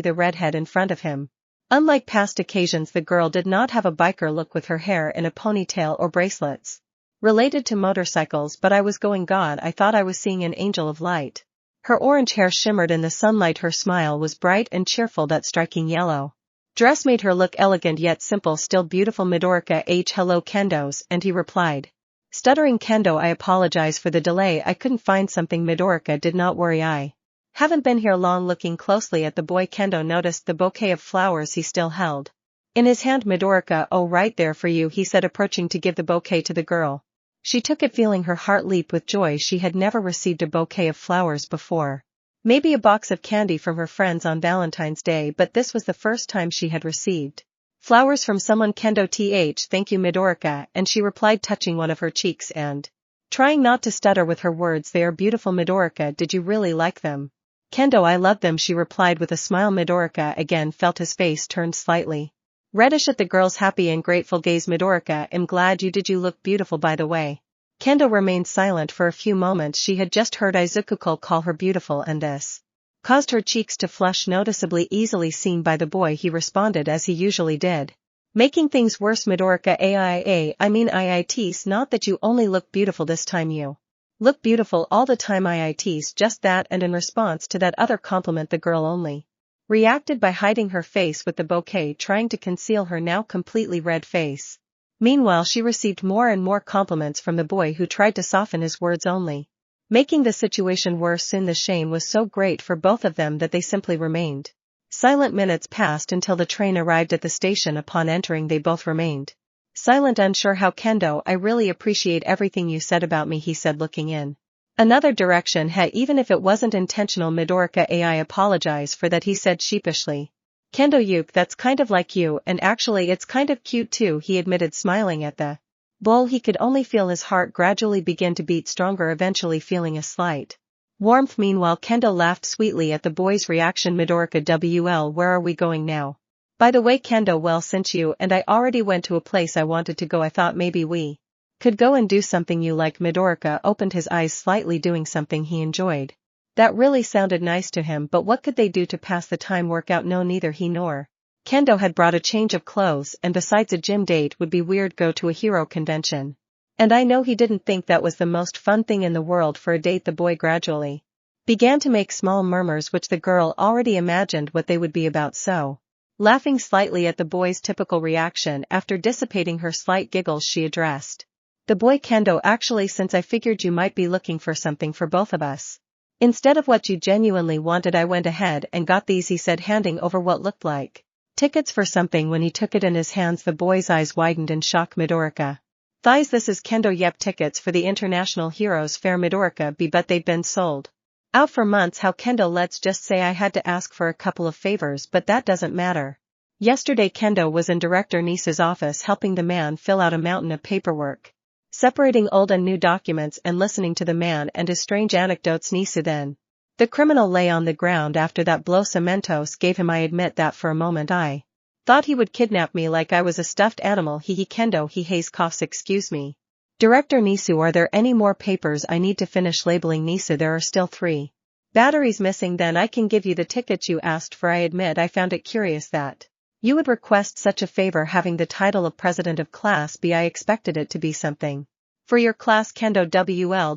the redhead in front of him. Unlike past occasions, the girl did not have a biker look with her hair in a ponytail or bracelets related to motorcycles, but I was going, God, I thought I was seeing an angel of light. Her orange hair shimmered in the sunlight, her smile was bright and cheerful, that striking yellow dress made her look elegant yet simple, still beautiful. Midorica H. Hello, Kendo's, and he replied, stuttering, Kendo, I apologize for the delay, I couldn't find something. Midorica did not worry, I haven't been here long. Looking closely at the boy, Kendo noticed the bouquet of flowers he still held in his hand. Midorica, oh, right there for you, he said, approaching to give the bouquet to the girl. She took it, feeling her heart leap with joy. She had never received a bouquet of flowers before. Maybe a box of candy from her friends on Valentine's Day, but this was the first time she had received flowers from someone. Kendo th, thank you, Midorica, and she replied, touching one of her cheeks and Trying not to stutter with her words, they are beautiful Midorica, did you really like them? Kendo, I love them, she replied with a smile. Midorica again felt his face turn slightly reddish at the girl's happy and grateful gaze. Midorica, I'm glad you did, you look beautiful by the way. Kendo remained silent for a few moments. She had just heard Izuku call her beautiful and this caused her cheeks to flush noticeably, easily seen by the boy. He responded as he usually did. Making things worse, Midorica, I mean IITs, not that you only look beautiful this time, you look beautiful all the time. IITs, just that. And in response to that other compliment, the girl only reacted by hiding her face with the bouquet, trying to conceal her now completely red face. Meanwhile, she received more and more compliments from the boy, who tried to soften his words, only making the situation worse. Soon the shame was so great for both of them that they simply remained silent. Minutes passed until the train arrived at the station. Upon entering, they both remained silent, unsure how. Kendo, I really appreciate everything you said about me, he said, looking in another direction. Even if it wasn't intentional. Midorica, I apologize for that, he said sheepishly. Kendo, Yuke, that's kind of like you, and actually it's kind of cute too, he admitted, smiling at the bowl. He could only feel his heart gradually begin to beat stronger, eventually feeling a slight warmth. Meanwhile, Kendo laughed sweetly at the boy's reaction. Midorica, where are we going now? By the way, Kendo, well, since you and I already went to a place I wanted to go, I thought maybe we could go and do something you like. Midorica opened his eyes slightly. Doing something he enjoyed? That really sounded nice to him, but what could they do to pass the time? Workout? No, neither he nor Kendo had brought a change of clothes, and besides, a gym date would be weird. Go to a hero convention. And I know he didn't think that was the most fun thing in the world for a date. The boy gradually began to make small murmurs, which the girl already imagined what they would be about, so laughing slightly at the boy's typical reaction, after dissipating her slight giggles, she addressed the boy. Kendo, actually, since I figured you might be looking for something for both of us instead of what you genuinely wanted, I went ahead and got these, he said, handing over what looked like tickets for something. When he took it in his hands, the boy's eyes widened in shock. Midorica thighs, this is Kendo. Yep, tickets for the International Heroes Fair. Midorica, but they've been sold out for months. How? Kendo, let's just say I had to ask for a couple of favors, but that doesn't matter. Yesterday Kendo was in Director Nisa's office helping the man fill out a mountain of paperwork, separating old and new documents and listening to the man and his strange anecdotes. Nisa, then the criminal lay on the ground after that blow Cementos gave him. I admit that for a moment I thought he would kidnap me like I was a stuffed animal. He Kendo, he haze coughs. Excuse me, Director Nisu, are there any more papers I need to finish labeling? Nisa, there are still 3 batteries missing. Then I can give you the tickets you asked for. I admit I found it curious that you would request such a favor, having the title of president of Class B. I expected it to be something for your class. Kendo,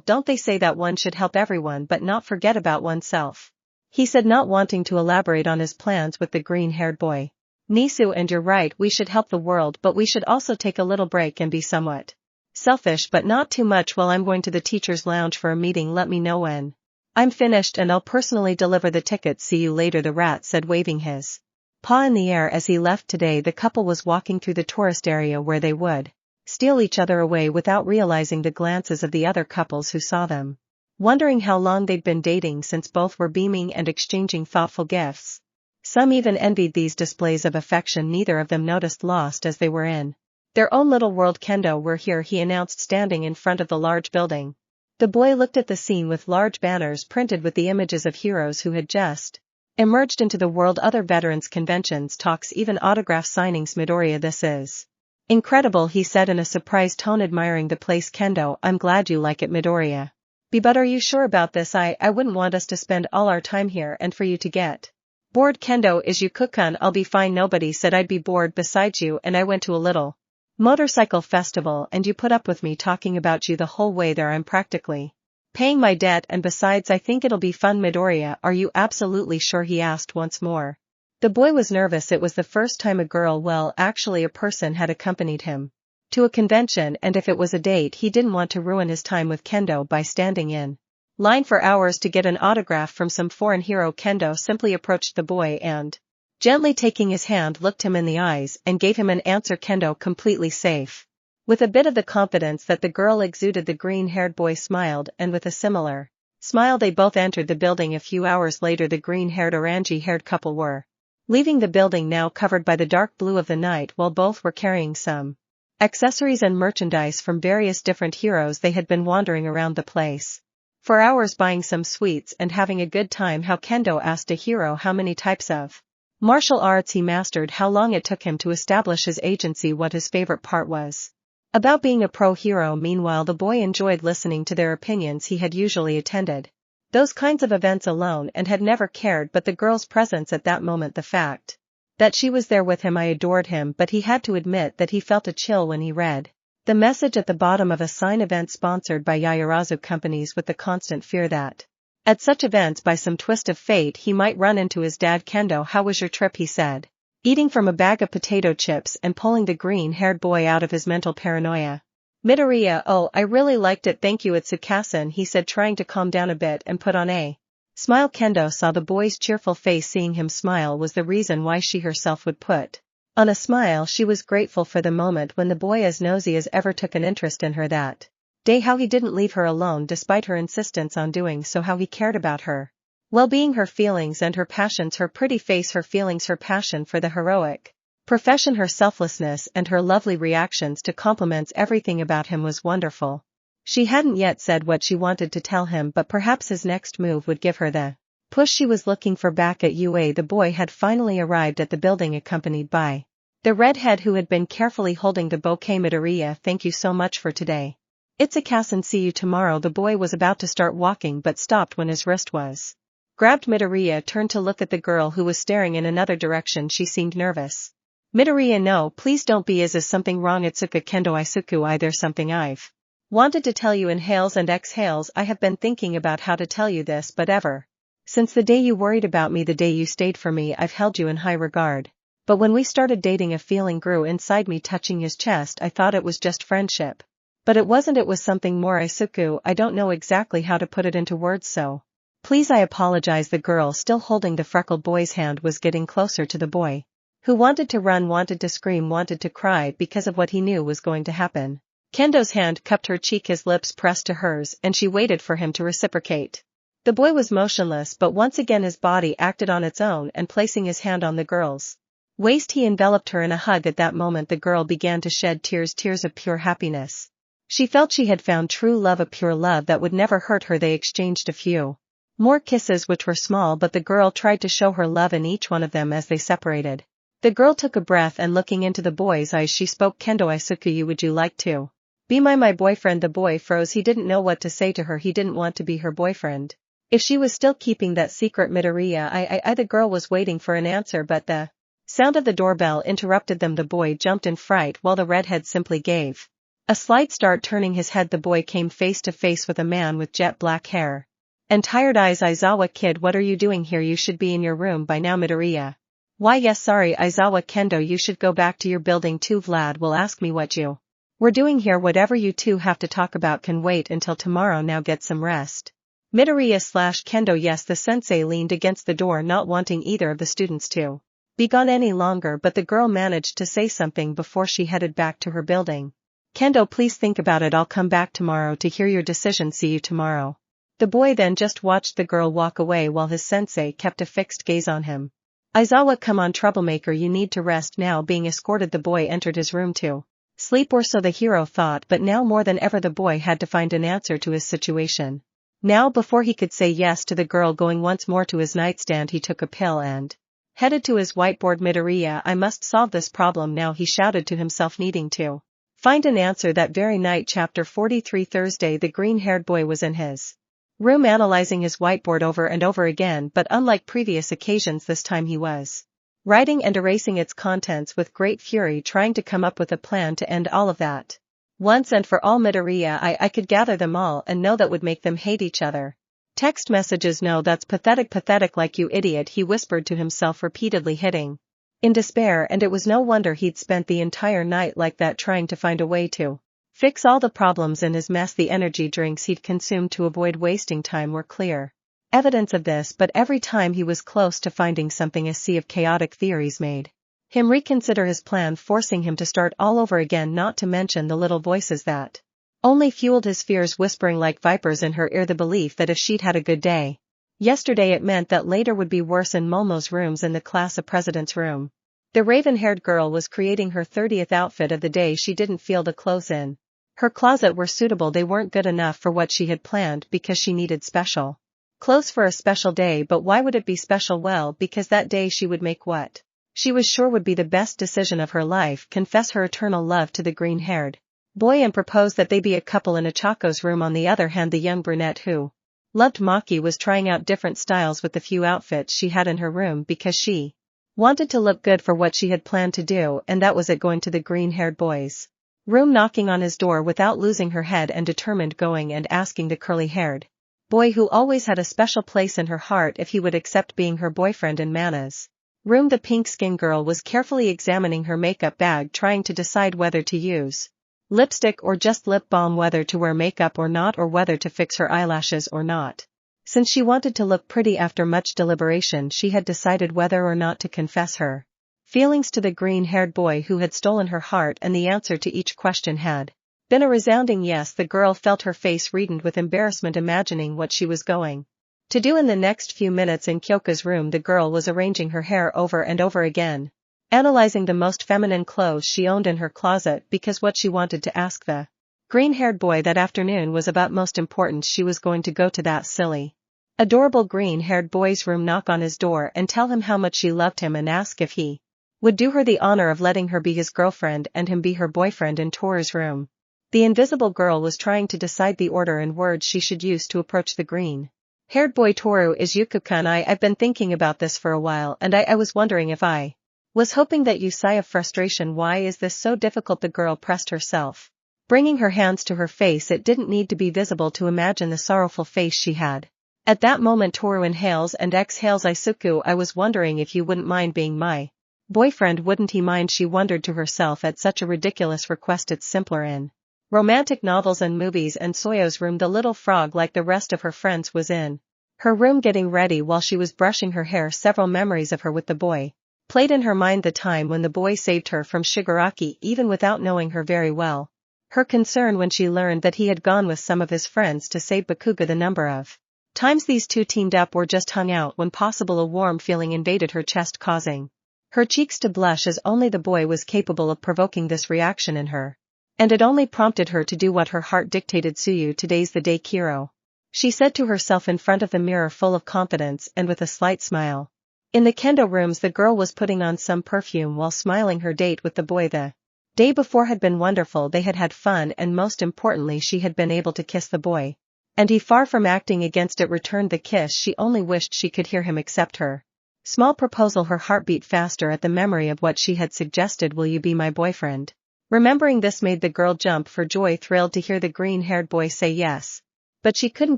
don't they say that one should help everyone but not forget about oneself? He said, not wanting to elaborate on his plans with the green-haired boy. Nisu, and you're right, we should help the world, but we should also take a little break and be somewhat selfish, but not too much. Well, I'm going to the teacher's lounge for a meeting. Let me know when I'm finished and I'll personally deliver the tickets. See you later, the rat said, waving his paw in the air as he left. Today the couple was walking through the tourist area where they would steal each other away without realizing the glances of the other couples who saw them, wondering how long they'd been dating, since both were beaming and exchanging thoughtful gifts. Some even envied these displays of affection. Neither of them noticed, lost as they were in their own little world. Kendo, we're here, he announced, standing in front of the large building. The boy looked at the scene with large banners printed with the images of heroes who had just emerged into the world. Other veterans, conventions, talks, even autograph signings. Midoriya, this is incredible, he said in a surprised tone, admiring the place. Kendo, I'm glad you like it. Midoriya, but are you sure about this? I wouldn't want us to spend all our time here and for you to get bored. Kendo, Izuku-kun, I'll be fine. Nobody said I'd be bored. Besides, you and I went to a little motorcycle festival and you put up with me talking about you the whole way there. I'm practically paying my debt, and besides, I think it'll be fun. Midoriya, are you absolutely sure? He asked once more. The boy was nervous. It was the first time a girl, well, actually a person, had accompanied him to a convention, and if it was a date, he didn't want to ruin his time with Kendo by standing in line for hours to get an autograph from some foreign hero. Kendo simply approached the boy and, gently taking his hand, looked him in the eyes and gave him an answer. Kendo, completely safe. With a bit of the confidence that the girl exuded, the green-haired boy smiled, and with a similar smile they both entered the building. A few hours later the green-haired, orangey-haired couple were leaving the building, now covered by the dark blue of the night, while both were carrying some accessories and merchandise from various different heroes. They had been wandering around the place for hours buying some sweets and having a good time. How Kendo asked a hero how many types of martial arts he mastered, how long it took him to establish his agency, what his favorite part was about being a pro hero. Meanwhile, the boy enjoyed listening to their opinions. He had usually attended those kinds of events alone and had never cared, but the girl's presence at that moment, the fact that she was there with him, I adored him. But he had to admit that he felt a chill when he read the message at the bottom of a sign: event sponsored by Yaoyorozu companies, with the constant fear that at such events, by some twist of fate, he might run into his dad. Kendo, how was your trip? He said, eating from a bag of potato chips and pulling the green-haired boy out of his mental paranoia. Midoriya, oh, I really liked it, thank you. It's Tsukasa, he said, trying to calm down a bit and put on a smile. Kendo saw the boy's cheerful face. Seeing him smile was the reason why she herself would put on a smile. She was grateful for the moment when the boy, as nosy as ever, took an interest in her that day. How he didn't leave her alone despite her insistence on doing so. How he cared about her well-being, her feelings and her passions, her pretty face, her feelings, her passion for the heroic profession, her selflessness and her lovely reactions to compliments. Everything about him was wonderful. She hadn't yet said what she wanted to tell him, but perhaps his next move would give her the push she was looking for. Back at UA, the boy had finally arrived at the building, accompanied by the redhead who had been carefully holding the bouquet. Midoriya, thank you so much for today. It's a Cass, and see you tomorrow. The boy was about to start walking but stopped when his wrist was grabbed. Midoriya turned to look at the girl who was staring in another direction. She seemed nervous. Midoriya, no, please don't be. Is something wrong? Itsuka, Kendo, Izuku, there's something I've wanted to tell you. Inhales and exhales. I have been thinking about how to tell you this, but ever since the day you worried about me, the day you stayed for me, I've held you in high regard. But when we started dating, a feeling grew inside me. Touching his chest, I thought it was just friendship. But it wasn't, it was something more. Izuku, I don't know exactly how to put it into words, so please, I apologize. The girl, still holding the freckled boy's hand, was getting closer to the boy, who wanted to run, wanted to scream, wanted to cry because of what he knew was going to happen. Kendo's hand cupped her cheek, his lips pressed to hers, and she waited for him to reciprocate. The boy was motionless, but once again his body acted on its own, and placing his hand on the girl's waist, he enveloped her in a hug. At that moment the girl began to shed tears, tears of pure happiness. She felt she had found true love, a pure love that would never hurt her. They exchanged a few more kisses, which were small, but the girl tried to show her love in each one of them. As they separated, the girl took a breath and, looking into the boy's eyes, she spoke, Kendo, Izuku, would you like to be my boyfriend? The boy froze. He didn't know what to say to her. He didn't want to be her boyfriend if she was still keeping that secret. Midoriya, the girl was waiting for an answer, but the sound of the doorbell interrupted them. The boy jumped in fright while the redhead simply gave a slight start. Turning his head, the boy came face to face with a man with jet black hair and tired eyes. Aizawa, kid, what are you doing here? You should be in your room by now. Midoriya, why yes, sorry. Aizawa, Kendo, you should go back to your building too. Vlad will ask me what you were doing here. Whatever you two have to talk about can wait until tomorrow. Now get some rest. Midoriya/Kendo, yes. The sensei leaned against the door, not wanting either of the students to be gone any longer, but the girl managed to say something before she headed back to her building. Kendo, please think about it. I'll come back tomorrow to hear your decision. See you tomorrow. The boy then just watched the girl walk away while his sensei kept a fixed gaze on him. Aizawa, come on, troublemaker, you need to rest now. Being escorted, the boy entered his room to sleep, or so the hero thought, but now more than ever the boy had to find an answer to his situation. Now, before he could say yes to the girl, going once more to his nightstand, he took a pill and headed to his whiteboard. Midoriya, I must solve this problem now, he shouted to himself, needing to find an answer. That very night, chapter 43, Thursday, the green-haired boy was in his room analyzing his whiteboard over and over again, but unlike previous occasions, this time he was writing and erasing its contents with great fury, trying to come up with a plan to end all of that once and for all. Midoriya, I could gather them all and know that would make them hate each other. Text messages, no, that's pathetic, like you idiot, he whispered to himself, repeatedly hitting in despair, and it was no wonder he'd spent the entire night like that, trying to find a way to fix all the problems in his mess. The energy drinks he'd consumed to avoid wasting time were clear evidence of this, but every time he was close to finding something, a sea of chaotic theories made him reconsider his plan, forcing him to start all over again, not to mention the little voices that only fueled his fears, whispering like vipers in her ear the belief that if she'd had a good day yesterday, it meant that later would be worse. In Momo's rooms, in the class, a president's room, The raven-haired girl was creating her 30th outfit of the day. She didn't feel the clothes in her closet were suitable. They weren't good enough for what she had planned because she needed special clothes for a special day. But why would it be special? Well, because that day she would make what she was sure would be the best decision of her life, confess her eternal love to the green-haired boy and propose that they be a couple in Achako's room. On the other hand, the young brunette who loved Maki was trying out different styles with the few outfits she had in her room because she wanted to look good for what she had planned to do, and that was it, going to the green-haired boy's room, knocking on his door without losing her head, and determined going and asking the curly-haired boy who always had a special place in her heart if he would accept being her boyfriend in Mana's room. The pink-skinned girl was carefully examining her makeup bag, trying to decide whether to use lipstick or just lip balm, whether to wear makeup or not, or whether to fix her eyelashes or not. Since she wanted to look pretty, after much deliberation she had decided whether or not to confess her feelings to the green-haired boy who had stolen her heart, and the answer to each question had been a resounding yes. The girl felt her face reddened with embarrassment, imagining what she was going to do in the next few minutes. In Kyoka's room, the girl was arranging her hair over and over again, analyzing the most feminine clothes she owned in her closet, because what she wanted to ask the green-haired boy that afternoon was about most important. She was going to go to that silly, adorable green-haired boy's room, knock on his door and tell him how much she loved him, and ask if he would do her the honor of letting her be his girlfriend and him be her boyfriend in Toru's room. The invisible girl was trying to decide the order and words she should use to approach the green-haired boy. Toru, Izuku-kun, I've been thinking about this for a while, and I was wondering if I was hoping that you. Sigh of frustration. Why is this so difficult? The girl pressed herself, bringing her hands to her face. It didn't need to be visible to imagine the sorrowful face she had at that moment. Toru inhales and exhales. Izuku, I was wondering if you wouldn't mind being my boyfriend. Wouldn't he mind? She wondered to herself. At such a ridiculous request, it's simpler in romantic novels and movies. And Soyo's room, the little frog, like the rest of her friends, was in her room getting ready while she was brushing her hair. Several memories of her with the boy played in her mind. The time when the boy saved her from Shigaraki, even without knowing her very well. Her concern when she learned that he had gone with some of his friends to save Bakuga. The number of times these two teamed up or just hung out when possible. A warm feeling invaded her chest, causing her cheeks to blush, as only the boy was capable of provoking this reaction in her. And it only prompted her to do what her heart dictated. Tsuyu, today's the day, Kiro, she said to herself in front of the mirror, full of confidence and with a slight smile. In the kendo rooms, the girl was putting on some perfume while smiling. Her date with the boy the day before had been wonderful. They had had fun, and most importantly, she had been able to kiss the boy. And he, far from acting against it, returned the kiss. She only wished she could hear him accept her small proposal. Her heart beat faster at the memory of what she had suggested. Will you be my boyfriend? Remembering this made the girl jump for joy, thrilled to hear the green-haired boy say yes. But she couldn't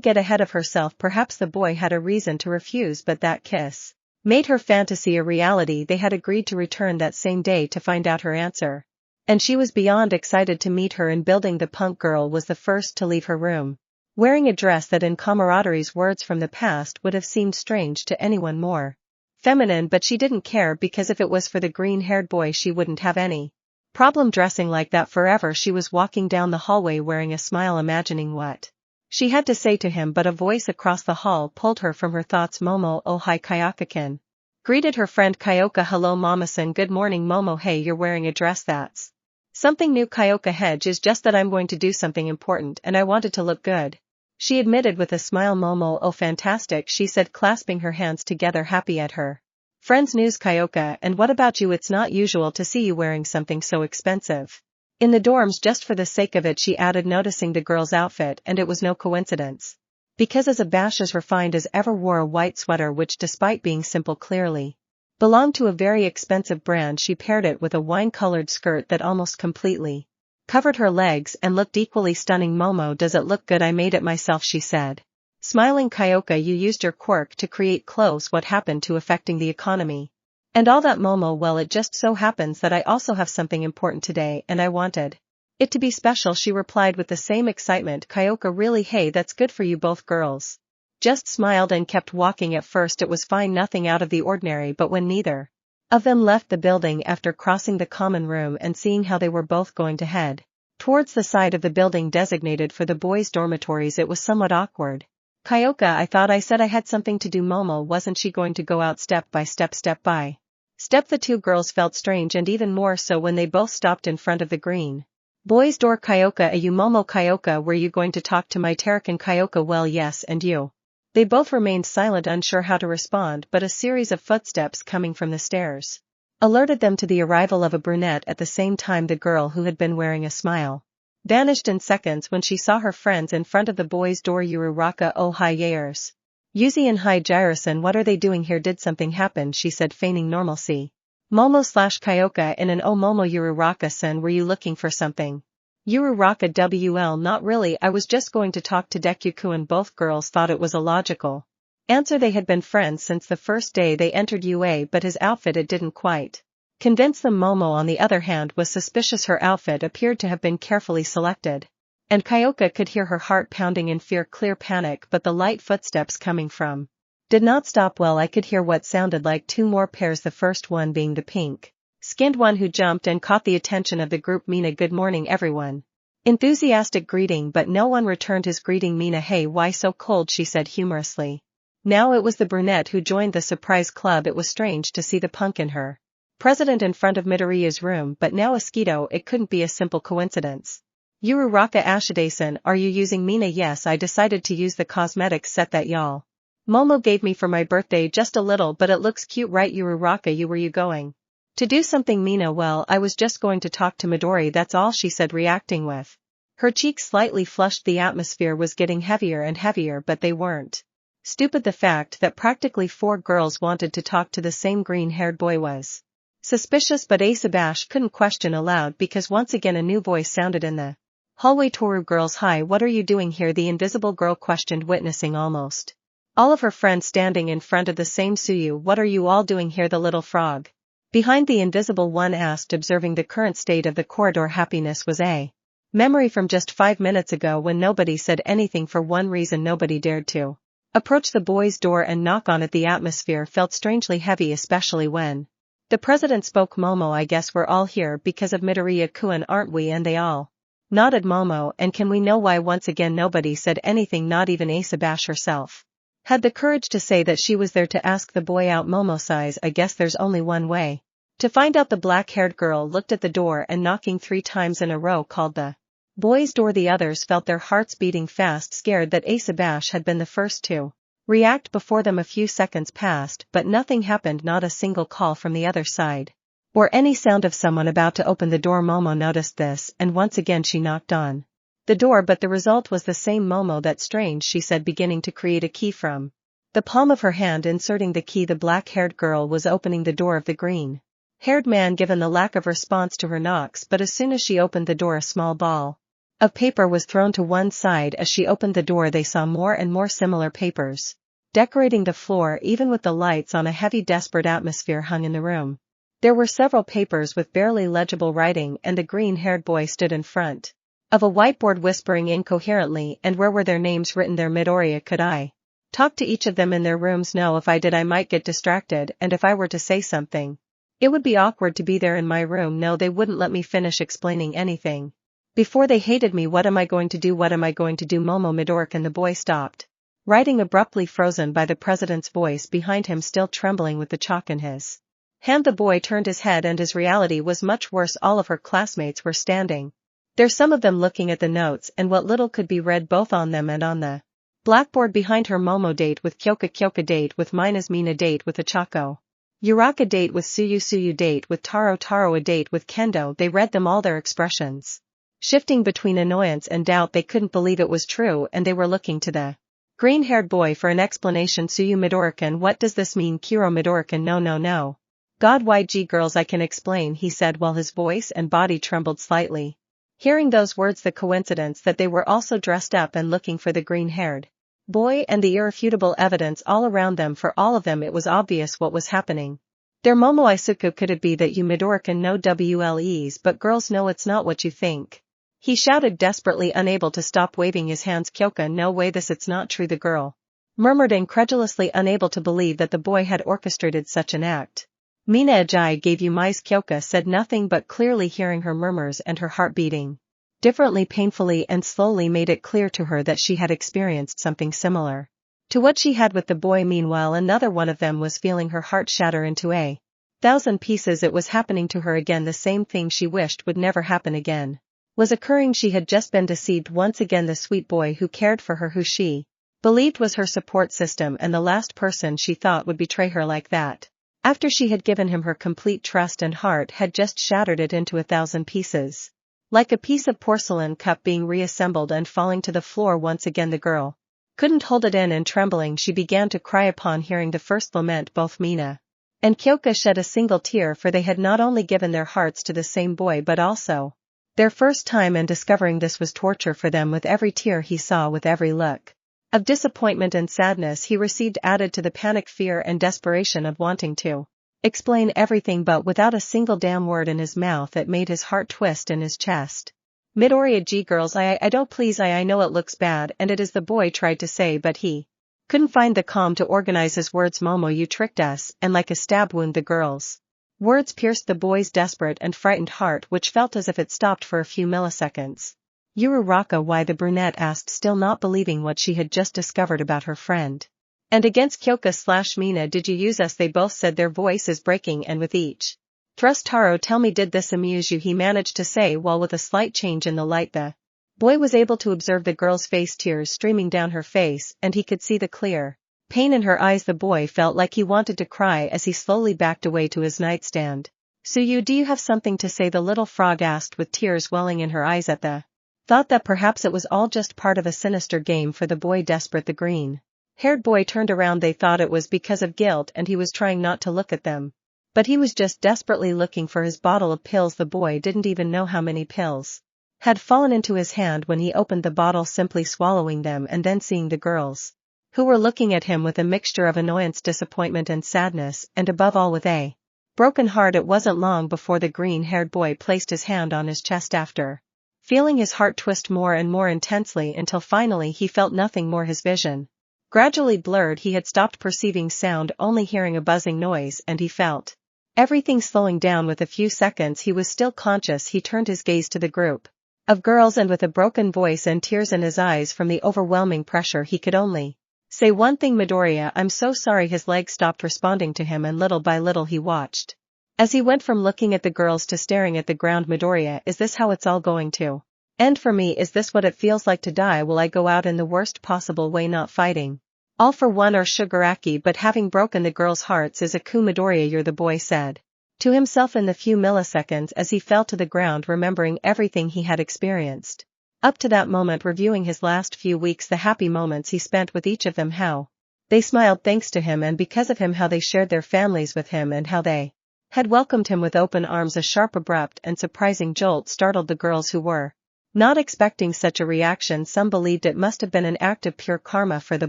get ahead of herself. Perhaps the boy had a reason to refuse, but that kiss made her fantasy a reality. They had agreed to return that same day to find out her answer, and she was beyond excited to meet her in building. The punk girl was the first to leave her room, wearing a dress that, in camaraderie's words from the past, would have seemed strange to anyone more feminine, but she didn't care, because if it was for the green-haired boy she wouldn't have any problem dressing like that forever. She was walking down the hallway wearing a smile, imagining what she had to say to him, but a voice across the hall pulled her from her thoughts. Momo, oh hi, Kyoka-kun, greeted her friend Kyoka. Hello Mama-san. Good morning Momo. Hey, you're wearing a dress. That's something new. Kyoka, hedge is just that I'm going to do something important and I wanted to look good, she admitted with a smile. Momo, oh fantastic, she said, clasping her hands together, happy at her friend's news. Kyoka, and what about you? It's not usual to see you wearing something so expensive in the dorms. Just for the sake of it, she added, noticing the girl's outfit, and it was no coincidence, because as abashed as refined as ever wore a white sweater which, despite being simple, clearly belonged to a very expensive brand. She paired it with a wine-colored skirt that almost completely covered her legs and looked equally stunning. Momo, does it look good? I made it myself, she said, smiling. Kyoka, you used your quirk to create clothes. What happened to affecting the economy and all that? Momo, well, it just so happens that I also have something important today and I wanted it to be special, she replied with the same excitement. Kyoka, really? Hey, that's good for you. Both girls just smiled and kept walking. At first it was fine, nothing out of the ordinary, but when neither of them left the building after crossing the common room and seeing how they were both going to head towards the side of the building designated for the boys' dormitories, it was somewhat awkward. Kyoka, I thought I said I had something to do. Momo, wasn't she going to go out step by step by Step. The two girls felt strange, and even more so when they both stopped in front of the green boys' door. Kyoka, are you Momo? Kyoka, were you going to talk to my Tarakan? Kyoka, well yes, and you? They both remained silent, unsure how to respond, but a series of footsteps coming from the stairs alerted them to the arrival of a brunette. At the same time, the girl who had been wearing a smile vanished in seconds when she saw her friends in front of the boys' door. Uraraka, oh hi Yayers. Yuzi and hi Gyrosan, what are they doing here? Did something happen? She said, feigning normalcy. Momo/Kyoka in an oh Momo. Uraraka-san, were you looking for something? Uraraka, WL, not really, I was just going to talk to Dekuku. And both girls thought it was a logical answer. They had been friends since the first day they entered UA, but his outfit, it didn't quite convince them. Momo, on the other hand, was suspicious. Her outfit appeared to have been carefully selected. And Kyoka could hear her heart pounding in fear. Clear panic, but the light footsteps coming from did not stop. Well, I could hear what sounded like two more pairs, the first one being the pink-skinned one who jumped and caught the attention of the group. Mina, good morning everyone. Enthusiastic greeting, but no one returned his greeting. Mina, hey, why so cold? She said humorously. Now it was the brunette who joined the surprise club. It was strange to see the punk in her president in front of Midoriya's room, but now Asketo, it couldn't be a simple coincidence. Uraraka, Ashide-san, are you using Mina? Yes, I decided to use the cosmetics set that y'all Momo gave me for my birthday, just a little, but it looks cute, right? Uraraka, were you going to do something? Mina, well, I was just going to talk to Midori, that's all, she said, reacting with her cheeks slightly flushed. The atmosphere was getting heavier and heavier, but they weren't stupid. The fact that practically 4 girls wanted to talk to the same green-haired boy was suspicious, but Asabash couldn't question aloud because once again a new voice sounded in the hallway. Toru, girls, hi, what are you doing here? The invisible girl questioned, witnessing almost all of her friends standing in front of the same Suyu. What are you all doing here? The little frog behind the invisible one asked, observing the current state of the corridor. Happiness was a memory from just 5 minutes ago when nobody said anything. For one reason, nobody dared to approach the boys' door and knock on it. The atmosphere felt strangely heavy, especially when the president spoke. Momo, I guess we're all here because of Midoriya-kun, aren't we? And they all nodded. Momo, and can we know why? Once again nobody said anything, not even Asabash herself had the courage to say that she was there to ask the boy out. Momo sighs, I guess there's only one way to find out. The black-haired girl looked at the door and, knocking 3 times in a row, called the boys' door. The others felt their hearts beating fast, scared that Asabash had been the first to react before them. A few seconds passed, but nothing happened, not a single call from the other side or any sound of someone about to open the door. Momo noticed this, and once again she knocked on the door, but the result was the same. Momo, that's strange, she said, beginning to create a key from the palm of her hand. Inserting the key, the black-haired girl was opening the door of the green-haired man, given the lack of response to her knocks. But as soon as she opened the door, a small ball of paper was thrown to one side. As she opened the door, they saw more and more similar papers decorating the floor. Even with the lights on, a heavy, desperate atmosphere hung in the room. There were several papers with barely legible writing, and the green-haired boy stood in front of a whiteboard whispering incoherently. And where were their names written there? Midoriya, could I talk to each of them in their rooms? No, if I did I might get distracted, and if I were to say something, it would be awkward to be there in my room. No, they wouldn't let me finish explaining anything before they hated me. What am I going to do? What am I going to do? Momo, Midoriya. The boy stopped writing, abruptly frozen by the president's voice behind him, still trembling with the chalk in his hand. The boy turned his head, and his reality was much worse. All of her classmates were standing there, some of them looking at the notes and what little could be read both on them and on the blackboard behind her. Momo, date with Kyoka. Kyoka, date with Mina's. Mina, date with Achako. Uraka, date with Suyu. Suyu, date with Taro. Taro, a date with Kendo. They read them all, their expressions shifting between annoyance and doubt. They couldn't believe it was true, and they were looking to the green-haired boy for an explanation. Suyu, Midoriya, what does this mean? Kiro, Midoriya, no. God, YG girls, I can explain, he said while his voice and body trembled slightly. Hearing those words, the coincidence that they were also dressed up and looking for the green-haired boy, and the irrefutable evidence all around them, for all of them it was obvious what was happening. Their Momo Izuku, could it be that you Midoriya know WLEs? But girls, no, it's not what you think, he shouted desperately, unable to stop waving his hands. Kyoka, no way, it's not true, the girl murmured incredulously, unable to believe that the boy had orchestrated such an act. Mina, Ajay gave you mice. Kyoka said nothing, but clearly hearing her murmurs and her heart beating differently, painfully and slowly, made it clear to her that she had experienced something similar to what she had with the boy. Meanwhile, another one of them was feeling her heart shatter into a 1,000 pieces it was happening to her again, the same thing she wished would never happen again. Was occurring, she had just been deceived once again, the sweet boy who cared for her, who she believed was her support system, and the last person she thought would betray her like that, after she had given him her complete trust and heart, had just shattered it into 1,000 pieces. Like a piece of porcelain cup being reassembled and falling to the floor once again, the girl couldn't hold it in, and trembling she began to cry upon hearing the first lament. Both Mina and Kyoka shed a single tear, for they had not only given their hearts to the same boy but also their first time, and discovering this was torture for them. With every tear he saw, with every look of disappointment and sadness he received, added to the panic, fear and desperation of wanting to explain everything, but without a single damn word in his mouth, that made his heart twist in his chest. Midoriya, gee girls, I don't, please, I know it looks bad, and it is, the boy tried to say, but he couldn't find the calm to organize his words. Momo, you tricked us, and like a stab wound the girl's words pierced the boy's desperate and frightened heart, which felt as if it stopped for a few milliseconds. Uraraka, why, the brunette asked, still not believing what she had just discovered about her friend. And against Kyoka/Mina did you use us? They both said, their voices breaking, and with each thrust. Taro, tell me, did this amuse you? He managed to say, while with a slight change in the light the boy was able to observe the girl's face, tears streaming down her face, and he could see the clear pain in her eyes. The boy felt like he wanted to cry as he slowly backed away to his nightstand. Suyu, do you have something to say? The little frog asked, with tears welling in her eyes at the thought that perhaps it was all just part of a sinister game for the boy. Desperate, the green-haired boy turned around. They thought it was because of guilt, and he was trying not to look at them. But he was just desperately looking for his bottle of pills. The boy didn't even know how many pills had fallen into his hand when he opened the bottle, simply swallowing them and then seeing the girls, who were looking at him with a mixture of annoyance, disappointment and sadness, and above all with a broken heart. It wasn't long before the green-haired boy placed his hand on his chest, after feeling his heart twist more and more intensely, until finally he felt nothing more. His vision gradually blurred. He had stopped perceiving sound, only hearing a buzzing noise, and he felt everything slowing down. With a few seconds he was still conscious. He turned his gaze to the group of girls, and with a broken voice and tears in his eyes from the overwhelming pressure, he could only say one thing, Midoriya, I'm so sorry. His legs stopped responding to him, and little by little he watched as he went from looking at the girls to staring at the ground. Midoriya, is this how it's all going to end for me? Is this what it feels like to die? Will I go out in the worst possible way, not fighting all for one, or Shigaraki, but having broken the girls' hearts? Izuku, Midoriya, you're the boy said to himself in the few milliseconds as he fell to the ground, remembering everything he had experienced up to that moment, reviewing his last few weeks, the happy moments he spent with each of them, how they smiled thanks to him and because of him, how they shared their families with him, and how they had welcomed him with open arms. A sharp, abrupt and surprising jolt startled the girls, who were not expecting such a reaction. Some believed it must have been an act of pure karma for the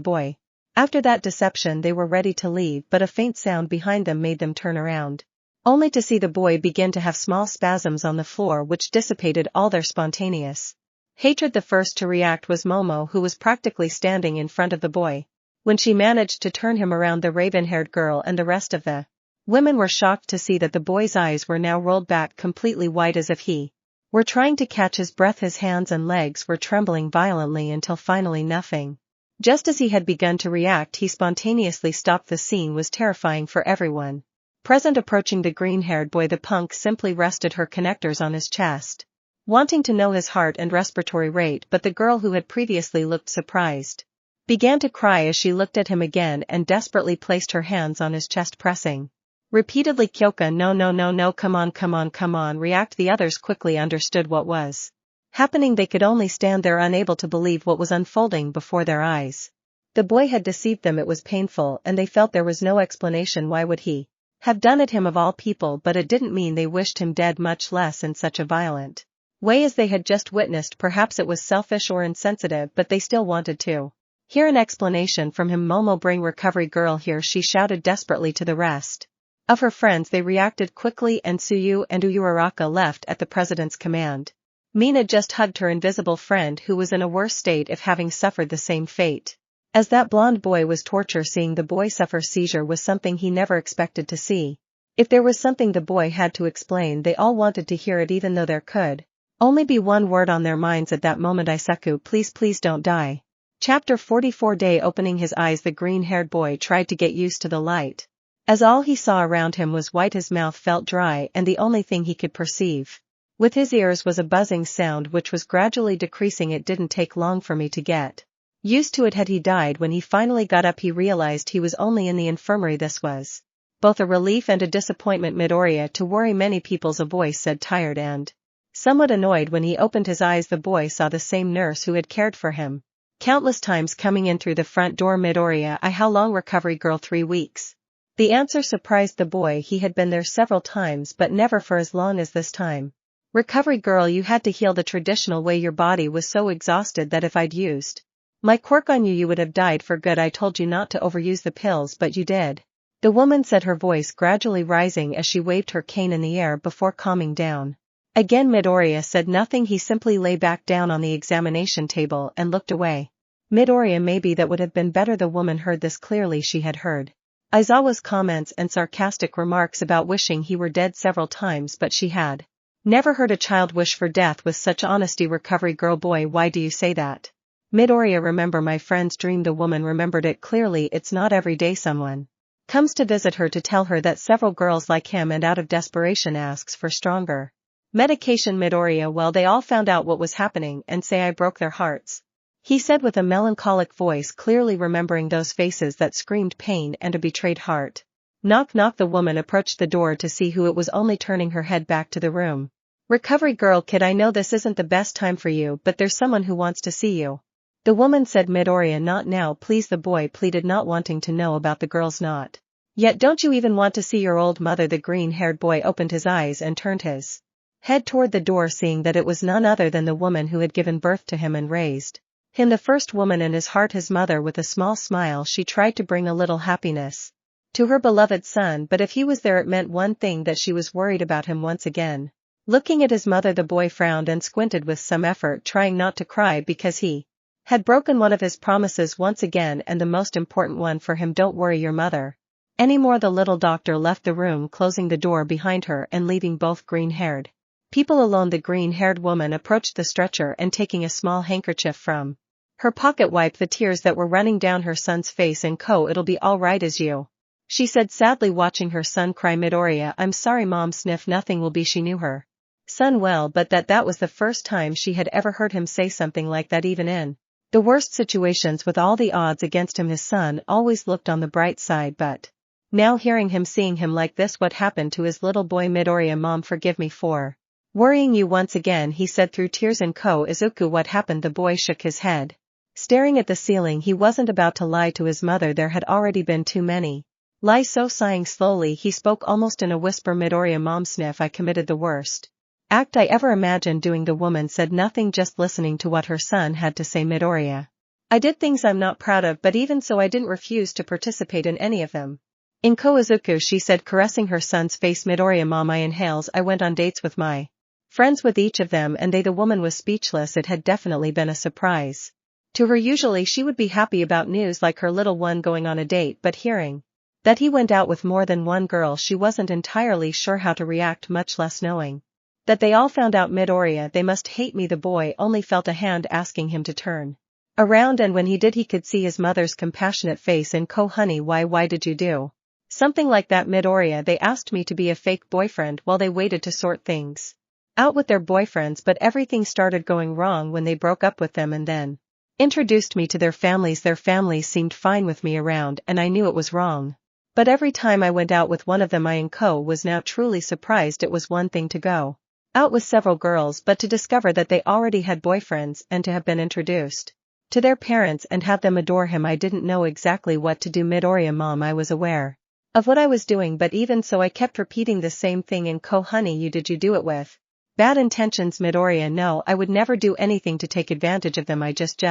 boy. After that deception they were ready to leave, but a faint sound behind them made them turn around, only to see the boy begin to have small spasms on the floor, which dissipated all their spontaneous hatred. The first to react was Momo, who was practically standing in front of the boy when she managed to turn him around. The raven-haired girl and the rest of the women were shocked to see that the boy's eyes were now rolled back completely white, as if he were trying to catch his breath. His hands and legs were trembling violently until finally nothing. Just as he had begun to react, he spontaneously stopped. The scene was terrifying for everyone present. Approaching the green-haired boy, the punk simply rested her connectors on his chest, wanting to know his heart and respiratory rate, but the girl, who had previously looked surprised, began to cry as she looked at him again and desperately placed her hands on his chest, pressing repeatedly. Kyoka, no, no, no, no, come on, come on, come on, react. The others quickly understood what was happening. They could only stand there, unable to believe what was unfolding before their eyes. The boy had deceived them. It was painful, and they felt there was no explanation. Why would he have done it, him of all people? But it didn't mean they wished him dead, much less in such a violent way as they had just witnessed. Perhaps it was selfish or insensitive, but they still wanted to hear an explanation from him. Momo, bring recovery girl here, she shouted desperately to the rest of her friends. They reacted quickly, and Suyu and Uraraka left at the president's command. Mina just hugged her invisible friend, who was in a worse state of having suffered the same fate as that blonde boy. Was torture. Seeing the boy suffer seizure was something he never expected to see. If there was something the boy had to explain, they all wanted to hear it, even though there could only be one word on their minds at that moment: Izuku, please, please don't die. Chapter 44. Day opening his eyes, the green-haired boy tried to get used to the light as all he saw around him was white. His mouth felt dry and the only thing he could perceive with his ears was a buzzing sound which was gradually decreasing. It didn't take long for me to get used to it. Had he died when he finally got up? He realized he was only in the infirmary. This was both a relief and a disappointment. Midoriya, to worry many people's, a voice said, tired and somewhat annoyed. When he opened his eyes, the boy saw the same nurse who had cared for him countless times coming in through the front door. Midoriya, how long? Recovery girl, 3 weeks. The answer surprised the boy. He had been there several times but never for as long as this time. Recovery girl, you had to heal the traditional way. Your body was so exhausted that if I'd used my quirk on you, you would have died for good. I told you not to overuse the pills, but you did. The woman said, her voice gradually rising as she waved her cane in the air before calming down. Again Midoriya said nothing. He simply lay back down on the examination table and looked away. Midoriya, maybe that would have been better. The woman heard this clearly. She had heard Aizawa's comments and sarcastic remarks about wishing he were dead several times, but she had never heard a child wish for death with such honesty. Recovery girl, boy, why do you say that? Midoriya, remember my friend's dream. The woman remembered it clearly. It's not every day someone comes to visit her to tell her that several girls like him and out of desperation asks for stronger medication. Midoriya, well, they all found out what was happening and say I broke their hearts, he said with a melancholic voice, clearly remembering those faces that screamed pain and a betrayed heart. Knock knock. The woman approached the door to see who it was, only turning her head back to the room. Recovery girl, kid, I know this isn't the best time for you, but there's someone who wants to see you. The woman said. Midoriya, not now please, the boy pleaded, not wanting to know about the girls. Not yet. Don't you even want to see your old mother? The green-haired boy opened his eyes and turned his head toward the door, seeing that it was none other than the woman who had given birth to him and raised him, the first woman in his heart, his mother. With a small smile she tried to bring a little happiness to her beloved son, but if he was there it meant one thing, that she was worried about him once again. Looking at his mother, the boy frowned and squinted with some effort, trying not to cry because he had broken one of his promises once again, and the most important one for him. Don't worry your mother anymore. The little doctor left the room, closing the door behind her and leaving both green-haired people alone. The green-haired woman approached the stretcher and, taking a small handkerchief from her pocket, wiped the tears that were running down her son's face. And it'll be all right, as you, she said sadly, watching her son cry. Midoriya, I'm sorry mom sniffed. Nothing will be. She knew her son well, but that was the first time she had ever heard him say something like that. Even in the worst situations, with all the odds against him, his son always looked on the bright side, but now hearing him, seeing him like this, what happened to his little boy? Midoriya, mom, forgive me for worrying you once again, he said through tears. And Izuku, what happened? The boy shook his head, staring at the ceiling. He wasn't about to lie to his mother. There had already been too many lies. So sighing slowly, he spoke almost in a whisper. Midoriya, mom, sniff, I committed the worst act I ever imagined doing. The woman said nothing, just listening to what her son had to say. Midoriya, I did things I'm not proud of, but even so I didn't refuse to participate in any of them. Izuku, she said, caressing her son's face. Midoriya, mom, I inhales. I went on dates with my friends, with each of them, and the woman was speechless. It had definitely been a surprise to her. Usually she would be happy about news like her little one going on a date, but hearing that he went out with more than one girl, she wasn't entirely sure how to react, much less knowing that they all found out. Midoriya, they must hate me. The boy only felt a hand asking him to turn around, and when he did he could see his mother's compassionate face. And honey, why did you do something like that? Midoriya, they asked me to be a fake boyfriend while they waited to sort things out with their boyfriends, but everything started going wrong when they broke up with them and then introduced me to their families. Their families seemed fine with me around, and I knew it was wrong. But every time I went out with one of them, I was now truly surprised. It was one thing to go out with several girls, but to discover that they already had boyfriends, and to have been introduced to their parents and have them adore him. I didn't know exactly what to do. Midoriya, mom, I was aware of what I was doing, but even so I kept repeating the same thing. And honey, did you do it with bad intentions? Midoriya, no, I would never do anything to take advantage of them. I just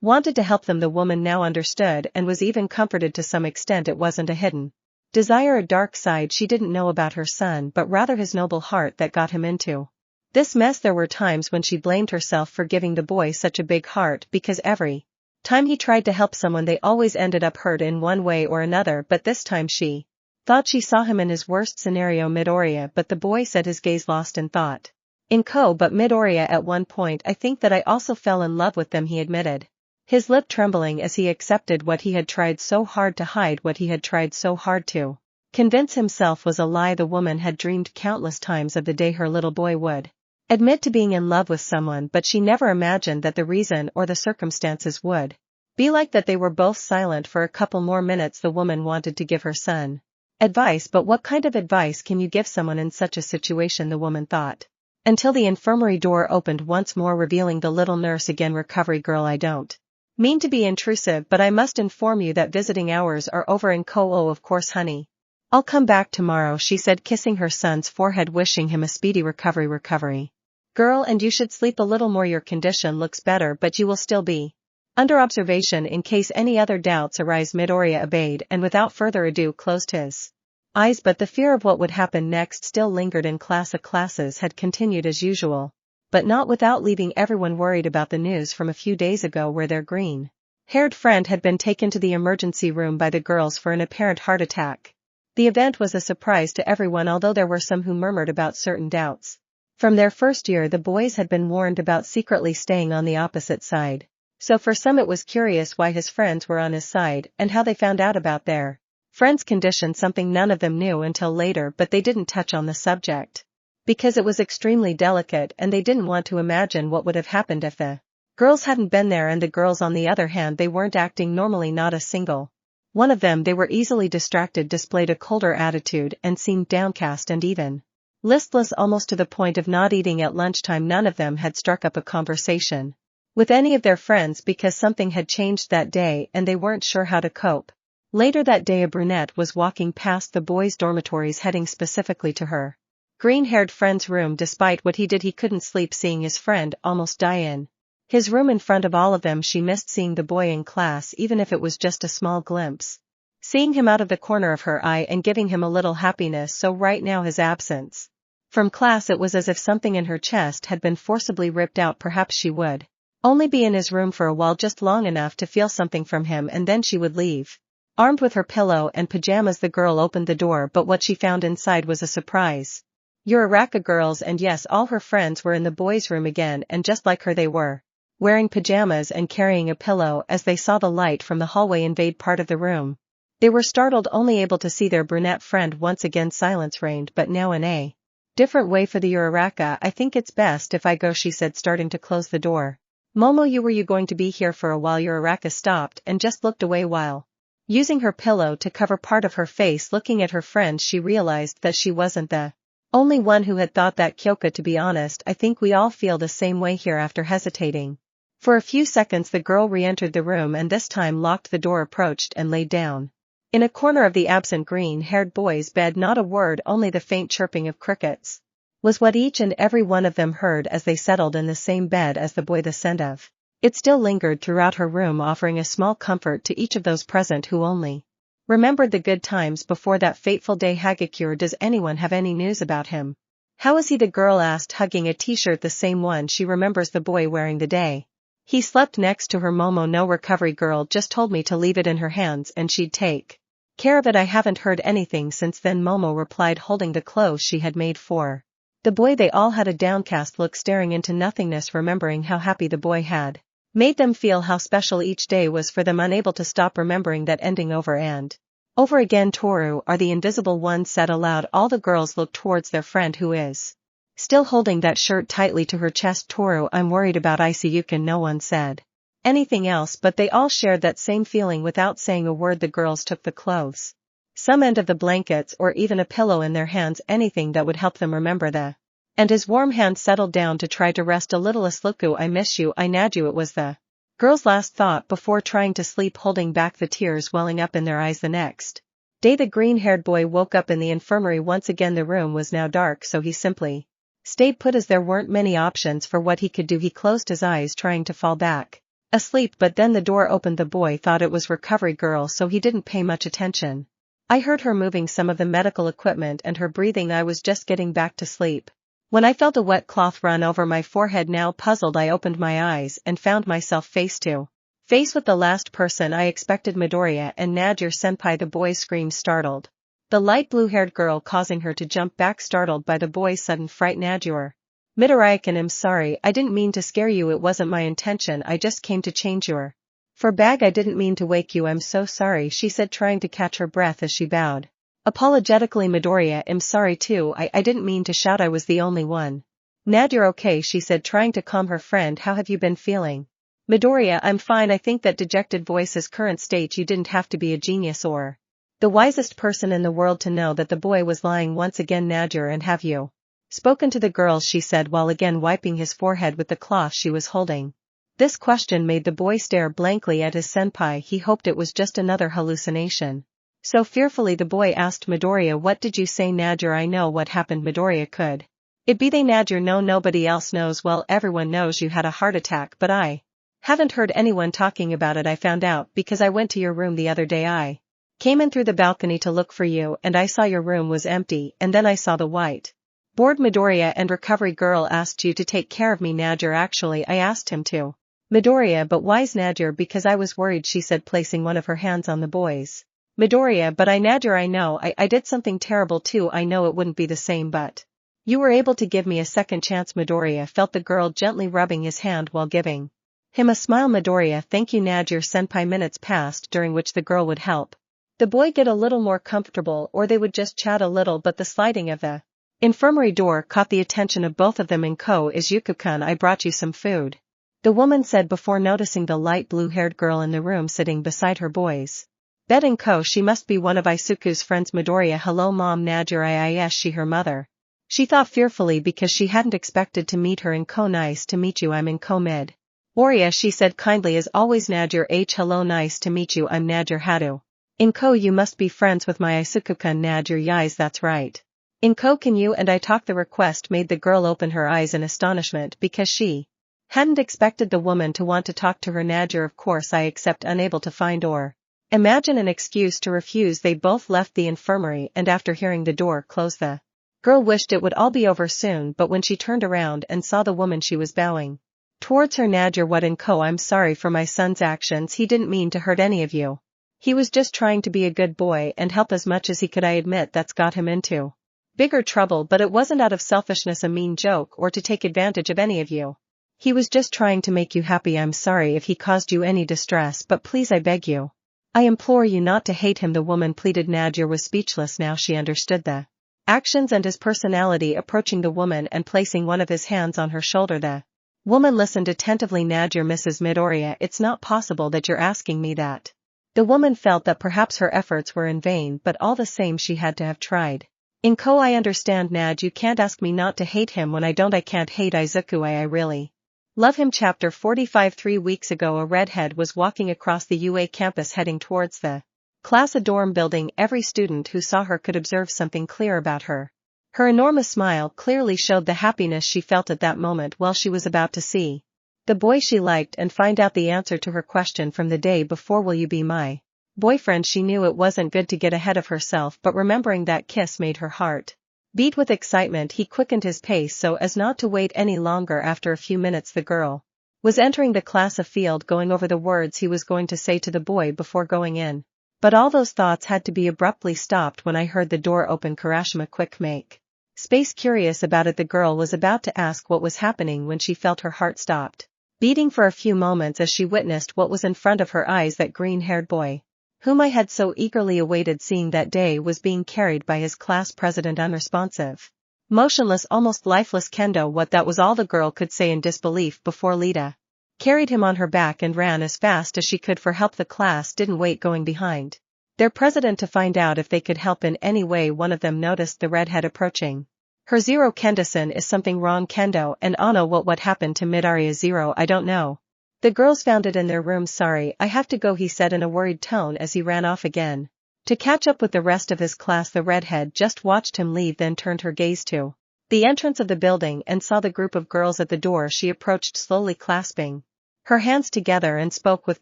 wanted to help them. The woman now understood and was even comforted to some extent. It wasn't a hidden desire, a dark side she didn't know about her son, but rather his noble heart that got him into this mess. There were times when she blamed herself for giving the boy such a big heart, because every time he tried to help someone they always ended up hurt in one way or another, but this time she thought she saw him in his worst scenario. Midoriya, but the boy said, his gaze lost in thought. But Midoriya, at one point I think that I also fell in love with them, he admitted, his lip trembling as he accepted what he had tried so hard to hide, what he had tried so hard to Convince himself was a lie. The woman had dreamed countless times of the day her little boy would admit to being in love with someone, but she never imagined that the reason or the circumstances would be like that. They were both silent for a couple more minutes. The woman wanted to give her son advice, but what kind of advice can you give someone in such a situation, the woman thought. Until the infirmary door opened once more, revealing the little nurse again. Recovery girl, I don't mean to be intrusive, but I must inform you that visiting hours are over in Oh, of course, honey. I'll come back tomorrow, she said, kissing her son's forehead, wishing him a speedy recovery. Girl, and you should sleep a little more. Your condition looks better, but you will still be under observation in case any other doubts arise. Midoriya obeyed and without further ado closed his eyes, but the fear of what would happen next still lingered in class. Classes had continued as usual, but not without leaving everyone worried about the news from a few days ago where their green-haired friend had been taken to the emergency room by the girls for an apparent heart attack. The event was a surprise to everyone, although there were some who murmured about certain doubts. From their first year the boys had been warned about secretly staying on the opposite side, so for some it was curious why his friends were on his side and how they found out about their friend's condition, something none of them knew until later, but they didn't touch on the subject because it was extremely delicate and they didn't want to imagine what would have happened if the girls hadn't been there. And the girls, on the other hand, they weren't acting normally. Not a single one of them. They were easily distracted, displayed a colder attitude, and seemed downcast and even listless, almost to the point of not eating at lunchtime. None of them had struck up a conversation with any of their friends because something had changed that day and they weren't sure how to cope. Later that day a brunette was walking past the boys' dormitories, heading specifically to her green-haired friend's room. Despite what he did, he couldn't sleep seeing his friend almost die in his room in front of all of them. She missed seeing the boy in class, even if it was just a small glimpse. Seeing him out of the corner of her eye and giving him a little happiness. So right now his absence from class, it was as if something in her chest had been forcibly ripped out. Perhaps she would only be in his room for a while, just long enough to feel something from him, and then she would leave. Armed with her pillow and pajamas, the girl opened the door, but what she found inside was a surprise. Uraraka girls, and yes, all her friends were in the boys' room again, and just like her they were wearing pajamas and carrying a pillow. As they saw the light from the hallway invade part of the room, they were startled, only able to see their brunette friend once again. Silence reigned, but now in a different way for the Uraraka. I think it's best if I go, she said, starting to close the door. Momo, were you going to be here for a while? Uraraka stopped and just looked away while using her pillow to cover part of her face. Looking at her friend, she realized that she wasn't the only one who had thought that. Kyoka, to be honest, I think we all feel the same way here. After hesitating for a few seconds, the girl re-entered the room and this time locked the door, approached and laid down in a corner of the absent green-haired boy's bed. Not a word, only the faint chirping of crickets was what each and every one of them heard as they settled in the same bed as the boy. The scent of it still lingered throughout her room, offering a small comfort to each of those present who only remembered the good times before that fateful day. Hagakure, does anyone have any news about him? How is he? The girl asked, hugging a t-shirt, the same one she remembers the boy wearing the day he slept next to her. Momo, no, recovery girl just told me to leave it in her hands and she'd take care of it. I haven't heard anything since then, Momo replied, holding the clothes she had made for the boy. They all had a downcast look, staring into nothingness, remembering how happy the boy had made them feel, how special each day was for them, unable to stop remembering that ending over and over again. Toru, are the invisible ones said aloud. All the girls looked towards their friend, who is still holding that shirt tightly to her chest. Toru, I'm worried about Izuku. No one said anything else, but they all shared that same feeling. Without saying a word, the girls took the clothes, some end of the blankets, or even a pillow in their hands, anything that would help them remember the and his warm hand settled down to try to rest a little. Izuku, I miss you, I need you. It was the girl's last thought before trying to sleep, holding back the tears welling up in their eyes. The next day the green-haired boy woke up in the infirmary once again. The room was now dark, so he simply stayed put as there weren't many options for what he could do. He closed his eyes, trying to fall back asleep, but then the door opened. The boy thought it was recovery girl, so he didn't pay much attention. I heard her moving some of the medical equipment and her breathing. I was just getting back to sleep when I felt a wet cloth run over my forehead. Now puzzled, I opened my eyes and found myself face to face with the last person I expected, Midoriya and Nadir senpai. The boy screamed, startled the light blue-haired girl, causing her to jump back, startled by the boy's sudden fright. Nadir, Midoriya, I'm sorry, I didn't mean to scare you, it wasn't my intention, I just came to change your for bag. I didn't mean to wake you, I'm so sorry, she said, trying to catch her breath as she bowed Apologetically Midoriya, I'm sorry too, I didn't mean to shout, I was the only one. Nad, you're okay, she said, trying to calm her friend. How have you been feeling? Midoriya, I'm fine. I think that dejected voice's current state, you didn't have to be a genius or the wisest person in the world to know that the boy was lying once again. Nadir, and have you spoken to the girls, she said while again wiping his forehead with the cloth she was holding. This question made the boy stare blankly at his senpai. He hoped it was just another hallucination. So fearfully the boy asked Midoriya, what did you say? Nadir, I know what happened. Midoriya, could it be they? Nadir, no, nobody else knows. Well, everyone knows you had a heart attack, but I haven't heard anyone talking about it. I found out because I went to your room the other day. I came in through the balcony to look for you and I saw your room was empty, and then I saw the white board. Midoriya, and recovery girl asked you to take care of me. Nadir, actually I asked him to. Midoriya, but why's? Nadir, because I was worried, she said placing one of her hands on the boy's. Midoriya, but Nadir, I know I did something terrible too. I know it wouldn't be the same, but you were able to give me a second chance. Midoriya felt the girl gently rubbing his hand while giving him a smile. Midoriya, thank you. Nadir senpai. Minutes passed during which the girl would help the boy get a little more comfortable, or they would just chat a little, but the sliding of the infirmary door caught the attention of both of them. Izuku-kun, I brought you some food, the woman said before noticing the light blue-haired girl in the room sitting beside her boy's bed. She must be one of Izuku's friends. Midoriya, hello mom. Nadir, yes, she her mother. She thought fearfully because she hadn't expected to meet her. Nice to meet you. I'm Mid Oriya, she said kindly as always. Nadir, hello, nice to meet you. I'm Nadir Hadu. You must be friends with my Izuku-kun. Nadir, yes, that's right. Can you and I talk? The request made the girl open her eyes in astonishment because she hadn't expected the woman to want to talk to her. Nadir, of course I accept. Unable to find or imagine an excuse to refuse, they both left the infirmary, and after hearing the door close, the girl wished it would all be over soon, but when she turned around and saw the woman, she was bowing towards her. Nadir, what? I'm sorry for my son's actions. He didn't mean to hurt any of you. He was just trying to be a good boy and help as much as he could. I admit that's got him into bigger trouble, but it wasn't out of selfishness, a mean joke, or to take advantage of any of you. He was just trying to make you happy. I'm sorry if he caused you any distress, but please, I beg you, I implore you not to hate him, the woman pleaded. Nadir was speechless now. She understood the actions and his personality. Approaching the woman and placing one of his hands on her shoulder, the woman listened attentively. Nadir, Mrs. Midoriya, it's not possible that you're asking me that. The woman felt that perhaps her efforts were in vain, but all the same she had to have tried. I understand, Nad, you can't ask me not to hate him when I don't. I can't hate Izuku. I really love him. Chapter 45. 3 weeks ago, a redhead was walking across the UA campus heading towards the class, a dorm building. Every student who saw her could observe something clear about her. Her enormous smile clearly showed the happiness she felt at that moment while she was about to see the boy she liked and find out the answer to her question from the day before, will you be my boyfriend? She knew it wasn't good to get ahead of herself, but remembering that kiss made her heart beat with excitement. He quickened his pace so as not to wait any longer. After a few minutes the girl was entering the class, a field going over the words he was going to say to the boy before going in. But all those thoughts had to be abruptly stopped when I heard the door open. Kurashima, quick, make space. Curious about it, the girl was about to ask what was happening when she felt her heart stopped beating for a few moments as she witnessed what was in front of her eyes. That green-haired boy, whom I had so eagerly awaited seeing that day, was being carried by his class president, unresponsive, motionless, almost lifeless. Kendo, what? That was all the girl could say in disbelief before Lita carried him on her back and ran as fast as she could for help. The class didn't wait, going behind their president to find out if they could help in any way. One of them noticed the redhead approaching her. Zero, Kendo-san, is something wrong? Kendo and Ano, what happened to Midoriya? Zero, I don't know. The girls found it in their room. Sorry, I have to go, he said in a worried tone as he ran off again to catch up with the rest of his class. The redhead just watched him leave, then turned her gaze to the entrance of the building and saw the group of girls at the door. She approached slowly, clasping her hands together, and spoke with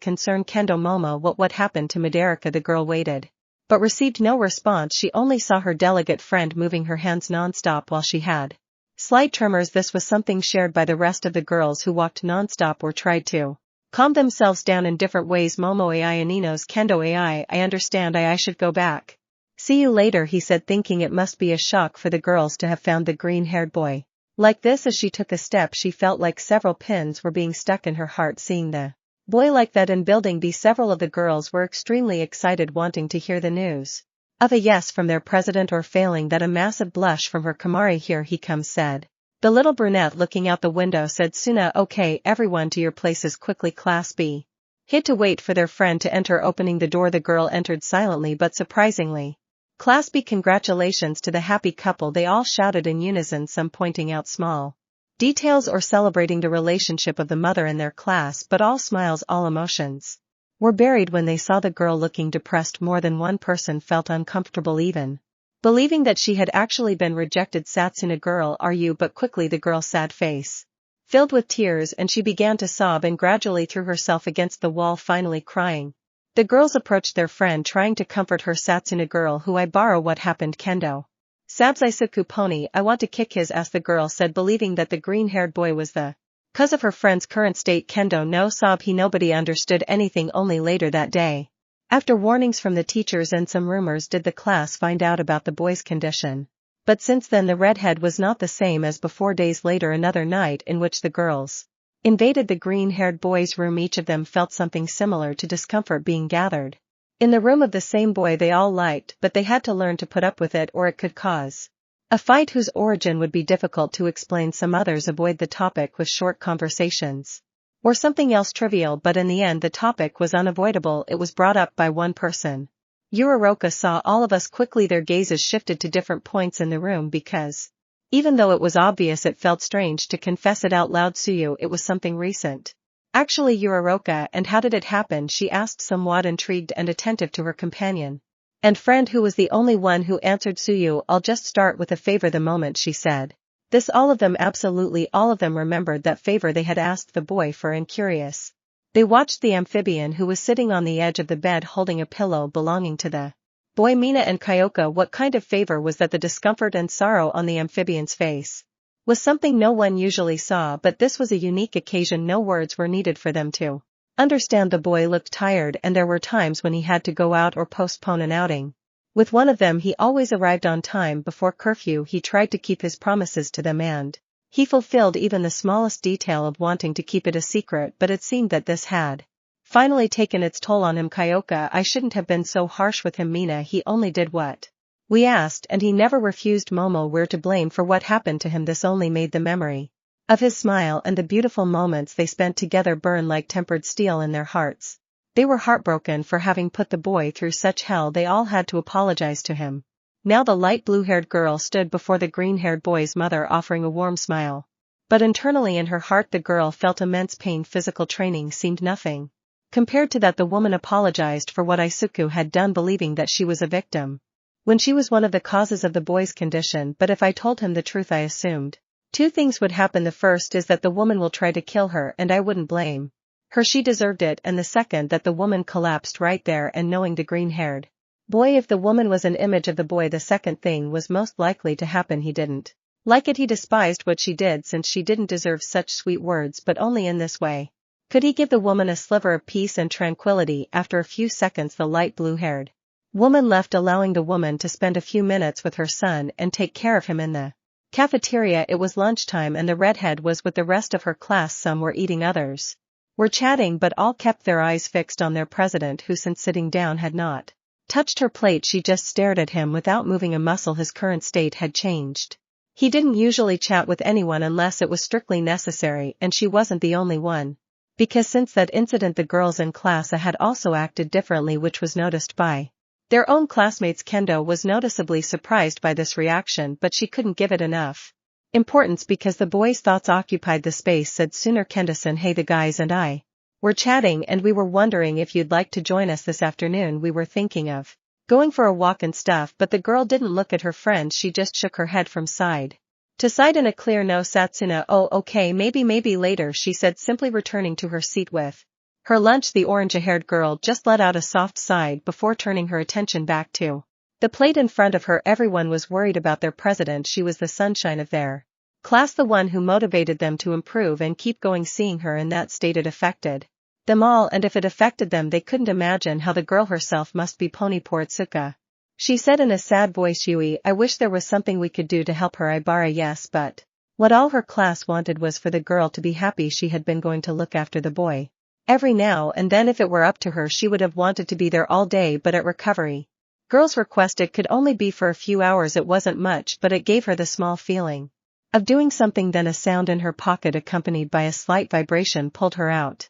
concern. Kendo, Momo, what happened to Midoriya? The girl waited, but received no response. She only saw her delicate friend moving her hands non-stop while she had slight tremors. This was something shared by the rest of the girls who walked non-stop or tried to calm themselves down in different ways. Momo ai and Ino's Kendo ai, I understand. I should go back. See you later, he said, thinking it must be a shock for the girls to have found the green-haired boy like this. As she took a step, she felt like several pins were being stuck in her heart. Seeing the boy like that in building B, several of the girls were extremely excited, wanting to hear the news. of a yes from their president or failing that a massive blush from her Kamari. Here he comes, said the little brunette looking out the window. Said Suna, okay everyone to your places quickly. Class B hid to wait for their friend to enter. Opening the door, the girl entered silently but surprisingly. Class B, congratulations to the happy couple, they all shouted in unison, some pointing out small details or celebrating the relationship of the mother in their class, but all smiles, all emotions were buried when they saw the girl looking depressed. More than one person felt uncomfortable even believing that she had actually been rejected. Satsuna, girl are you? But quickly the girl's sad face filled with tears and she began to sob and gradually threw herself against the wall, finally crying. The girls approached their friend trying to comfort her. Satsuna, girl who I borrow? What happened? Kendo Sabs Izuku pony, I want to kick his ass, the girl said, believing that the green-haired boy was the cause of her friend's current state. Kendo no sob he. Nobody understood anything. Only later that day, after warnings from the teachers and some rumors, did the class find out about the boy's condition. But since then the redhead was not the same as before. Days later, another night in which the girls invaded the green-haired boy's room. Each of them felt something similar to discomfort being gathered in the room of the same boy they all liked, but they had to learn to put up with it or it could cause a fight whose origin would be difficult to explain. Some others avoid the topic with short conversations or something else trivial, but in the end the topic was unavoidable. It was brought up by one person. Yuraroka saw all of us quickly. Their gazes shifted to different points in the room because, even though it was obvious, it felt strange to confess it out loud. Suyu, it was something recent. Actually, Yuraroka, and how did it happen? She asked, somewhat intrigued and attentive to her companion and friend, who was the only one who answered. Suyu, I'll just start with a favor. The moment she said this, all of them, absolutely all of them, remembered that favor they had asked the boy for, and curious they watched the amphibian who was sitting on the edge of the bed holding a pillow belonging to the boy. Mina and Kyoka, what kind of favor was that? The discomfort and sorrow on the amphibian's face was something no one usually saw, but this was a unique occasion. No words were needed for them to understand. The boy looked tired and there were times when he had to go out or postpone an outing. With one of them he always arrived on time before curfew. He tried to keep his promises to them and he fulfilled even the smallest detail of wanting to keep it a secret, but it seemed that this had finally taken its toll on him. Kyoka, I shouldn't have been so harsh with him. Mina, he only did what we asked and he never refused. Momo, we're to blame for what happened to him. This only made the memory of his smile and the beautiful moments they spent together burn like tempered steel in their hearts. They were heartbroken for having put the boy through such hell. They all had to apologize to him. Now the light blue-haired girl stood before the green-haired boy's mother offering a warm smile. But internally in her heart the girl felt immense pain. Physical training seemed nothing compared to that. The woman apologized for what Izuku had done, believing that she was a victim when she was one of the causes of the boy's condition. But if I told him the truth, I assumed two things would happen. The first is that the woman will try to kill her and I wouldn't blame her, she deserved it, and the second that the woman collapsed right there. And knowing the green-haired boy, if the woman was an image of the boy, the second thing was most likely to happen. He didn't like it. He despised what she did since she didn't deserve such sweet words, but only in this way could he give the woman a sliver of peace and tranquility. After a few seconds the light blue-haired woman left, allowing the woman to spend a few minutes with her son and take care of him in the cafeteria. It was lunchtime and the redhead was with the rest of her class. Some were eating, others were chatting, but all kept their eyes fixed on their president, who since sitting down had not touched her plate. She just stared at him without moving a muscle. His current state had changed. He didn't usually chat with anyone unless it was strictly necessary, and she wasn't the only one, because since that incident the girls in class had also acted differently, which was noticed by their own classmates. Kendo was noticeably surprised by this reaction, but she couldn't give it enough importance because the boy's thoughts occupied the space. Said sooner Kendo-san, hey, the guys and I were chatting and we were wondering if you'd like to join us this afternoon. We were thinking of going for a walk and stuff. But the girl didn't look at her friend, she just shook her head from side to side in a clear no. Satsuna, oh okay, maybe later, she said, simply returning to her seat with her lunch. The orange-haired girl just let out a soft sigh before turning her attention back to the plate in front of her. Everyone was worried about their president. She was the sunshine of their class, the one who motivated them to improve and keep going. Seeing her in that state, it affected them all, and if it affected them they couldn't imagine how the girl herself must be. Pony, poor Itsuka, she said in a sad voice. Yui, I wish there was something we could do to help her. Ibara, yes, but what all her class wanted was for the girl to be happy. She had been going to look after the boy every now and then. If it were up to her she would have wanted to be there all day, but at recovery Girls request it could only be for a few hours. It wasn't much, but it gave her the small feeling of doing something. Then a sound in her pocket accompanied by a slight vibration pulled her out.